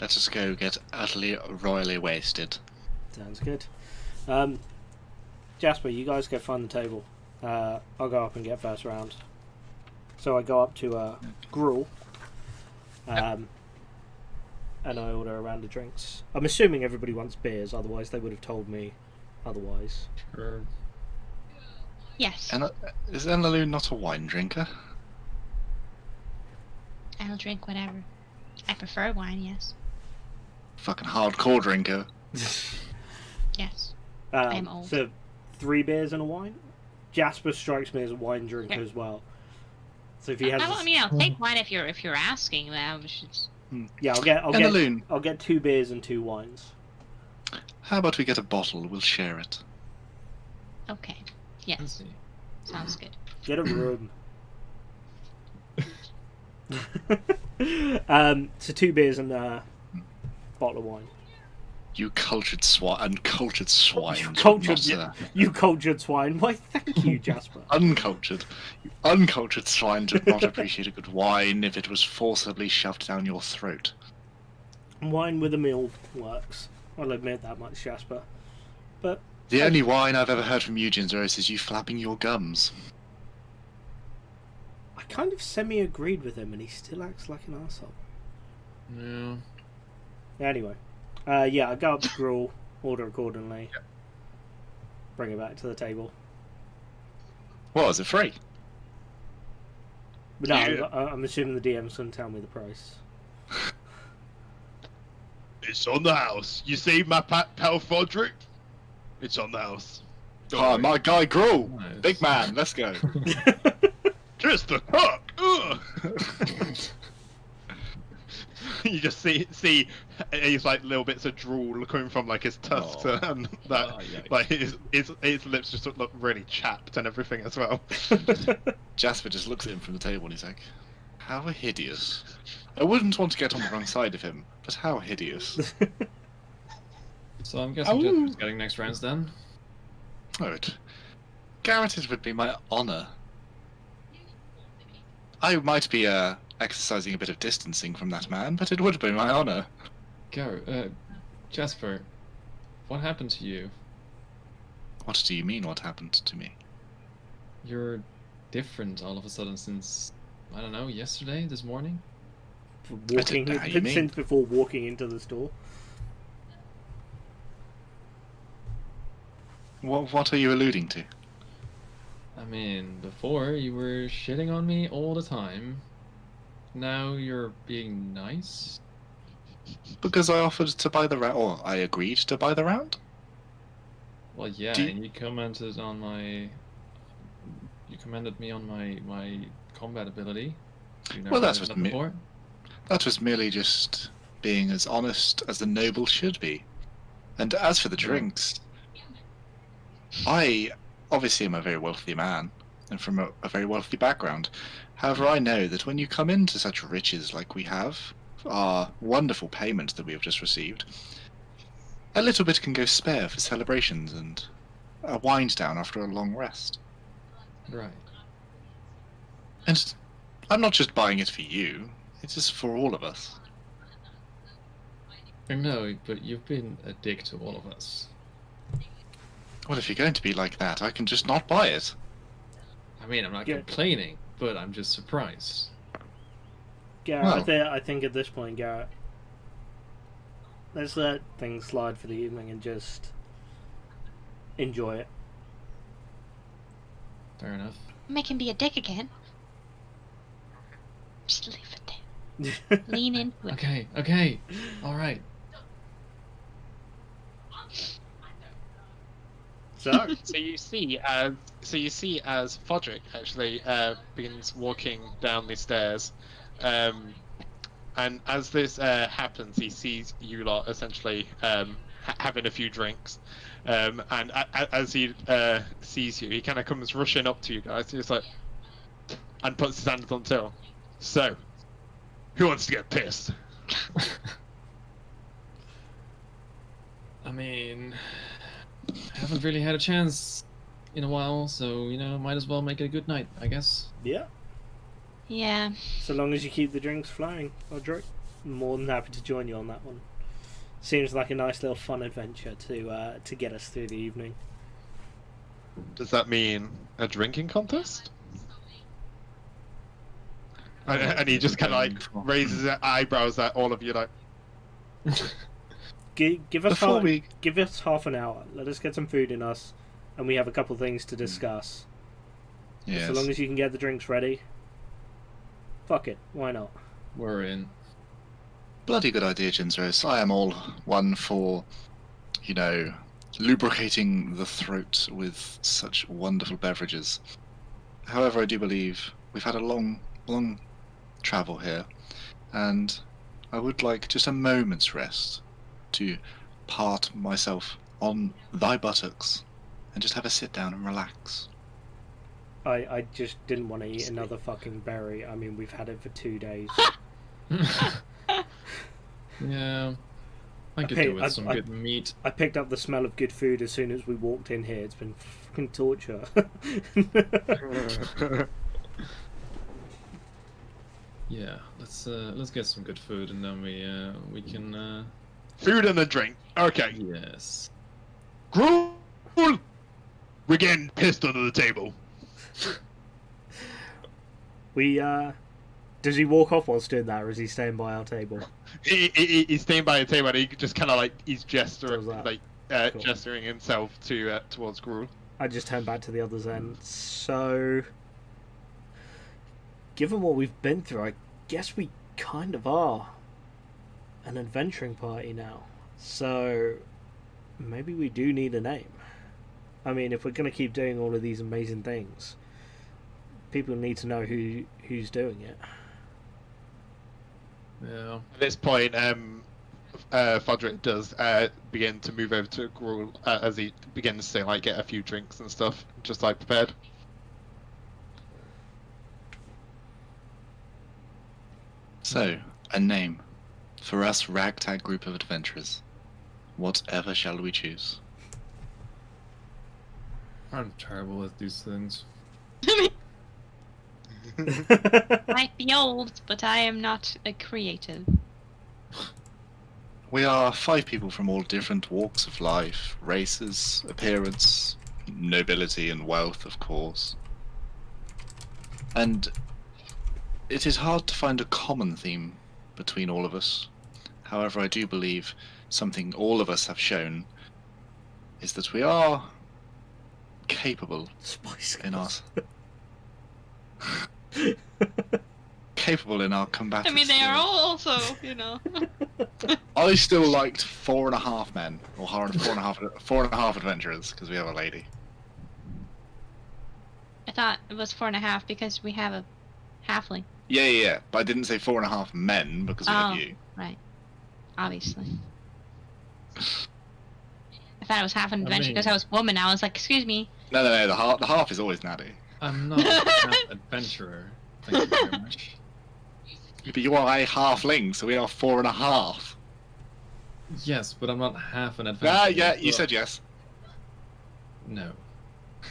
Let us go get utterly royally wasted. Sounds good. Jasper, you guys go find the table. I'll go up and get first round. So I go up to Gruel, and I order a round of drinks. I'm assuming everybody wants beers, otherwise they would have told me otherwise. Sure. Yes. And is Enlalu not a wine drinker? I'll drink whatever. I prefer wine, yes. Fucking hardcore drinker. Yes. I'm old. So 3 beers and a wine? Jasper strikes me as a wine drinker Yeah. as well. So if he has, I mean, I'll take wine if you're asking. I was just Yeah, I'll get 2 beers and 2 wines. How about we get a bottle? We'll share it. Okay. Let's Yes. see. Sounds good. Get a room. So 2 beers and a bottle of wine. You cultured uncultured swine. You cultured swine. Why, thank you, Jasper. Uncultured. You uncultured swine did not appreciate a good wine if it was forcibly shoved down your throat. Wine with a meal works. I'll admit that much, Jasper. But The only wine I've ever heard from you, Ginzeros, is you flapping your gums. I kind of semi-agreed with him, and he still acts like an arsehole. Yeah. Anyway. I go up to Gruel, order accordingly. Yep. Bring it back to the table. What, is it free? But no, Yeah. I'm assuming the DM's going to tell me the price. It's on the house. You see my pal Fodrick? It's on the house. Don't Hi, worry. my guy Gruel. Nice. Big man, let's go. Just the cook. Ugh. You just see he's like little bits of drool coming from like his tusks, Oh. and that Oh, yikes. like his lips just look really chapped and everything as well. Jasper just looks at him from the table and he's like, how hideous. I wouldn't want to get on the wrong side of him, but how hideous. So I'm guessing Jasper's getting next rounds then. Oh, Garret, it would be my honour. I might be exercising a bit of distancing from that man, but it would be my honour. Jasper, what happened to you? What do you mean, what happened to me? You're different all of a sudden since, I don't know, yesterday, this morning? Walking know how you mean. since before walking into the store. What are you alluding to? I mean, before you were shitting on me all the time. Now you're being nice? Because I offered to buy the round, or I agreed to buy the round? Well, yeah, Do you- and you commented on my... You commended me on my combat ability. You never Well, that did was that me- before. That was merely just being as honest as the noble should be. And as for the drinks, I obviously am a very wealthy man, and from a very wealthy background. However, I know that when you come into such riches like we have, our wonderful payment that we have just received, a little bit can go spare for celebrations and a wind down after a long rest. Right. And I'm not just buying it for you, it is for all of us. I know, but you've been a dick to all of us. Well, if you're going to be like that, I can just not buy it. I mean, I'm not Yeah. complaining, but I'm just surprised. Garrett, Well. I think at this point, Garrett, let's let things slide for the evening and just enjoy it. Fair enough. Make him be a dick again. Just leave it there. Lean into it. Okay, alright. So, So you see as Fodrick actually begins walking down the stairs, and as this happens, he sees you lot essentially having a few drinks, and as he sees you, he kind of comes rushing up to you guys. He's like, and puts his hands on the till. So, who wants to get pissed? I mean, I haven't really had a chance in a while, so, might as well make it a good night, I guess. yeah, Yeah. so long as you keep the drinks flowing, Roderick, I'm more than happy to join you on that one. Seems like a nice little fun adventure to get us through the evening. Does that mean a drinking contest? And he just kind of like raises his eyebrows at all of you, like, Give us Before we... give us half an hour. Let us get some food in us, and we have a couple things to discuss. Yes. So long as you can get the drinks ready, fuck it, why not? We're in. Bloody good idea, Ginzeros. I am all one for, lubricating the throat with such wonderful beverages. However, I do believe we've had a long travel here, and I would like just a moment's rest to part myself on thy buttocks and just have a sit down and relax. I just didn't want to eat another fucking berry. I mean, we've had it for 2 days. Yeah. I could Okay, do with some good meat. I picked up the smell of good food as soon as we walked in here. It's been fucking torture. Yeah, let's get some good food and then we can Food and a drink. Okay. yes. Gruel! We're getting pissed under the table. Does he walk off whilst doing that, or is he staying by our table? He's staying by a table and he just kind of like he's gesturing Does that? like Cool. gesturing himself to towards Gruel. I just turn back to the others then. So, given what we've been through, I guess we kind of are an adventuring party now. So, maybe we do need a name. I mean, if we're going to keep doing all of these amazing things, people need to know who's doing it. Yeah. At this point, Fodrick does begin to move over to Gruel as he begins to like get a few drinks and stuff, just like prepared. So, a name for us ragtag group of adventurers. Whatever shall we choose? I'm terrible at these things. Might be old, but I am not a creative. We are 5 people from all different walks of life, races, appearance, nobility and wealth, of course. And it is hard to find a common theme between all of us. However, I do believe something all of us have shown is that we are capable Spice in our Girls. capable in our combative I mean, they are skill. all also, you know. I still liked 4.5 men, or 4.5 adventurers, because we have a lady. I thought it was 4.5 because we have a halfling. Yeah, but I didn't say 4.5 men because we Oh. have you. Right. Obviously. I thought it was half an I adventure mean- because I was a woman. I was like, excuse me. No, the half is always natty. I'm not an adventurer. Thank you very much. But you are a halfling, so we are 4.5. Yes, but I'm not half an adventurer. Ah, yeah, you Well, said yes. no.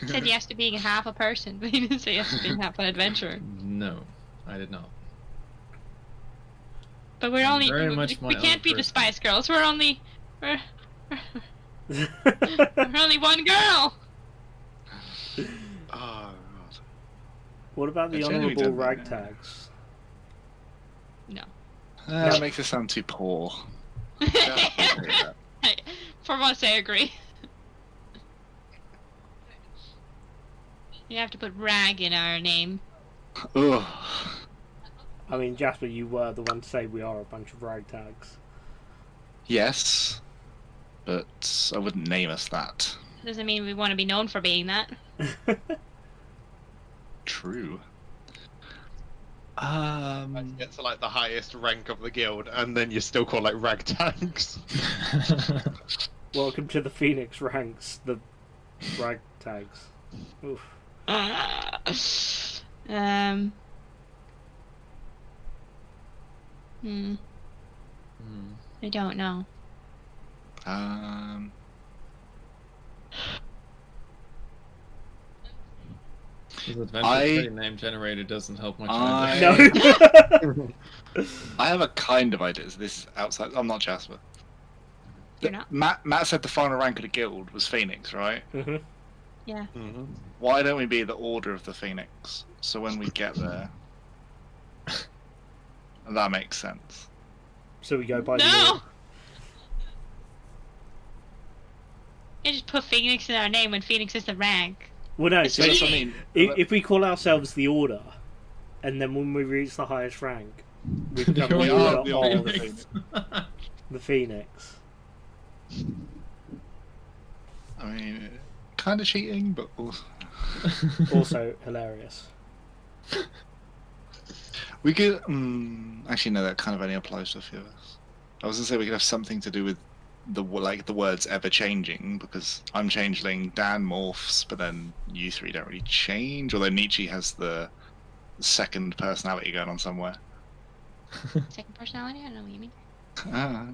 You said yes to being half a person, but you didn't say yes to being half an adventurer. No, I did not. But we're I'm only very much my we can't own be the person. Spice Girls. We're only we're only one girl. Oh, God. What about the I genuinely honourable don't think- ragtags? That makes it sound too poor. Yeah. For once, I agree. You have to put rag in our name. Ugh. I mean, Jasper, you were the one to say we are a bunch of ragtags. Yes, but I wouldn't name us that. Doesn't mean we want to be known for being that. True. Get to like the highest rank of the guild, and then you're still called like ragtags. Welcome to the Phoenix ranks, the ragtags. Oof. I don't know. This adventure I- name generator doesn't help much. I- either. No. I have a kind of idea. So this is outside. I'm not Jasper. You're not? Matt said the final rank of the guild was Phoenix, right? Mhm. Yeah. Why don't we be the Order of the Phoenix? So when we get there, that makes sense. So we go by the No! order. You just put Phoenix in our name when Phoenix is the rank. Well, no. It's So That's me. what I mean. if we call ourselves the Order, and then when we reach the highest rank, we become You're the are Order the of Order. Phoenix. the Phoenix. I mean, kind of cheating, but also... Also hilarious. We could. Actually, no. That kind of only applies to a few of us. I was gonna say we could have something to do with the words ever changing, because I'm changeling, Dan morphs, but then you three don't really change. Although Nietzsche has the second personality going on somewhere. Second personality? I don't know what you mean. Ah.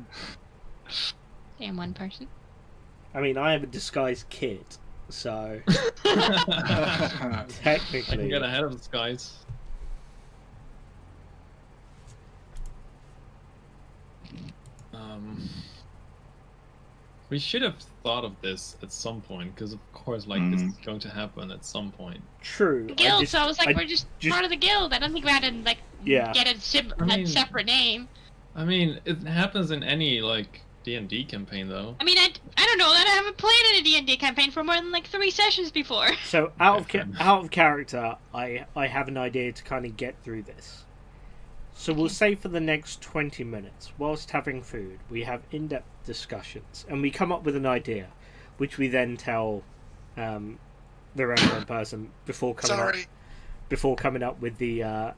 I am one person. I mean, I have a disguised kit, so I can technically. get ahead of the guys. We should have thought of this at some point, because of course, like, this is going to happen at some point. True. Guild, so I was like, we're just part of the guild. I don't think we had to, like, Yeah. get a separate name. I mean, it happens in any, like, D&D campaign, though. I mean, I don't know that I haven't played in a D&D campaign for more than, like, 3 sessions before. So out of character, I have an idea to kind of get through this. So we'll say for the next 20 minutes, whilst having food, we have in-depth discussions, and we come up with an idea, which we then tell the random person before coming up with the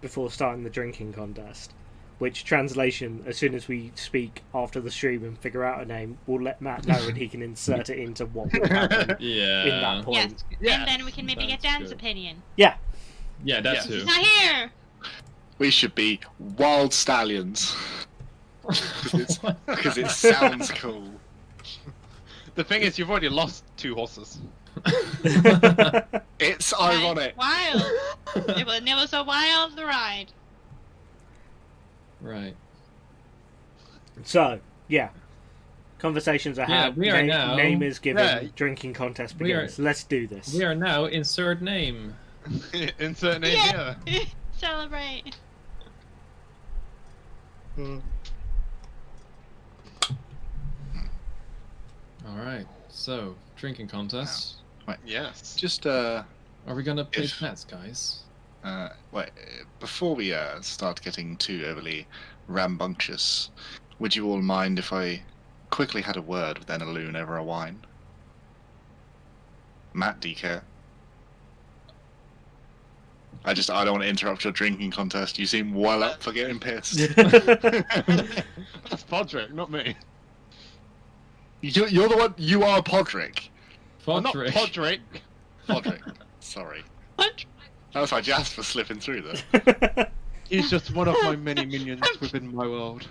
before starting the drinking contest. Which translation, as soon as we speak after the stream and figure out a name, we'll let Matt know, and he can insert it into what will happen Yeah. in that point. Yes. And then we can maybe get That's Dan's good. opinion. Yeah. Yeah, that Yeah. too. He's not here! We should be wild stallions. Because it sounds cool. The thing is, you've already lost 2 horses. It's ironic. Wild. it was a wild ride. Right. So, yeah. Conversations are Yeah, had. we are now- Name is given. Yeah. Drinking contest We are- begins. Let's do this. We are now insert name. Insert name Yeah. here. Celebrate. Alright, so, drinking contest. Yes. Just Are we gonna play If- pets, guys? wait, before we start getting too overly rambunctious, would you all mind if I quickly had a word with Enaloon over a wine? Matt, do you care? I don't want to interrupt your drinking contest. You seem well up for getting pissed. That's Podrick, not me. You're the one. You are Podrick. I'm not Podrick. Podrick. Podrick. Sorry. What? That was my Jasper slipping through there. He's just one of my many minions within my world.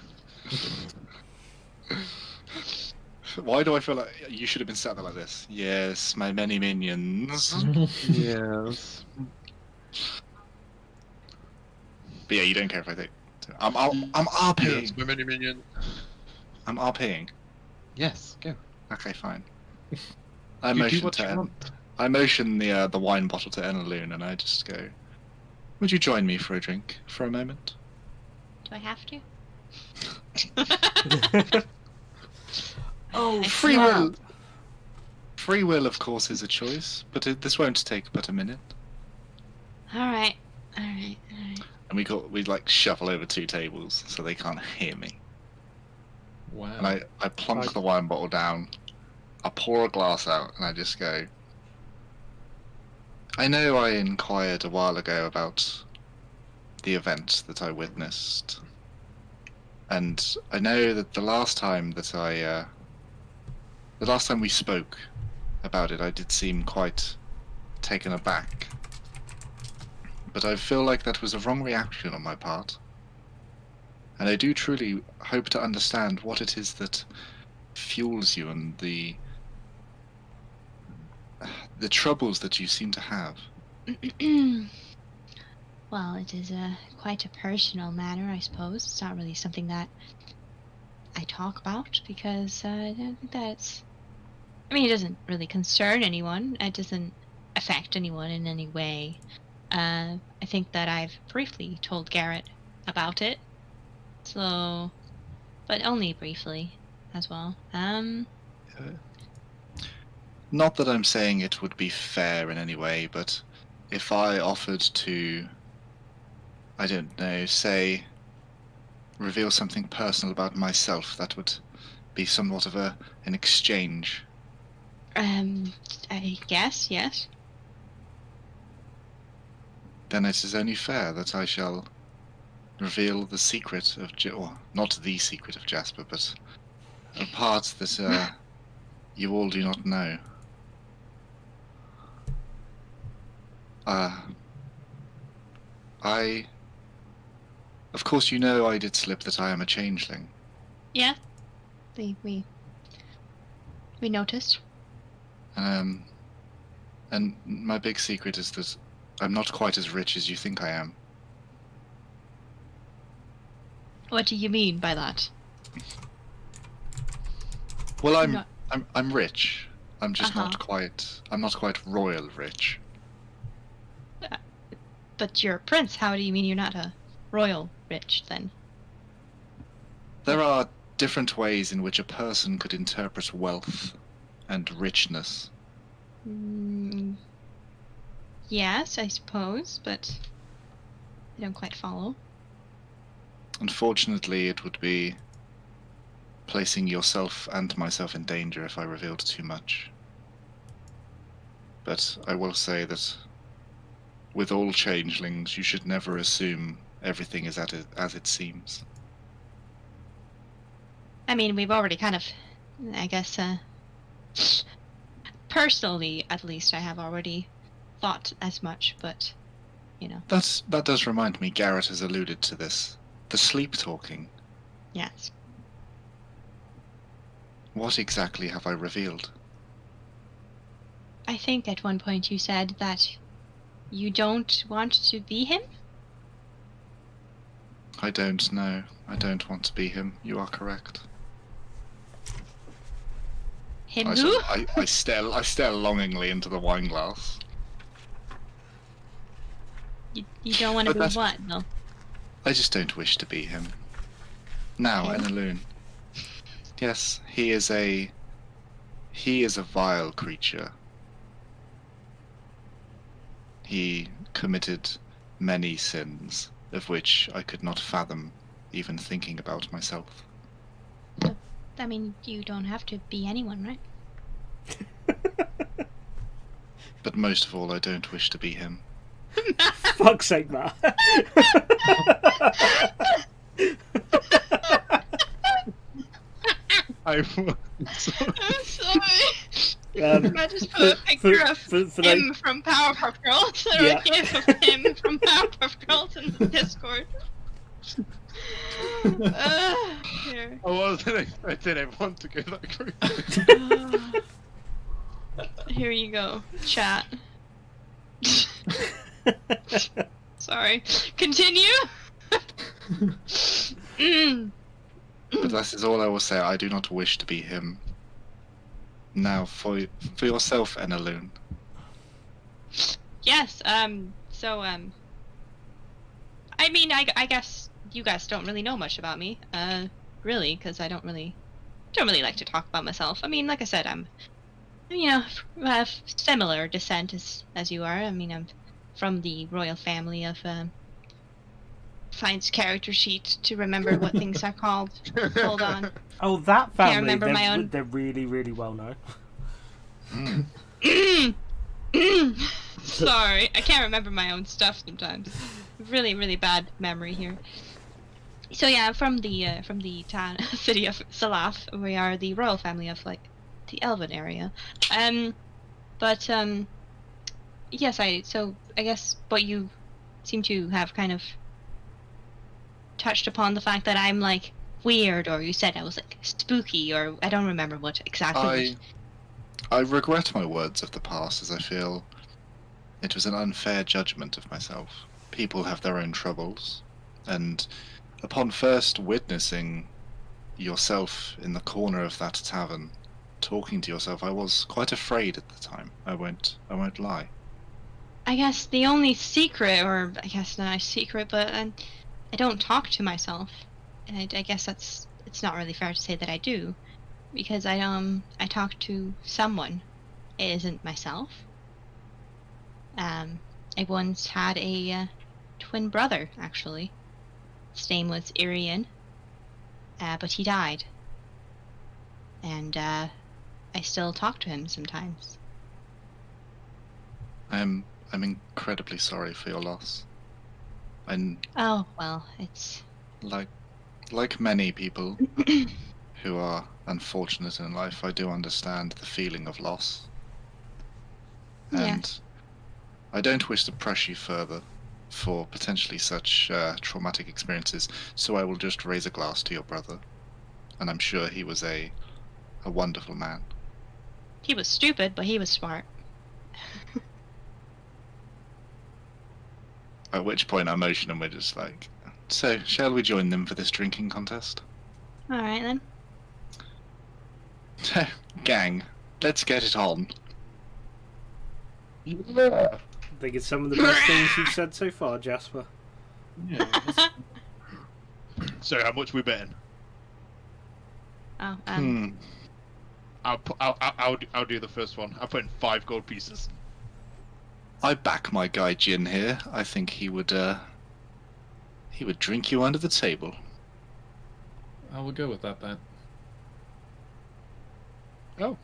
Why do I feel like you should have been sat there like this? Yes, my many minions. Yes. But yeah, you don't care if I think. I'm RPing. Yes, my many minions. I'm RPing. Yes, go. Okay, fine. I You do motion what you to want. I motion the wine bottle to Enaloon, and I just go, "Would you join me for a drink for a moment?" Do I have to? Oh, Free snap. will. Free will, of course, is a choice, but this won't take but a minute. Alright. And we like shuffle over 2 tables so they can't hear me. Wow. And I plunk Right. the wine bottle down, I pour a glass out, and I just go, "I know I inquired a while ago about the event that I witnessed, and I know that the last time we spoke about it, I did seem quite taken aback. But I feel like that was a wrong reaction on my part. And I do truly hope to understand what it is that fuels you and the troubles that you seem to have." Well, it is quite a personal matter, I suppose. It's not really something that I talk about because I don't think that's. I mean, it doesn't really concern anyone. It doesn't affect anyone in any way. I think that I've briefly told Garret about it. So, but only briefly as well. Not that I'm saying it would be fair in any way, but if I offered to, I don't know, say, reveal something personal about myself, that would be somewhat of an exchange. I guess, yes. Then it is only fair that I shall reveal the secret of or not the secret of Jasper, but a part that you all do not know. Of course, you know I did slip that I am a changeling. Yeah. We noticed. And my big secret is that I'm not quite as rich as you think I am. What do you mean by that? Well, No. I'm rich. I'm just Uh-huh. not quite. I'm not quite royal rich. But you're a prince. How do you mean you're not a royal rich then? There are different ways in which a person could interpret wealth and richness. Yes, I suppose, but I don't quite follow. Unfortunately, it would be placing yourself and myself in danger if I revealed too much. But I will say that with all changelings, you should never assume everything is as it seems. I mean, we've already kind of, I guess, personally, at least, I have already thought as much, but, you know, That does remind me, Garret has alluded to this. The sleep talking. yes. What exactly have I revealed? I think at one point you said that you don't want to be him? I don't know. I don't want to be him. You are correct. Him I, who? I stare longingly into the wine glass. You don't want to But be that's- what, though? I just don't wish to be him. Now, Him? Enaloon. Yes, he is a vile creature. He committed many sins, of which I could not fathom even thinking about myself. I mean, you don't have to be anyone, right? But most of all, I don't wish to be him. Fuck's sake, Matt. I'm I'm sorry. I just put a for- picture of for him from Powerpuff Girls, or Yeah. a gif of him from Powerpuff Girls in the Discord. Here. I wasn't expecting everyone to go that crazy. Here you go, chat. Sorry. Continue. But that is all I will say. I do not wish to be him. Now, for yourself, Enaloon. Yes, so, I mean, I guess you guys don't really know much about me, really, because I don't really like to talk about myself. I mean, like I said, I'm, you know, of similar descent as you are. I mean, I'm from the royal family of, finds character sheet to remember what things are called. Hold on. Oh, that family. remember they're, my own- they're really, really well known. Sorry, I can't remember my own stuff sometimes. Really, really bad memory here. So yeah, I'm from the town city of Salaf. We are the royal family of like the Elven area. But yes, I guess what you seem to have kind of touched upon the fact that I'm like weird, or you said I was like spooky, or I don't remember what exactly. I regret my words of the past, as I feel it was an unfair judgment of myself. People have their own troubles, and upon first witnessing yourself in the corner of that tavern, talking to yourself, I was quite afraid at the time. I won't lie. I guess the only secret, or I guess not a secret, but I don't talk to myself, and I guess it's not really fair to say that I do, because I talk to someone. It isn't myself. I once had a twin brother, actually. His name was Irian, but he died, and I still talk to him sometimes. I'm incredibly sorry for your loss. And Oh, well, it's... like many people who are unfortunate in life, I do understand the feeling of loss. And Yes. I don't wish to press you further for potentially such traumatic experiences, so I will just raise a glass to your brother. And I'm sure he was a wonderful man. He was stupid, but he was smart. At which point I motion and we're just like, so shall we join them for this drinking contest? Alright then. Gang, let's get it on. I think it's some of the best things you've said so far, Jasper. Yeah. So how much we betting? Oh, I'll do the first one. I'll put in 5 gold pieces. I back my guy Jin here. I think he would drink you under the table. I will go with that bet. Oh.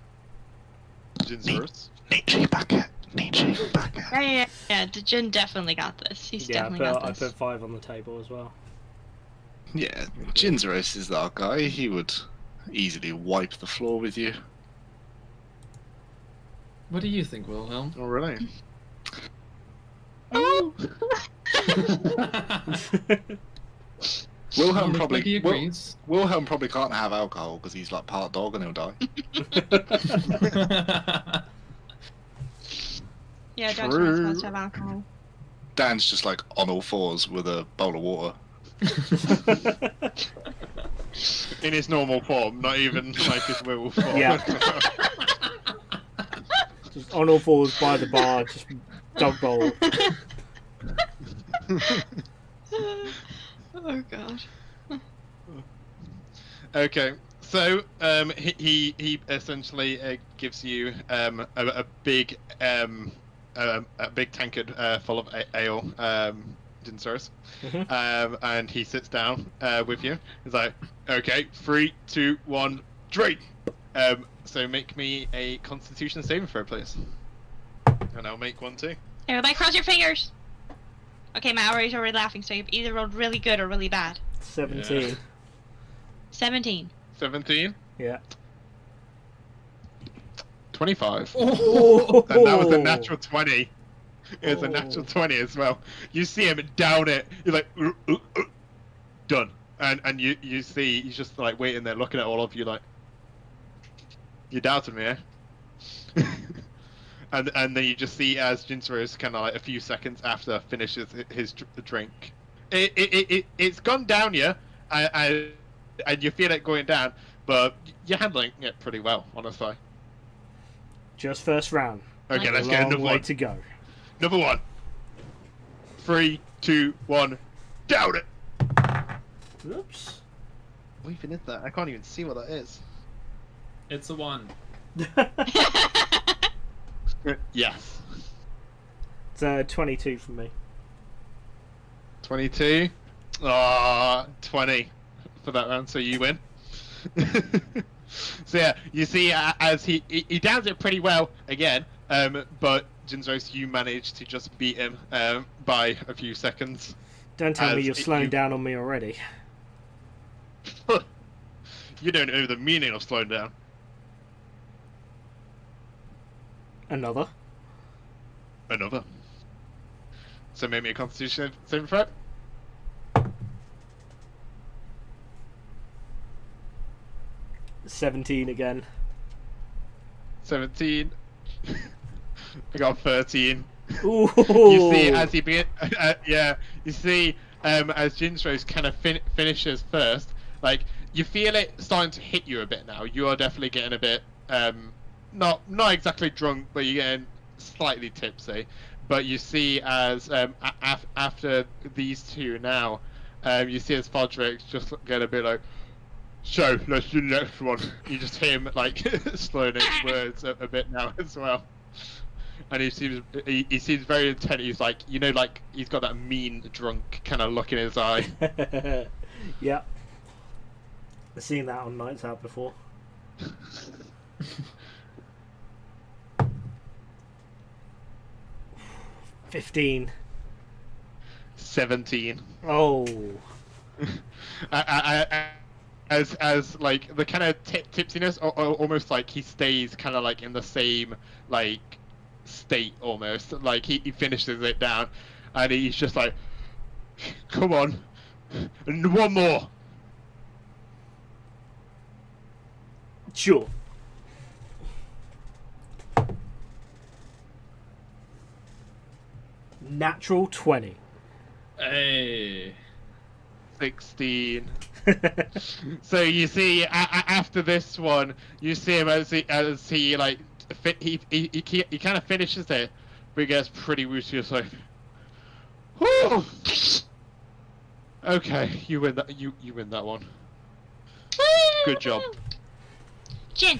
Jin's first. Nietzsche back it. Nietzsche back it. yeah, the Jin definitely got this. He's Yeah, definitely got I this. put 5 on the table as well. Yeah, Jinzeros is our guy. He would easily wipe the floor with you. What do you think, Wilhelm? Oh, really? Wilhelm Looks probably like he agrees. Wilhelm probably can't have alcohol because he's like part dog and he'll die. Yeah, Jack's True. not supposed to have alcohol. Dan's just like on all fours with a bowl of water. In his normal form, not even like his werewolf form. Yeah. Just on all fours by the bar, just dog bowl. Oh god. Okay, so he essentially gives you a big tankard full of ale, Dinsaurus, and he sits down with you. He's like, okay, 3, 2, 1, drink. So make me a Constitution saving throw, please, and I'll make one too. Everybody cross your fingers! Okay, Maori's already laughing, so you've either rolled really good or really bad. 17. 17. 17, Yeah. 25. Oh. And that was a natural 20. It was a natural 20 as well. You see him down it. You're like, done. And you see he's just like waiting there, looking at all of you like, you doubted me, eh? and then you just see as Jinsuru is kind of like a few seconds after finishes his drink. It's gone down you, and you feel it going down, but you're handling it pretty well, honestly. Just first round. Okay, A let's get long another way one. to go. Number 1. 3, 2, 1, down it! Oops. What even is that? I can't even see what that is. It's a 1. Yes. It's 22 from me. 22. 20 for that round, so you win. So yeah, you see as he downs it pretty well again, but Jinzos, you managed to just beat him by a few seconds. Don't tell me As you're slowing down on me already. You don't know the meaning of slowing down. Another. Another. So make me a Constitution saving throw. 17 again. 17. I got 13. Ooh. You see as he begin, you see as Jinstrose kind of finishes first, like you feel it starting to hit you a bit now. You are definitely getting a bit not exactly drunk, but you're getting slightly tipsy. But you see as after these two now, you see as Fodrick just get a bit like, so let's do the next one. You just hear him like slowing his words a bit now as well. And he seems very intent. He's like, you know, like he's got that mean drunk kind of look in his eye. Yeah. I've seen that on Nights Out before. 17. Oh. As like the kind of tipsiness, or almost like he stays kind of like in the same like state almost. Like he finishes it down, and he's just like, "Come on, and one more." Sure. Natural 20. Hey. 16. So you see, after this one, you see him as he like he kind of finishes it, but he gets pretty woozy. It's like, whew! Okay, you win that. You win that one. Good job. Gin.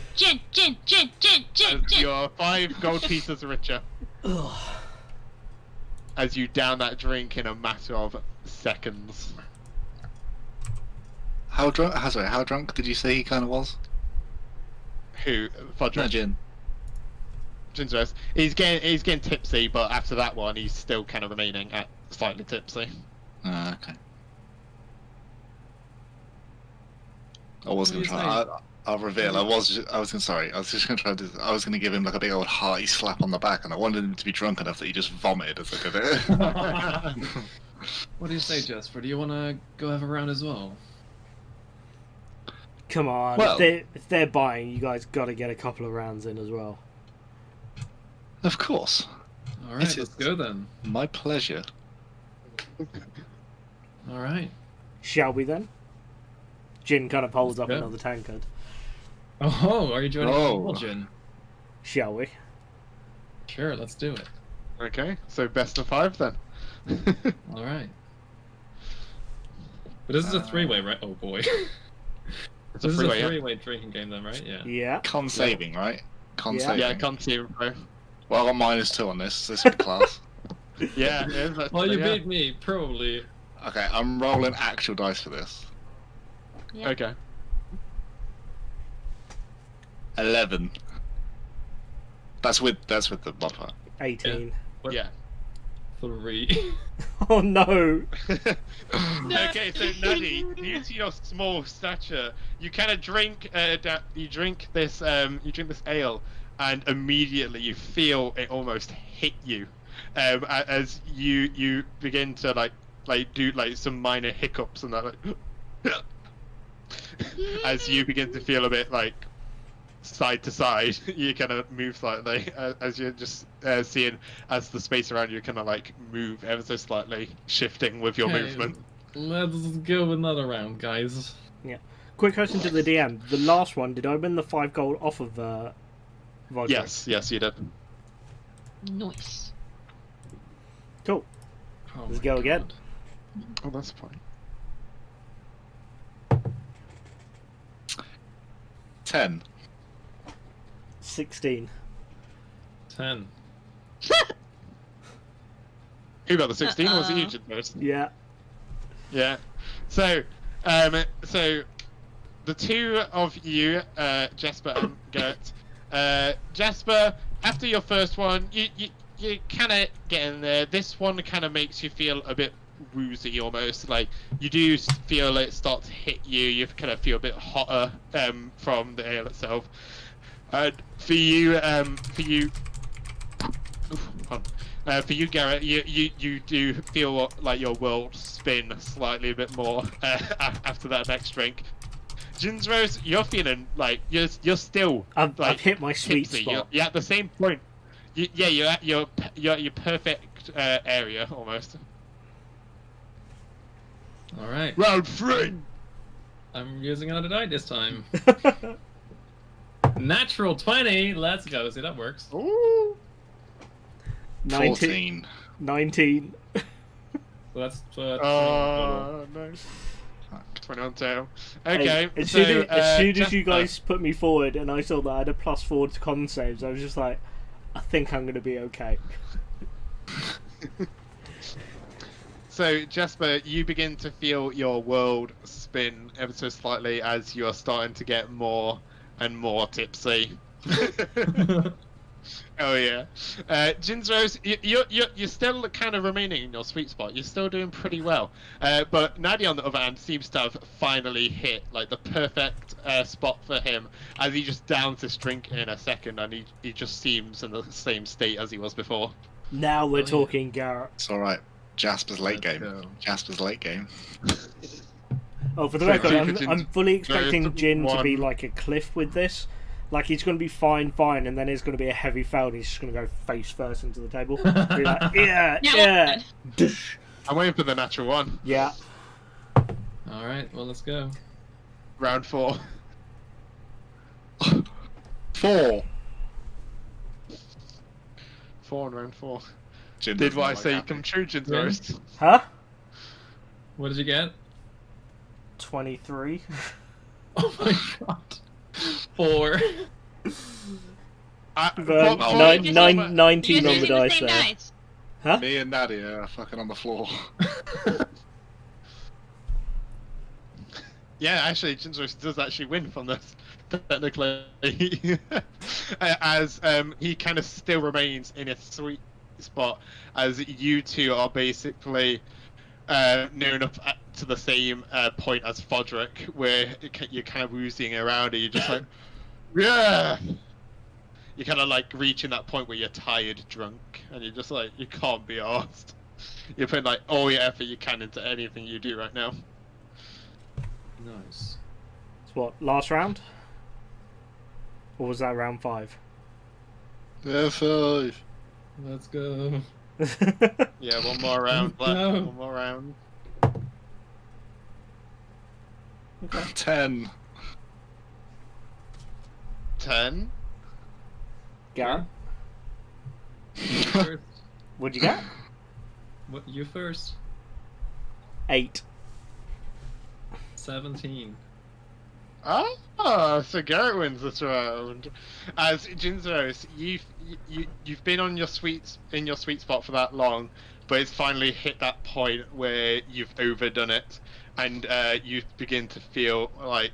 You're 5 gold pieces richer. As you down that drink in a matter of seconds. How drunk? How drunk did you say he kind of was? Who? Fudge. No, Jin. Gin's he's getting tipsy, but after that one, he's still kind of remaining at slightly tipsy. Okay. I was What gonna do you try. say? I'll reveal. I was just gonna try to. I was gonna give him like a big old hearty slap on the back, and I wanted him to be drunk enough that he just vomited as I did it. What do you say, Jasper? Do you want to go have a round as well? Come on. Well- if they're buying, you guys got to get a couple of rounds in as well. Of course, All right, It let's is. go then. my pleasure. All right. Shall we then? Jin kind of holds up Yeah. another tankard. Oh, are you joining Oh. Jin? Shall we? Sure, let's do it. Okay, so best of 5 then. All right. But this is a three-way, right? Oh boy. It's a This is a freeway, yeah. three-way drinking game then, right? Yeah. Yeah. Con saving, right? Con Yeah. saving. Yeah, I can't see him, bro. Well, I got -2 on this. This is class. Yeah, it is, Well, you yeah. beat me, probably. Okay, I'm rolling actual dice for this. Yeah. Okay. 11. That's with the modifier. 18. What? Yeah. 3. Oh no! Okay, so Nuddy, due to your small stature, you kind of drink this ale, and immediately you feel it almost hit you, as you begin to like do like some minor hiccups and that, like, as you begin to feel a bit like side to side, you kind of move slightly as you're just seeing as the space around you kind of like move ever so slightly, shifting with your Okay. movement. Let's go another round, guys. Quick question to the DM. The last one, did I win the 5 gold off of Vodka? Yes, you did. Nice. Cool. Oh Let's my go again. God. Oh, that's fine. 10. 16. 10. Who got the 16? Was it you, Jin, first? Yeah. Yeah. So, so the two of you, Jasper and Garret. Jasper, after your first one, you kind of get in there. This one kind of makes you feel a bit woozy, almost like you do feel it start to hit you. You kind of feel a bit hotter from the ale itself. For you, for you, Garret, you do feel like your world spin slightly a bit more after that next drink. Jinsrose, you're feeling like you're still I've like hit my sweet tipsy. spot. You're at the same point. You're at your perfect area almost. All right. Round 3. I'm using another die this time. Natural 20. Let's go. See, that works. Ooh. 19. 14. 19. So that's 20 No. 21 tail. Okay. As so, soon as you Jasper, guys put me forward and I saw that I had a +4 to con saves, I was just like, I think I'm going to be okay. So, Jasper, you begin to feel your world spin ever so slightly as you are starting to get more and more tipsy. Oh yeah, Jinzo's, you're still kind of remaining in your sweet spot. You're still doing pretty well. But Nadia, on the other hand, seems to have finally hit like the perfect spot for him, as he just downs this drink in a second, and he just seems in the same state as he was before. Now we're Oh, yeah. talking, Garret. It's all right. Jasper's late Let's game. go. Jasper's late game. Oh, for the So record, keep it I'm fully expecting there's Jin to be one- like a cliff with this. Like, he's going to be fine, and then it's going to be a heavy foul, and he's just going to go face first into the table. Be like, yeah. I'm waiting for the natural one. Yeah. All right, well, let's go. Round 4. 4. 4 in round 4. Jin Did doesn't what I like say happy. come true, Jin's Really? roast? Huh? What did you get? 23. Oh my god. 4. But What- nine- you nine- guys 19 on using the the dice same there. dice. Huh? Me and Nadia are fucking on the floor. Yeah, actually, Jin's roast does actually win from this, technically. As he kind of still remains in a sweet spot, as you two are basically near enough to the same point as Fodrick, where you're kind of woozing around and you're just like, yeah! You're kind of like reaching that point where you're tired, drunk, and you're just like, you can't be arsed. You're putting like all your effort you can into anything you do right now. Nice. It's what, last round? Or was that round 5? Yeah, 5. Let's go. Yeah, one more round left. No. One more round. 10. 10. Garret, First. what'd you get? What, you first. 8. 17. Ah, so Garret wins this round. As Jinzos, you've been on your sweet spot for that long, but it's finally hit that point where you've overdone it, and you begin to feel like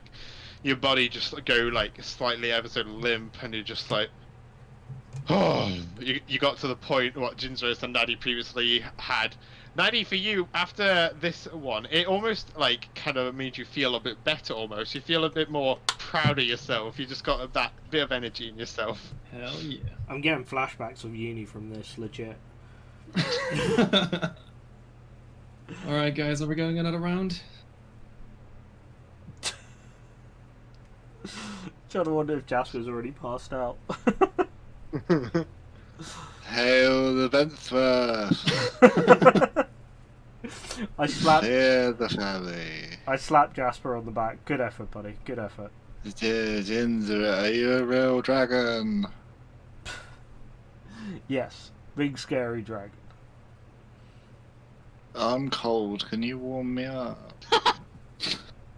your body just go like slightly ever so limp, and you're just like, oh, you got to the point what Jinzos and Nadi previously had. Nadi, for you, after this one, it almost like kind of made you feel a bit better almost. You feel a bit more proud of yourself. You just got that bit of energy in yourself. Hell yeah. I'm getting flashbacks of uni from this, legit. Alright, guys, are we going another round? Trying to wonder if Jasper's already passed out. Hail the Bentworth! I slapped Hail the family! Jasper on the back. Good effort, buddy. Good effort. Jinzer, are you a real dragon? Yes. Big scary dragon. I'm cold, can you warm me up?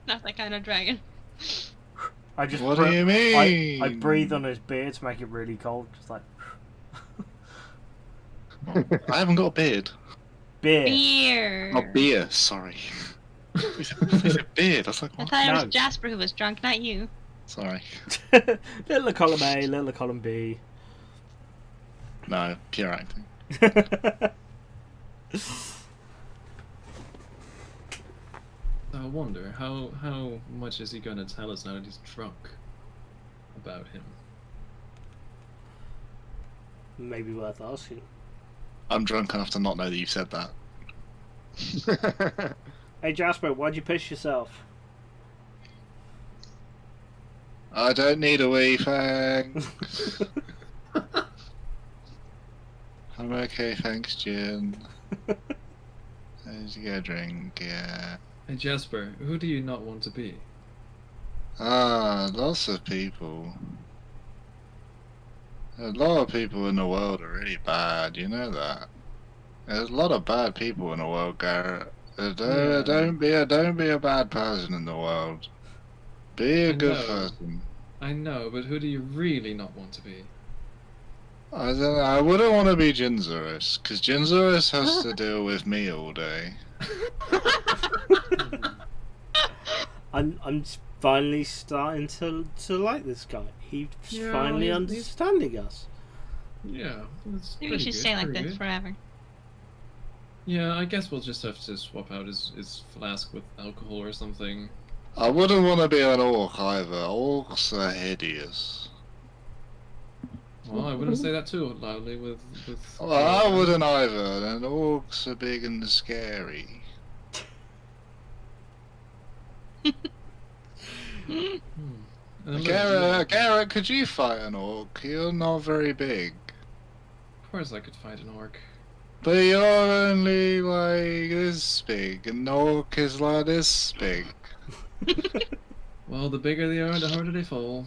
Not that kind of dragon. I just What do you mean? I breathe on his beard to make it really cold. Just like I haven't got a beard. beer. Beer. Oh, beer, sorry. I said beard, I was like, I what? thought it No. was Jasper who was drunk, not you. Sorry. Little column A, little column B. No, pure acting. I wonder, how much is he going to tell us now that he's drunk about him? Maybe worth asking. I'm drunk enough to not know that you said that. Hey Jasper, why'd you piss yourself? I don't need a wee thing. I'm okay, thanks, Jin. Did you get a drink? Yeah. Hey Jasper, who do you not want to be? Lots of people. A lot of people in the world are really bad, you know that. There's a lot of bad people in the world, Garret. Don't be a bad person in the world. Be a I good know. person. I know, but who do you really not want to be? I don't know, I wouldn't want to be Jinzurus, because Jinzurus has to deal with me all day. I'm finally starting to like this guy. He's Yeah, finally he's- understanding us. Yeah, that's Maybe we pretty should good, stay like pretty this good. forever. Yeah, I guess we'll just have to swap out his flask with alcohol or something. I wouldn't want to be an orc either. Orcs are hideous. Well, I wouldn't say that too loudly with Well, I wouldn't either. And orcs are big and scary. Garret, could you fight an orc? You're not very big. Of course I could fight an orc. But you're only like this big, and an orc is like this big. Well, the bigger they are, the harder they fall.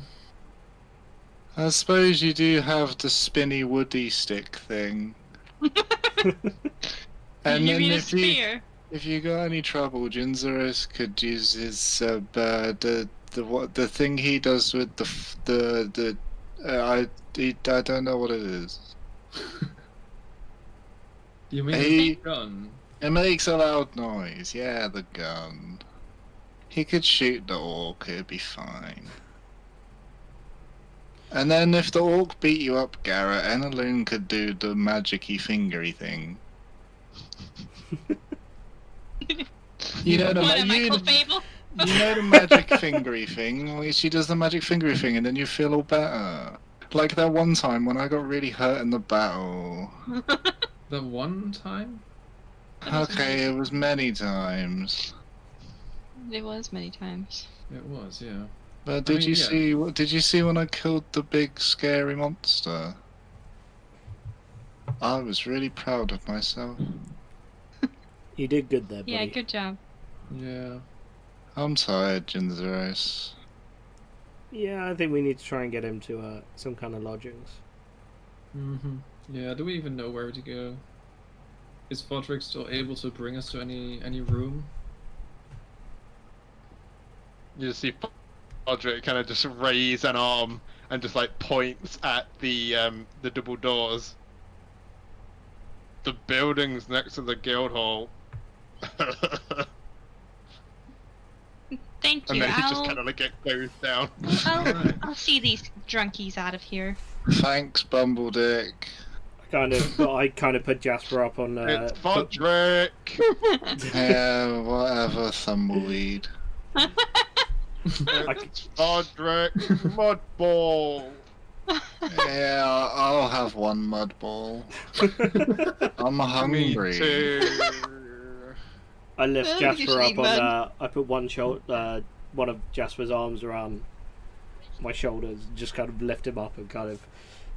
I suppose you do have the spinny woody stick thing. And you then need a spear. if you got any trouble, Jinzurus could use his the thing he does with I don't know what it is. You mean He- the gun? It makes a loud noise. Yeah, the gun. He could shoot the orc. It'd be fine. And then if the orc beat you up, Garret, Enaloon could do the magic-y fingery thing. You know the What, a ma- Michael Fable? You know the magic fingery thing? Well, she does the magic fingery thing and then you feel all better. Like that one time when I got really hurt in the battle. The one time? Okay, it was many times. It was many times. It was, yeah. But did mean, you yeah. see? Did you see when I killed the big scary monster? I was really proud of myself. You did good there, buddy. Yeah, good job. Yeah. I'm tired, Jinzurus. Yeah, I think we need to try and get him to some kind of lodgings. Yeah, do we even know where to go? Is Fodrick still able to bring us to any room? You just see Podrick kind of just raise an arm and just like points at the double doors. The buildings next to the guild hall. Thank And you. then he just I'll, kind of like get closed down. I'll see these drunkies out of here. Thanks, Bumbledick. I kind of put Jasper up on. It's Podrick! Yeah, whatever, Thumbleweed. It's Podrick Mudball! Yeah, I'll have one mud ball. I'm Me hungry. too. I lift Oh, Jasper you should up eat on. mud. I put one of Jasper's arms around my shoulders, just kind of lift him up and kind of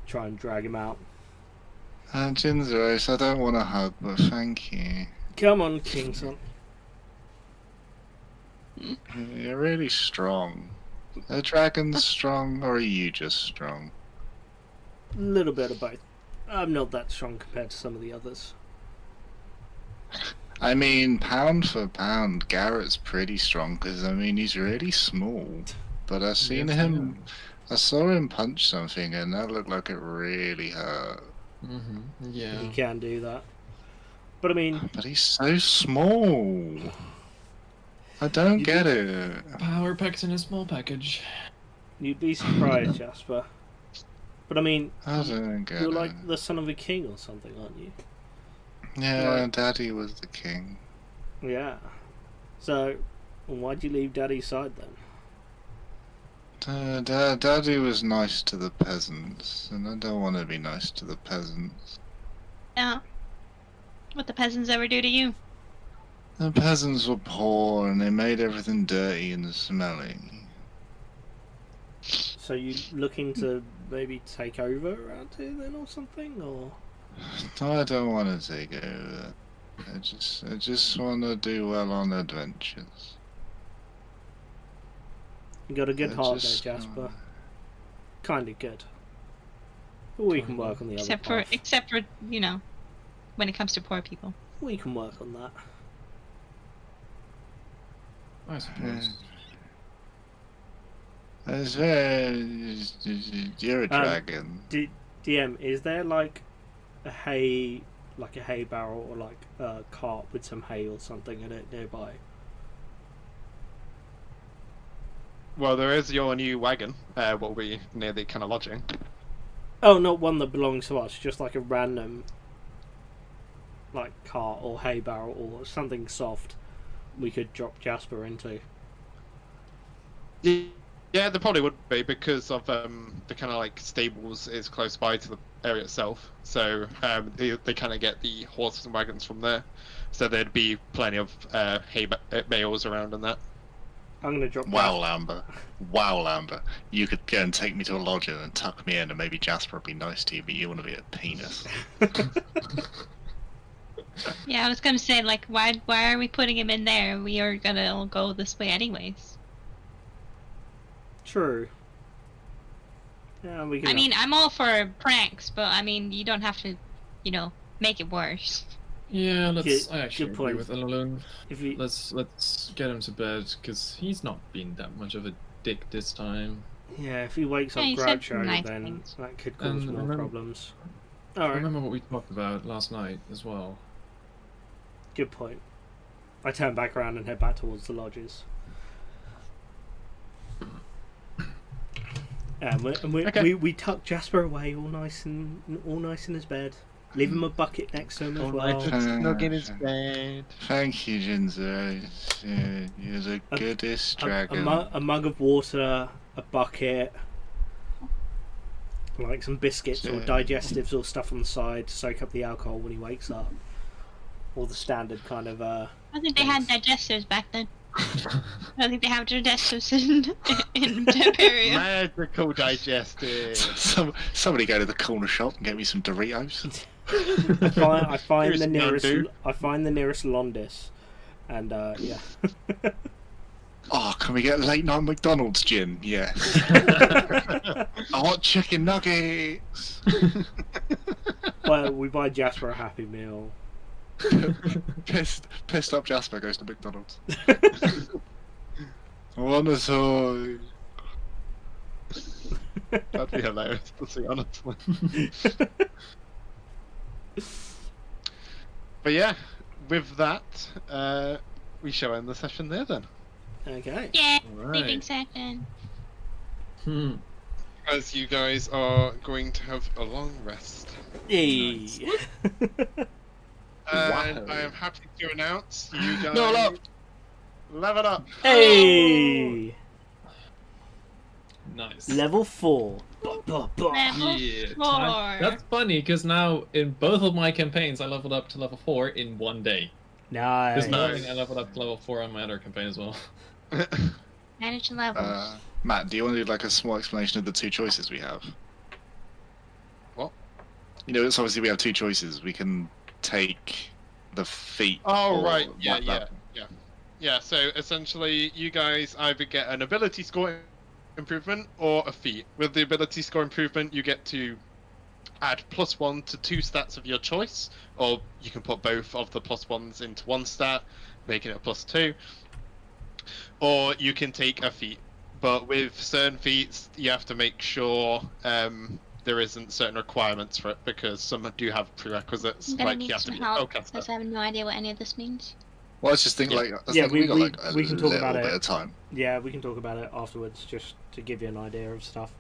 try and drag him out. Jinzurus, I don't want to hug, but thank you. Come on, Kingson. You're really strong. Are dragons strong, or are you just strong? A little bit of both. I'm not that strong compared to some of the others. I mean, pound for pound, Garrett's pretty strong, because, I mean, he's really small. But I seen Yes, him, I saw him punch something, and that looked like it really hurt. Yeah. He can do that. But I mean, But he's so small. I don't You get it. Power packed in a small package. you'd be surprised, Jasper. But I mean, I don't get you're it. like the son of a king or something, aren't you? Yeah, Daddy was the king. Yeah. So, why'd you leave Daddy's side then? Daddy was nice to the peasants, and I don't want to be nice to the peasants. Yeah. What the peasants ever do to you? The peasants were poor, and they made everything dirty and smelly. So you looking to maybe take over around here then or something? Or I don't want to take over. I just want to do well on adventures. you got a good I heart just, there, Jasper. Kinda good. But we can work on the Except other for, path. except for, you know, when it comes to poor people. We can work on that. I suppose. It's very... You're a dragon. DM, is there like a hay barrel or like a cart with some hay or something in it nearby? Well, there is your new wagon, what will be near the kind of lodging. Oh, not one that belongs to us, just like a random, like, cart or hay barrel or something soft we could drop Jasper into. Yeah, there probably would be because of the kind of like stables is close by to the area itself. So they kind of get the horses and wagons from there. So there'd be plenty of hay bales around and that. I'm gonna drop. Wow, Lambert. Wow, Lambert. You could go and take me to a lodging and tuck me in, and maybe Jasper would be nice to you, but you want to be a penis. Yeah, I was gonna say, like, why are we putting him in there? We are gonna all go this way anyways. True. Yeah, we can. I mean, I'm all for pranks, but I mean, you don't have to, you know, make it worse. Yeah, let's. Good- I actually good agree point. with Elalun. if you, Let's get him to bed because he's not been that much of a dick this time. yeah, if he wakes up Yeah, he said Groucho, nice then things. that could cause And more remember- problems. I Alright, remember what we talked about last night as well. good point. I turn back around and head back towards the lodges. Okay. We tuck Jasper away, all nice in his bed. Leave him a bucket next to him as well. Snug in his bed. Thank you, Jinzo. Yeah, you're the goodest dragon. A mug of water, a bucket, like some biscuits or Yeah. digestives or stuff on the side to soak up the alcohol when he wakes up. All the standard kind of. I think they had digestives back then. I think they have digestives in Epperia. Magical digestive. Somebody go to the corner shop and get me some Doritos. I find Here's the nearest. Nandu. I find the nearest Londis, and yeah. Oh, can we get late night McDonald's, Jim? Yes. I want chicken nuggets. Well, we buy Jasper a Happy Meal. Pissed up Jasper goes to McDonald's. I want a toy. That'd be hilarious to see, honestly. But yeah, with that, we shall end the session there then. Okay. Yeah, Alright. sleeping session. As you guys are going to have a long rest. Hey. And I am happy to announce you guys No, love. level up. Hey. Nice. Level 4. Bah, bah, bah. Level Yeah, 4. That's funny because now in both of my campaigns I leveled up to level 4 in one day. Nice. This morning I leveled up to level 4 on my other campaign as well. Manage levels. Matt, do you want to do like a small explanation of the two choices we have? What? You know, it's obviously we have two choices. We can take the feat. Oh, or right. Yeah, like that. Yeah, so essentially you guys either get an ability score improvement or a feat. With the ability score improvement, you get to add +1 to 2 stats of your choice, or you can put both of the +1s into one stat, making it a +2. Or you can take a feat. But with certain feats, you have to make sure there isn't certain requirements for it, because some do have prerequisites. I'm gonna Like need you have to some be a help spellcaster. because I have no idea what any of this means. Well, I was just thinking, Yeah. like, I Yeah, think we got like a we can talk little about bit it. of time. Yeah, we can talk about it afterwards, just to give you an idea of stuff.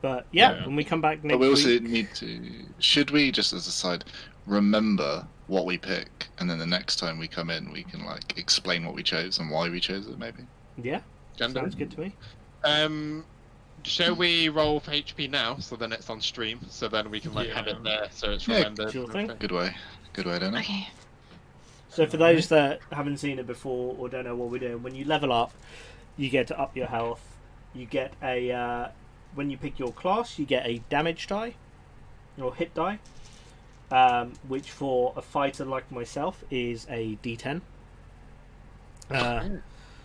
But yeah, Yeah. when we come back next But we also week, need to. Should we, just as a side, remember what we pick, and then the next time we come in, we can like explain what we chose and why we chose it, maybe. yeah, Gender. sounds good to me. Shall we roll for HP now, so then it's on stream, so then we can like have it there, so it's Yeah, remembered. sure and thing. everything. Good way, don't it? Okay. So for those that haven't seen it before or don't know what we're doing, when you level up, you get to up your health. You get a when you pick your class, you get a damage die or hit die, which for a fighter like myself is a D10.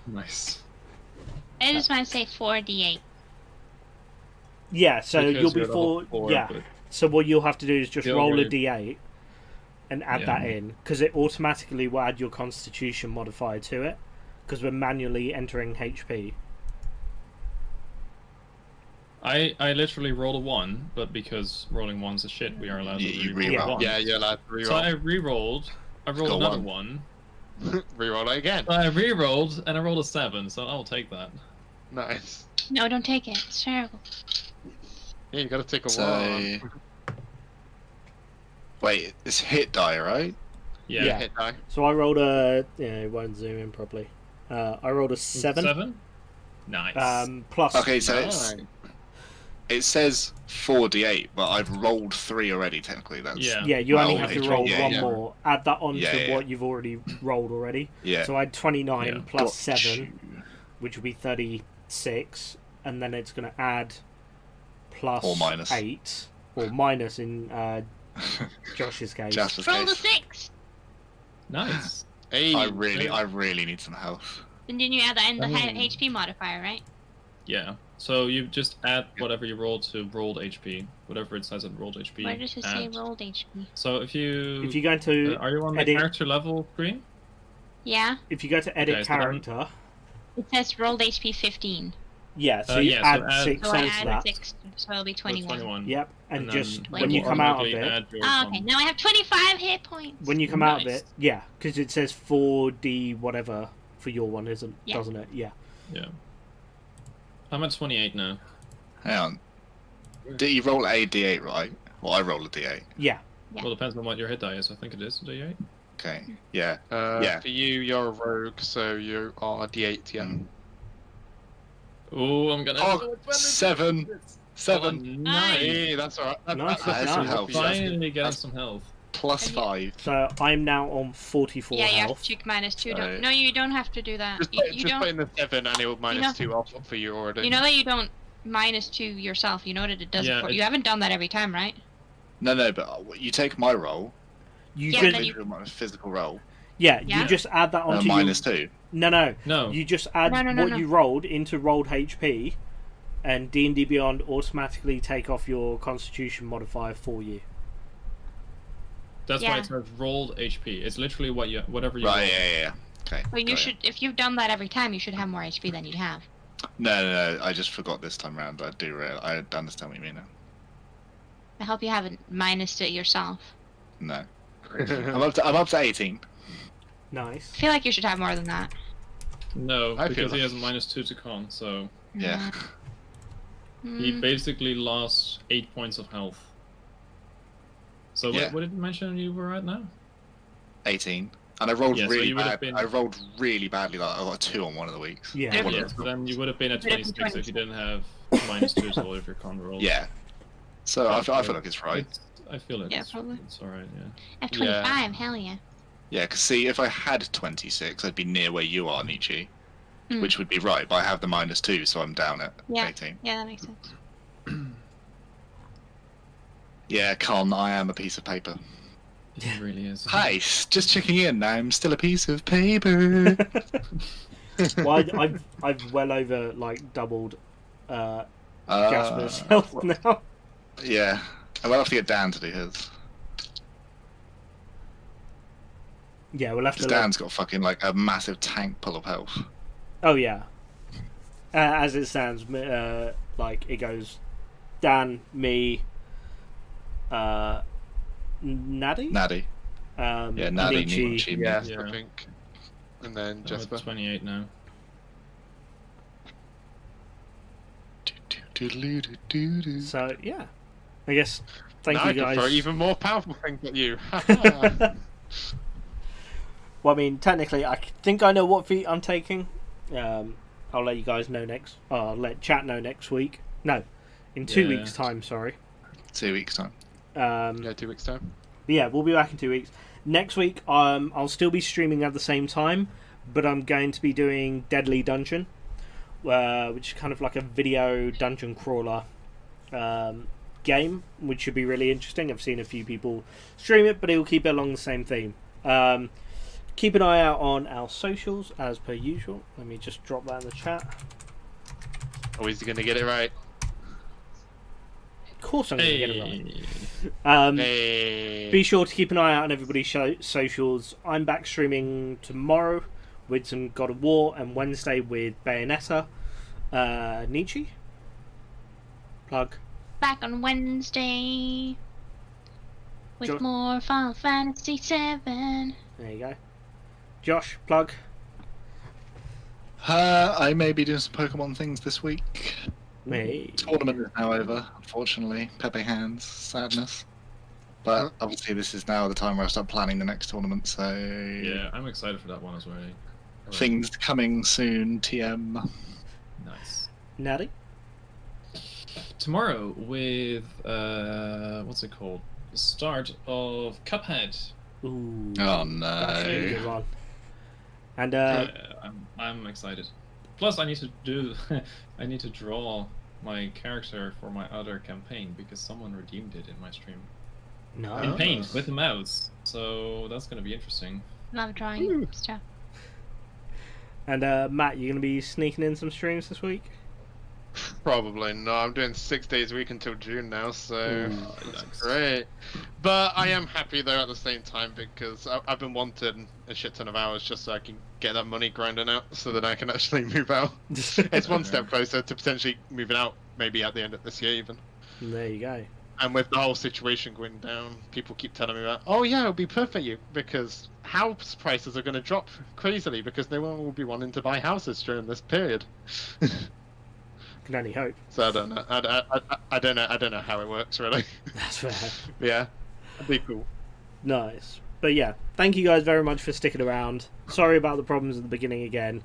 Nice. I just want to say 4d8. Yeah, so Because you'll be you're level 4, yeah. but- So what you'll have to do is just You'll roll a really- D8 and add Yeah. that in, because it automatically will add your Constitution modifier to it, because we're manually entering HP. I literally rolled a 1, but because rolling 1's a shit, we are allowed to Yeah, you re-roll re-roll. ones. Yeah, you're allowed to reroll. So I re-rolled. I rolled Go another on. 1. Reroll it again. So I re-rolled and I rolled a 7, so I'll take that. Nice. No, don't take it. It's terrible. Yeah, you gotta take a So, one. wait, it's hit die, right? Yeah. Yeah. Hit die. So I rolled a. Yeah, it won't zoom in properly. I rolled a 7. 7? Nice. Plus. Okay, so Nice. it says 4d8, but I've rolled 3 already. Technically, that's Yeah. Yeah, you my only old have to HP. roll Yeah, one yeah. more. Add that on Yeah, to yeah. what you've already rolled already. Yeah. So I had 29 Yeah. plus Got 7, you. which would be 36, and then it's going to add plus Or minus. 8, or minus in Josh's case. Just Roll the case. 6. Nice. Hey, I really need some health. And then you add that in the I mean- HP modifier, right? Yeah. So you just add whatever you roll to rolled HP, whatever it says at rolled HP. Where does it say add. rolled HP? So if you If you go into are you on the edit- character level screen? Yeah, if you go to edit Okay, so then- character, it says rolled HP 15. yeah, so you yeah, add so add- 6 So I onto added that. 6, so it'll be So 21. 21. Yep, and then just it when will you come out of automatically it, add your Oh, okay. con. Now I have 25 hit points. when you come out of Nice. it, yeah, because it says 4d whatever for your one, Yeah. doesn't it? Yeah. Yeah. I'm at 28 now. Hang on. Did you roll a d8, right? Well, I roll a d8. Yeah. Yeah. Well, depends on what your hit die is. I think it is D8. Okay. Yeah. For you, you're a rogue, so you are D8, yeah. Mm. Oh, I'm gonna. Oh, 7. Oh, 7 nice. Hey, that's alright. Nice, that's nice. some health. Finally getting That's- some health. plus And you- 5. So I'm now on 44 Yeah, you have health. to check minus 2. So- Don't, no, you don't have to do that. Just, You, put, you just don't. put in the 7 and it will minus know- 2 off for you already. You know that you don't minus 2 yourself. You know that it does Yeah, it for it- you. Haven't done that every time, right? No, but you take my roll, You Yeah, just then you- my physical roll, yeah, Yeah. you just add that onto minus 2. No. No. You just add No, what no. you rolled into rolled HP, and DnDbeyond automatically take off your Constitution modifier for you. That's why Yeah. it says rolled HP. It's literally whatever you Right, roll. yeah. Okay. Well, you got it. should. If you've done that every time, you should have more HP than you have. No, I just forgot this time round. I understand what you mean now. I hope you haven't minused it yourself. No. I'm up to 18. Nice. I feel like you should have more than that. No, I feel because he like- has a -2 to con, so Yeah. he Mm, basically lost 8 points of health. So Yeah. what did you mention you were at now? 18. And I rolled Yeah, so really you would've bad. been- I rolled really badly. Like I got a 2 on one of the weeks. Yeah. Yeah. One Yeah, of so the- then you would have been at Would have been 26 if you didn't have -2 to all of your con rolls. Yeah. So I feel like it's right. I feel it. Yeah, probably. It's alright, yeah. At 25, hell yeah. Yeah, because see, if I had 26, I'd be near where you are, Nietzsche, Hmm. which would be right. But I have the -2, so I'm down at Yeah. 18. Yeah, that makes sense. Yeah, Con, I am a piece of paper. It really is. Hi, just checking in. I'm still a piece of paper. Well, I've well over like doubled Jasper's Uh, health now. Yeah, I will have to get Dan to do his. Yeah, we'll have to. Because Dan's got fucking like a massive tank full of health. Oh yeah. As it stands, like it goes, Dan, me, Naddy, Naddy. Yeah, Naddy, Nietzsche. Nietzsche. Yeah, Yeah. I think. And then I'm Jasper. at 28 now. So yeah, I guess thank now you I can guys. throw even more powerful things at you. Well, I mean, technically, I think I know what feat I'm taking. I'll let you guys know next. I'll let chat know next week. No, in 2 Yeah. weeks' time. Sorry. 2 weeks time. Yeah, 2 weeks time. Yeah, we'll be back in 2 weeks. Next week, I'll still be streaming at the same time, but I'm going to be doing Deadly Dungeon, which is kind of like a video dungeon crawler game, which should be really interesting. I've seen a few people stream it, but it will keep it along the same theme. Keep an eye out on our socials, as per usual. Let me just drop that in the chat. Oh, is he gonna get it right? Of course I'm going to get it right. Hey. Be sure to keep an eye out on everybody's socials. I'm back streaming tomorrow with some God of War, and Wednesday with Bayonetta. Nietzsche? Plug. Back on Wednesday with Jo- more Final Fantasy 7. There you go. Josh, plug. I may be doing some Pokemon things this week. Hey. Tournament is now over, unfortunately. Pepe hands, sadness. But obviously, this is now the time where I start planning the next tournament. So Yeah, I'm excited for that one as well. things coming soon. TM. Nice. Natty? Tomorrow with what's it called? The start of Cuphead. Ooh. Oh That's a good no! one. And I'm excited. Plus, I need to do I need to draw my character for my other campaign because someone redeemed it in my stream no. in paint with the mouse. So that's gonna be interesting. Love drawing stuff. And Matt, you're gonna be sneaking in some streams this week? Probably no. I'm doing 6 days a week until June now, so Ooh, that's nice. great. But I am happy though at the same time because I've been wanting a shit ton of hours just so I can get that money grinding out, so that I can actually move out. It's one step closer to potentially moving out, maybe at the end of this year even. There you go. And with the whole situation going down, people keep telling me about, oh yeah, it'll be perfect for you because house prices are going to drop crazily because no one will be wanting to buy houses during this period. Can only hope. So I don't know. I don't know. I don't know how it works really. That's fair. But yeah, that'd be cool. Nice. But yeah, thank you guys very much for sticking around. Sorry about the problems at the beginning again.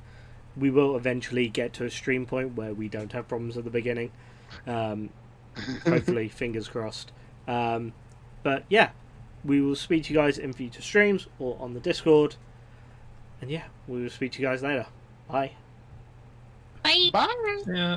We will eventually get to a stream point where we don't have problems at the beginning. Hopefully, fingers crossed. But yeah, we will speak to you guys in future streams or on the Discord. And yeah, we will speak to you guys later. Bye. Bye. Bye. Yeah.